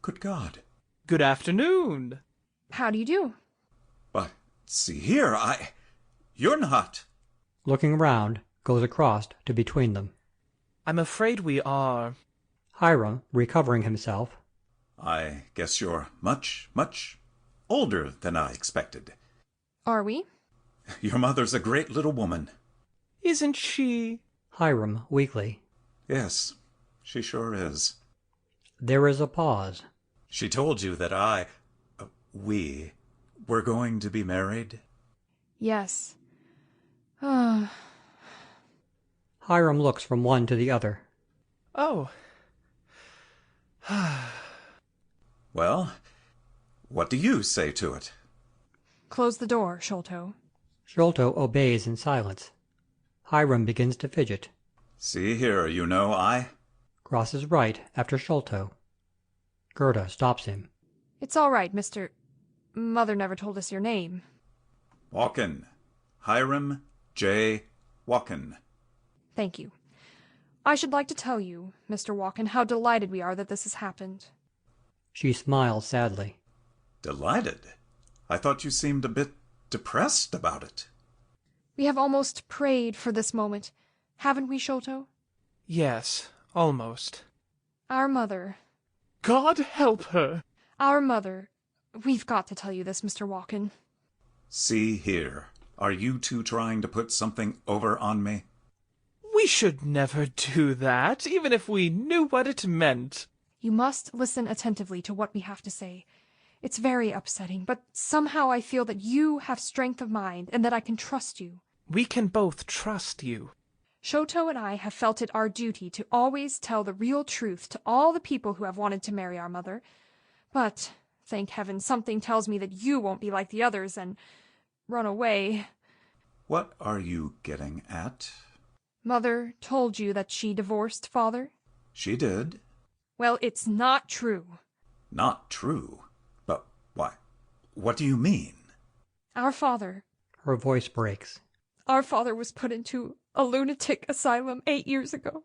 Good God. Good afternoon. How do you do? But, see here, You're not... Looking round, goes across to between them. I'm afraid we are... Hiram, recovering himself. I guess you're much, much older than I expected. Are we? Your mother's a great little woman. Isn't she? Hiram, weakly. Yes, she sure is. There is a pause. She told you that we were going to be married? Yes. Hiram looks from one to the other. Oh. Well, What do you say to it? Close the door, Sholto. Sholto obeys in silence. Hiram begins to fidget. See here, you know, I... Crosses right after Sholto. Gerda stops him. It's all right, Mr. Mother never told us your name. Walkin. Hiram J. Walkin. Thank you. I should like to tell you, Mr. Walkin, how delighted we are that this has happened. She smiles sadly. Delighted? I thought you seemed a bit depressed about it. We have almost prayed for this moment, haven't we, Sholto? Yes, almost. Our mother. God help her! Our mother. We've got to tell you this, Mr. Walkin. See here. Are you two trying to put something over on me? We should never do that, even if we knew what it meant. You must listen attentively to what we have to say. It's very upsetting, but somehow I feel that you have strength of mind and that I can trust you. We can both trust you. Sholto and I have felt it our duty to always tell the real truth to all the people who have wanted to marry our mother. But, thank heaven, something tells me that you won't be like the others and run away. What are you getting at? Mother told you that she divorced Father? She did. Well, it's not true. Not true? But why? What do you mean? Our father... Her voice breaks. Our father was put into a lunatic asylum 8 years ago.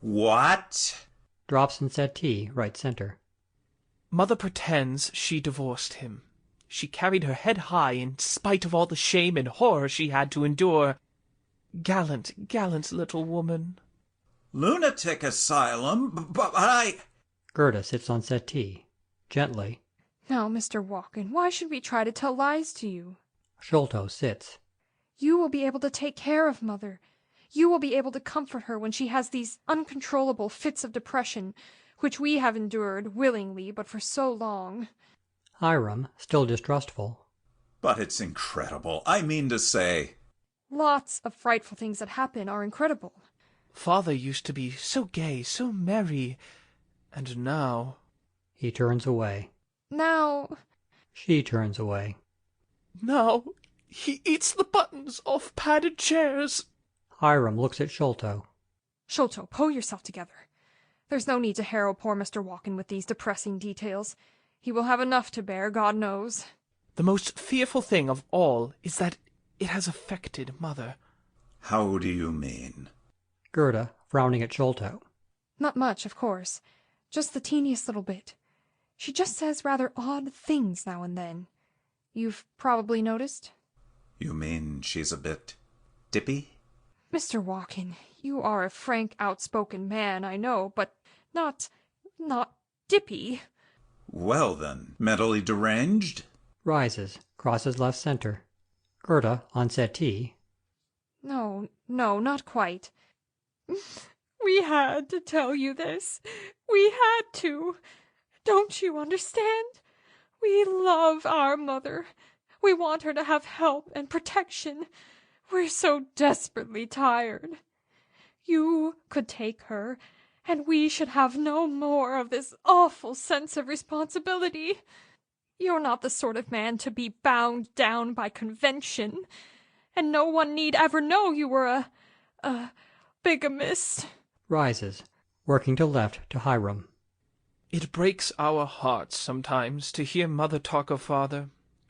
What? Drops in settee, right center. Mother pretends she divorced him. She carried her head high in spite of all the shame and horror she had to endure. Gallant, gallant little woman. Lunatic asylum? But I... Gerda sits on settee. Gently. Now, Mr. Walkin, why should we try to tell lies to you? Sholto sits. You will be able to take care of Mother. You will be able to comfort her when she has these uncontrollable fits of depression, which we have endured willingly but for so long. Hiram, still distrustful. But it's incredible. I mean to say... Lots of frightful things that happen are incredible. Father used to be so gay, so merry, and now... He turns away. Now... She turns away. Now he eats the buttons off padded chairs. Hiram looks at Sholto. Sholto, pull yourself together. There's no need to harrow poor Mr. Walkin with these depressing details. He will have enough to bear, God knows. The most fearful thing of all is that it has affected Mother. How do you mean? Gerda, frowning at Sholto. Not much, of course. Just the teeniest little bit. She just says rather odd things now and then. You've probably noticed? You mean she's a bit dippy? Mr. Walkin, you are a frank, outspoken man, I know, but not dippy. Well then, mentally deranged? Rises, crosses left center. Gerda, on settee. No, not quite. We had to tell you this. We had to. Don't you understand? We love our mother. We want her to have help and protection. We're so desperately tired. You could take her, and we should have no more of this awful sense of responsibility. You're not the sort of man to be bound down by convention, and no one need ever know you were a bigamist. Rises, working to left to Hiram. It breaks our hearts sometimes to hear Mother talk of Father,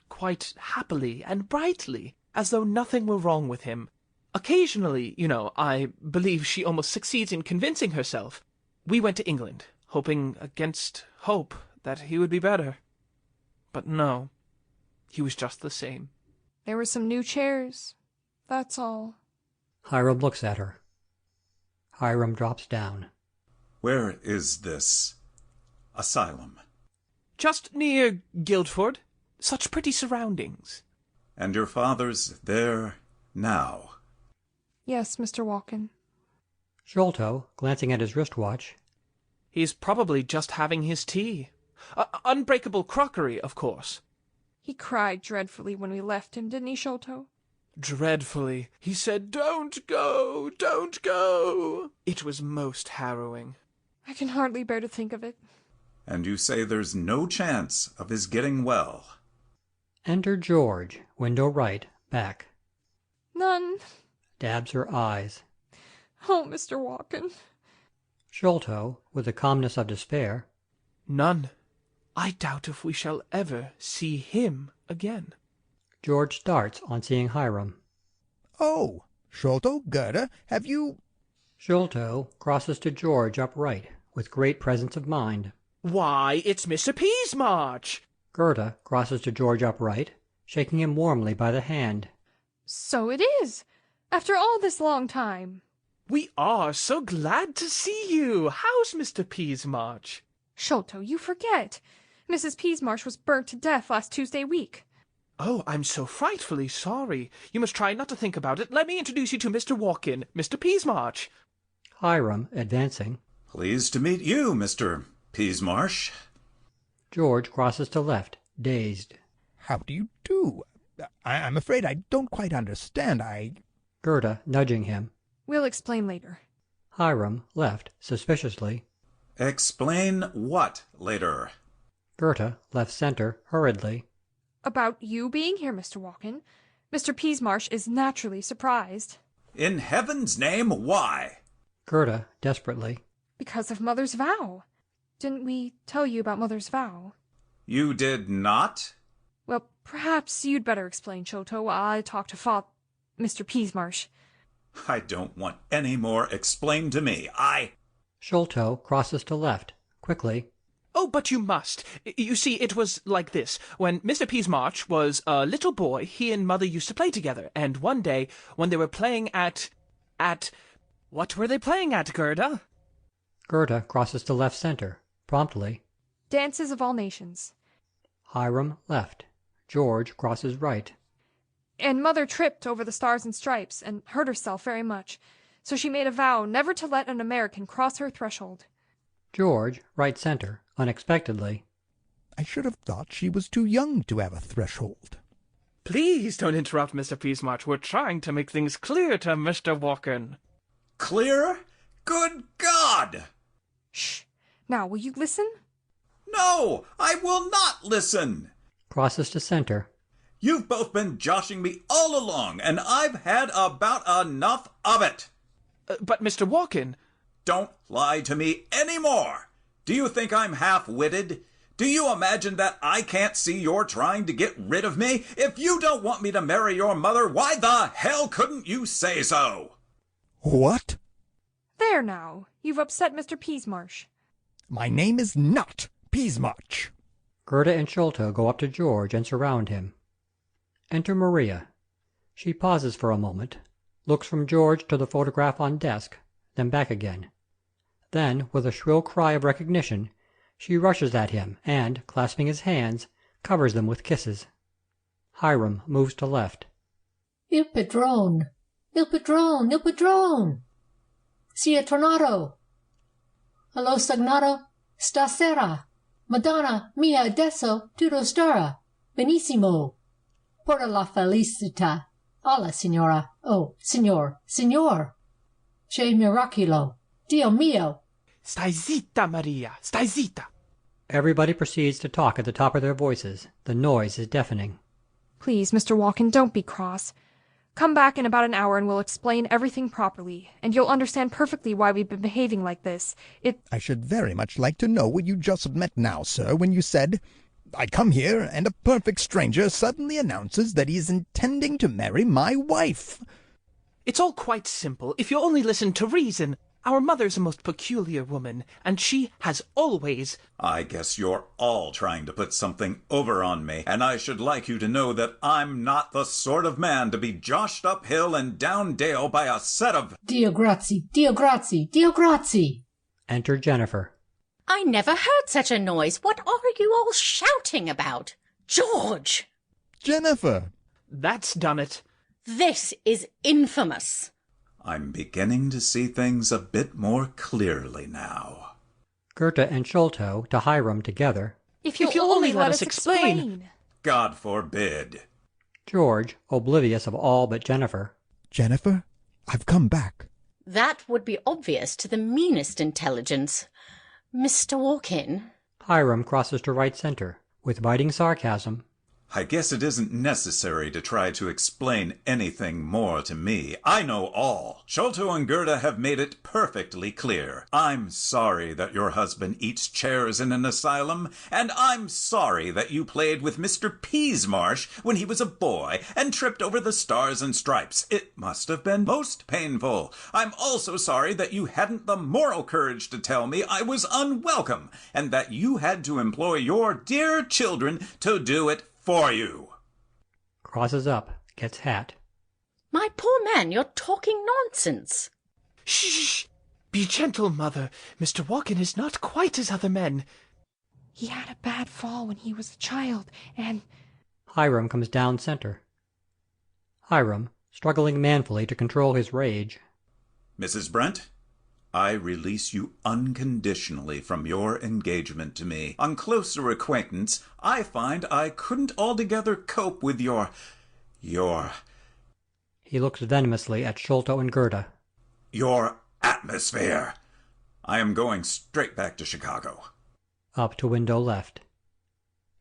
quite happily and brightly, as though nothing were wrong with him. Occasionally, you know, I believe she almost succeeds in convincing herself. We went to England, hoping against hope that he would be better. But no, he was just the same. There were some new chairs, that's all. Hiram looks at her. Hiram drops down. Where is this asylum? Just near Guildford. Such pretty surroundings. And your father's there now? Yes, Mr. Walkin. Sholto, glancing at his wristwatch. He's probably just having his tea. Unbreakable crockery, of course. He cried dreadfully when we left him, didn't he, Sholto? Dreadfully. He said, "Don't go, don't go." It was most harrowing. I can hardly bear to think of it. And you say there's no chance of his getting well. Enter George, window right, back. None. Dabs her eyes. Oh, Mr. Walkin. Sholto, with the calmness of despair. None. I doubt if we shall ever see him again. George starts on seeing Hiram. Oh, Sholto, Gerda, have you... Sholto crosses to George upright, with great presence of mind. Why, it's Mr. Peasmarsh! Gerda crosses to George upright, shaking him warmly by the hand. So it is! After all this long time. We are so glad to see you. How's Mr. Peasmarsh? Sholto, you forget. Mrs. Peasmarsh was burnt to death last Tuesday week. Oh, I'm so frightfully sorry. You must try not to think about it. Let me introduce you to Mr. Walkin, Mr. Peasmarsh. Hiram, advancing. Pleased to meet you, Mr. Peasmarsh. George crosses to left, dazed. How do you do? I'm afraid I don't quite understand. Gerda, nudging him. We'll explain later. Hiram, left, suspiciously. Explain what later? Gerda, left center, hurriedly. About you being here, Mr. Walkin. Mr. Peasmarsh is naturally surprised. In heaven's name, why? Gerda, desperately. Because of Mother's vow. Didn't we tell you about Mother's vow? You did not? Well, perhaps you'd better explain, Sholto, while I talk to Mr. Peasmarsh. I don't want any more explained to me. Sholto crosses to left, quickly. Oh, but you must. You see, it was like this. When Mr. Peasmarsh was a little boy, he and Mother used to play together. And one day, when they were playing at... What were they playing at, Gerda? Gerda crosses to left center, promptly. Dances of all nations. Hiram, left. George crosses right. And Mother tripped over the stars and stripes and hurt herself very much. So she made a vow never to let an American cross her threshold. George, right center, unexpectedly. I should have thought she was too young to have a threshold. Please don't interrupt, Mr. Peasmarsh. We're trying to make things clear to Mr. Walkin. Clear? Good God! Shh. Now, will you listen? No, I will not listen! Crosses to center. You've both been joshing me all along, and I've had about enough of it. But, Mr. Walkin... Don't lie to me any more. Do you think I'm half-witted? Do you imagine that I can't see you're trying to get rid of me? If you don't want me to marry your mother, why the hell couldn't you say so? What? There now. You've upset Mr. Peasmarsh. My name is not Peasmarsh. Gerda and Sholto go up to George and surround him. Enter Maria. She pauses for a moment, looks from George to the photograph on desk, then back again. Then, with a shrill cry of recognition, she rushes at him and, clasping his hands, covers them with kisses. Hiram moves to left. Il padrone! Il padrone! Il padrone! Si è tornato! Allo stagnato stasera! Madonna mia adesso tutto starà benissimo! Porta la felicità alla signora! Oh, signor! Che miracolo! Dio mio! Stai zitta, Maria! Stai zitta! Everybody proceeds to talk at the top of their voices. The noise is deafening. Please, Mr. Walkin, don't be cross. Come back in about an hour and we'll explain everything properly, and you'll understand perfectly why we've been behaving like this. I should very much like to know what you just meant now, sir, when you said, I come here and a perfect stranger suddenly announces that he is intending to marry my wife. It's all quite simple, if you only listen to reason. Our mother's a most peculiar woman, and she has always... I guess you're all trying to put something over on me, and I should like you to know that I'm not the sort of man to be joshed uphill and down dale by a set of... Dio grazie! Dio grazie! Dio grazie! Enter Jennifer. I never heard such a noise. What are you all shouting about? George! Jennifer! That's done it. This is infamous. I'm beginning to see things a bit more clearly now. Gerda and Sholto to Hiram together. If you'll only let us explain. God forbid. George, oblivious of all but Jennifer. Jennifer, I've come back. That would be obvious to the meanest intelligence. Mr. Walkin. Hiram crosses to right center, with biting sarcasm. I guess it isn't necessary to try to explain anything more to me. I know all. Sholto and Gerda have made it perfectly clear. I'm sorry that your husband eats chairs in an asylum, and I'm sorry that you played with Mr. Peasmarsh when he was a boy and tripped over the stars and stripes. It must have been most painful. I'm also sorry that you hadn't the moral courage to tell me I was unwelcome, and that you had to employ your dear children to do it for you. Crosses up, gets hat. My poor man, you're talking nonsense. Shh! Be gentle, Mother. Mr. Walkin is not quite as other men. He had a bad fall when he was a child, and... Hiram comes down center. Hiram, struggling manfully to control his rage. Mrs. Brent, I release you unconditionally from your engagement to me. On closer acquaintance, I find I couldn't altogether cope with your... He looks venomously at Sholto and Gerda. Your atmosphere. I am going straight back to Chicago. Up to window left.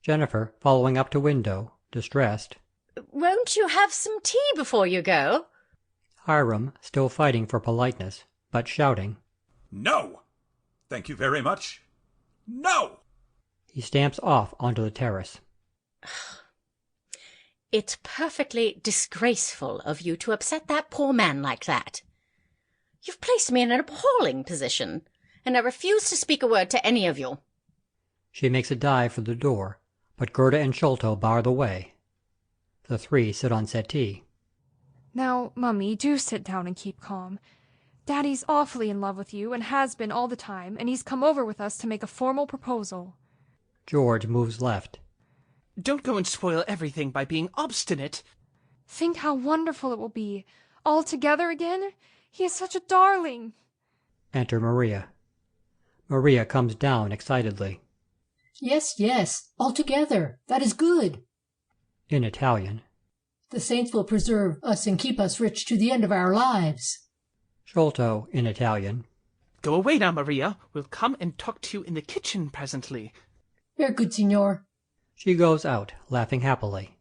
Jennifer, following up to window, distressed. Won't you have some tea before you go? Hiram, still fighting for politeness, but shouting. No! Thank you very much. No! He stamps off onto the terrace. It's perfectly disgraceful of you to upset that poor man like that. You've placed me in an appalling position, and I refuse to speak a word to any of you. She makes a dive for the door, but Gerda and Sholto bar the way. The three sit on settee. Now, Mummy, do sit down and keep calm. Daddy's awfully in love with you, and has been all the time, and he's come over with us to make a formal proposal. George moves left. Don't go and spoil everything by being obstinate. Think how wonderful it will be. All together again? He is such a darling. Enter Maria. Maria comes down excitedly. Yes, yes, all together. That is good. In Italian. The saints will preserve us and keep us rich to the end of our lives. Sholto, in Italian. Go away now, Maria. We'll come and talk to you in the kitchen presently. Very good, signor. She goes out, laughing happily.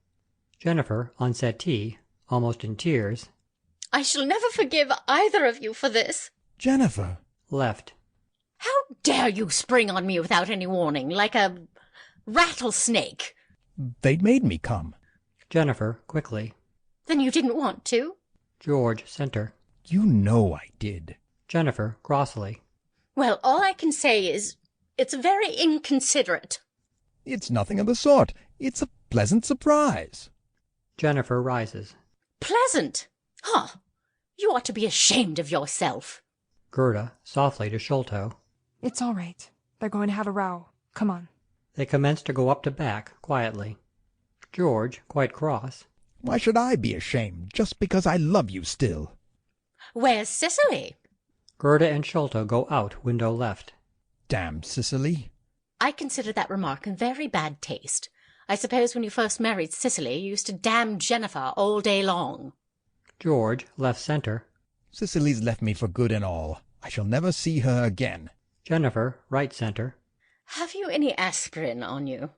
Jennifer, on settee, almost in tears. I shall never forgive either of you for this. Jennifer. Left. How dare you spring on me without any warning, like a rattlesnake? They made me come. Jennifer, quickly. Then you didn't want to? George, center. You know I did. Jennifer, crossly. Well, all I can say is, it's very inconsiderate. It's nothing of the sort. It's a pleasant surprise. Jennifer rises. Pleasant? Huh. You ought to be ashamed of yourself. Gerda, softly to Sholto. It's all right. They're going to have a row. Come on. They commence to go up to back, quietly. George, quite cross. Why should I be ashamed, just because I love you still? Where's Cicely? Gerda and Sholto go out, window left. Damn Cicely. I consider that remark in very bad taste. I suppose when you first married Cicely, you used to damn Jennifer all day long. George, left center. Cicely's left me for good and all. I shall never see her again. Jennifer, right center. Have you any aspirin on you?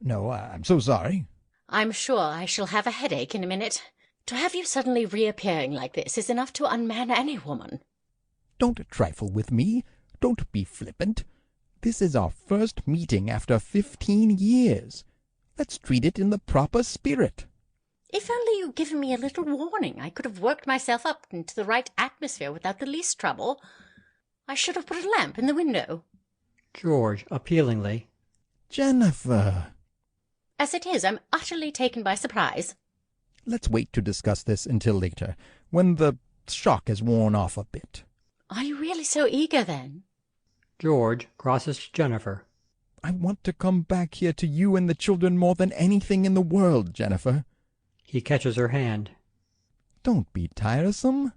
No, I'm so sorry. I'm sure I shall have a headache in a minute. To have you suddenly reappearing like this is enough to unman any woman. Don't trifle with me. Don't be flippant. This is our first meeting after 15 years. Let's treat it in the proper spirit. If only you'd given me a little warning, I could have worked myself up into the right atmosphere without the least trouble. I should have put a lamp in the window. George, appealingly. Jennifer. As it is, I'm utterly taken by surprise. Let's wait to discuss this until later, when the shock has worn off a bit. Are you really so eager, then? George crosses to Jennifer. I want to come back here to you and the children more than anything in the world, Jennifer. He catches her hand. Don't be tiresome.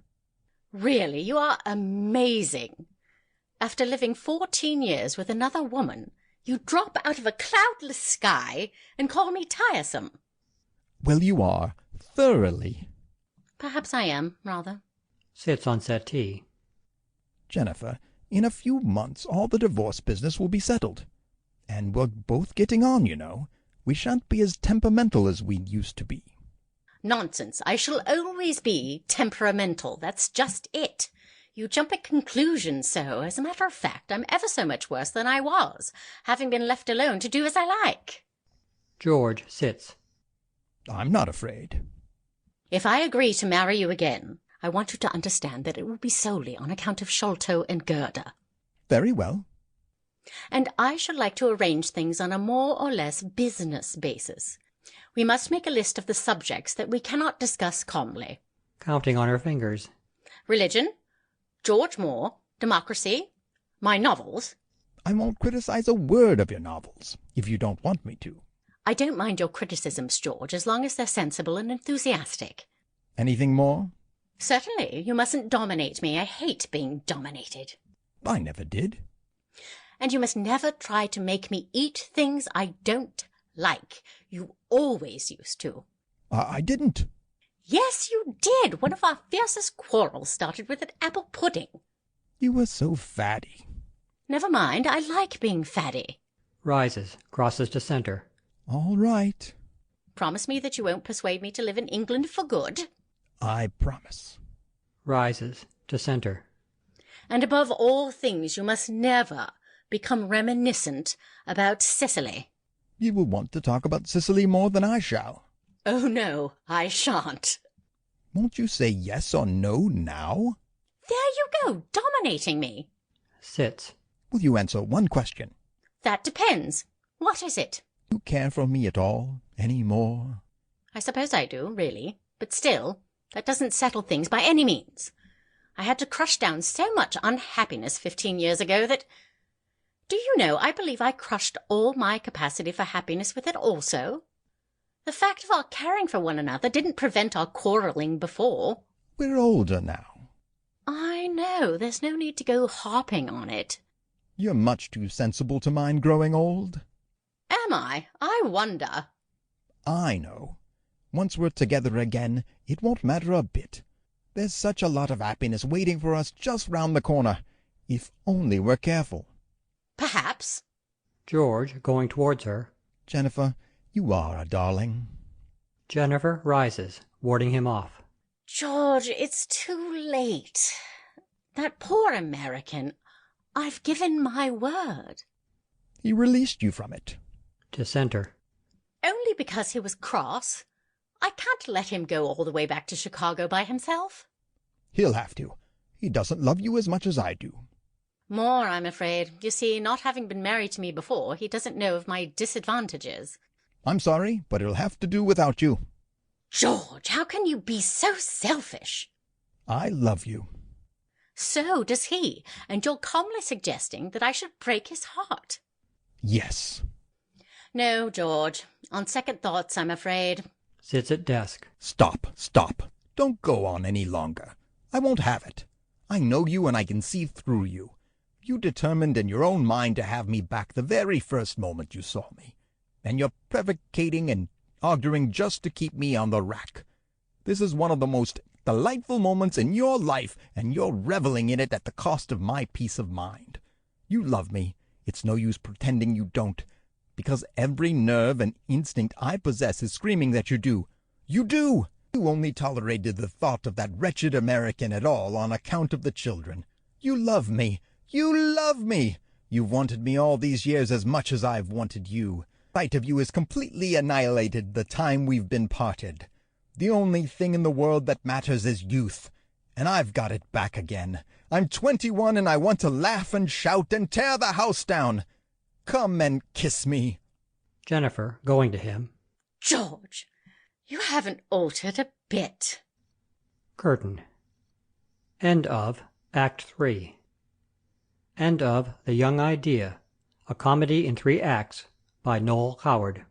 Really, you are amazing. After living 14 years with another woman, you drop out of a cloudless sky and call me tiresome. Well, you are, thoroughly. Perhaps I am, rather. Sits on settee. Jennifer, in a few months all the divorce business will be settled. And we're both getting on, you know. We shan't be as temperamental as we used to be. Nonsense. I shall always be temperamental. That's just it. You jump at conclusions so. As a matter of fact, I'm ever so much worse than I was, having been left alone to do as I like. George sits. I'm not afraid. If I agree to marry you again, I want you to understand that it will be solely on account of Sholto and Gerda. Very well. And I should like to arrange things on a more or less business basis. We must make a list of the subjects that we cannot discuss calmly. Counting on her fingers. Religion, George Moore, democracy, my novels. I won't criticize a word of your novels, if you don't want me to. I don't mind your criticisms, George, as long as they're sensible and enthusiastic. Anything more? Certainly. You mustn't dominate me. I hate being dominated. I never did. And you must never try to make me eat things I don't like. You always used to. I didn't. Yes, you did. One of our fiercest quarrels started with an apple pudding. You were so fatty. Never mind. I like being fatty. Rises, crosses to center. All right. Promise me that you won't persuade me to live in England for good. I promise. Rises to center. And above all things, you must never become reminiscent about Cicely. You will want to talk about Cicely more than I shall. Oh, no, I shan't. Won't you say yes or no now? There you go, dominating me. Sits. Will you answer one question? That depends. What is it? Do you care for me at all, any more? I suppose I do, really. But still, that doesn't settle things by any means. I had to crush down so much unhappiness 15 years ago that... Do you know, I believe I crushed all my capacity for happiness with it also. The fact of our caring for one another didn't prevent our quarrelling before. We're older now. I know, there's no need to go harping on it. You're much too sensible to mind growing old. Am I? I wonder. I know. Once we're together again, it won't matter a bit. There's such a lot of happiness waiting for us just round the corner, if only we're careful. Perhaps. George, going towards her. Jennifer, you are a darling. Jennifer rises, warding him off. George, it's too late. That poor American. I've given my word. He released you from it. To center. Only because he was cross. I can't let him go all the way back to Chicago by himself. He'll have to. He doesn't love you as much as I do. More, I'm afraid. You see, not having been married to me before, he doesn't know of my disadvantages. I'm sorry, but he'll have to do without you. George, how can you be so selfish? I love you. So does he, and you're calmly suggesting that I should break his heart. Yes. No, George. On second thoughts, I'm afraid. Sits at desk. Stop. Don't go on any longer. I won't have it. I know you and I can see through you. You determined in your own mind to have me back the very first moment you saw me. And you're prevaricating and arguing just to keep me on the rack. This is one of the most delightful moments in your life, and you're reveling in it at the cost of my peace of mind. You love me. It's no use pretending you don't, because every nerve and instinct I possess is screaming that you do. You do! You only tolerated the thought of that wretched American at all on account of the children. You love me. You love me! You've wanted me all these years as much as I've wanted you. Sight of you has completely annihilated the time we've been parted. The only thing in the world that matters is youth, and I've got it back again. I'm 21 and I want to laugh and shout and tear the house down. Come and kiss me. Jennifer, going to him. George, you haven't altered a bit. Curtain. End of Act 3. End of The Young Idea, a comedy in 3 acts by Noël Coward.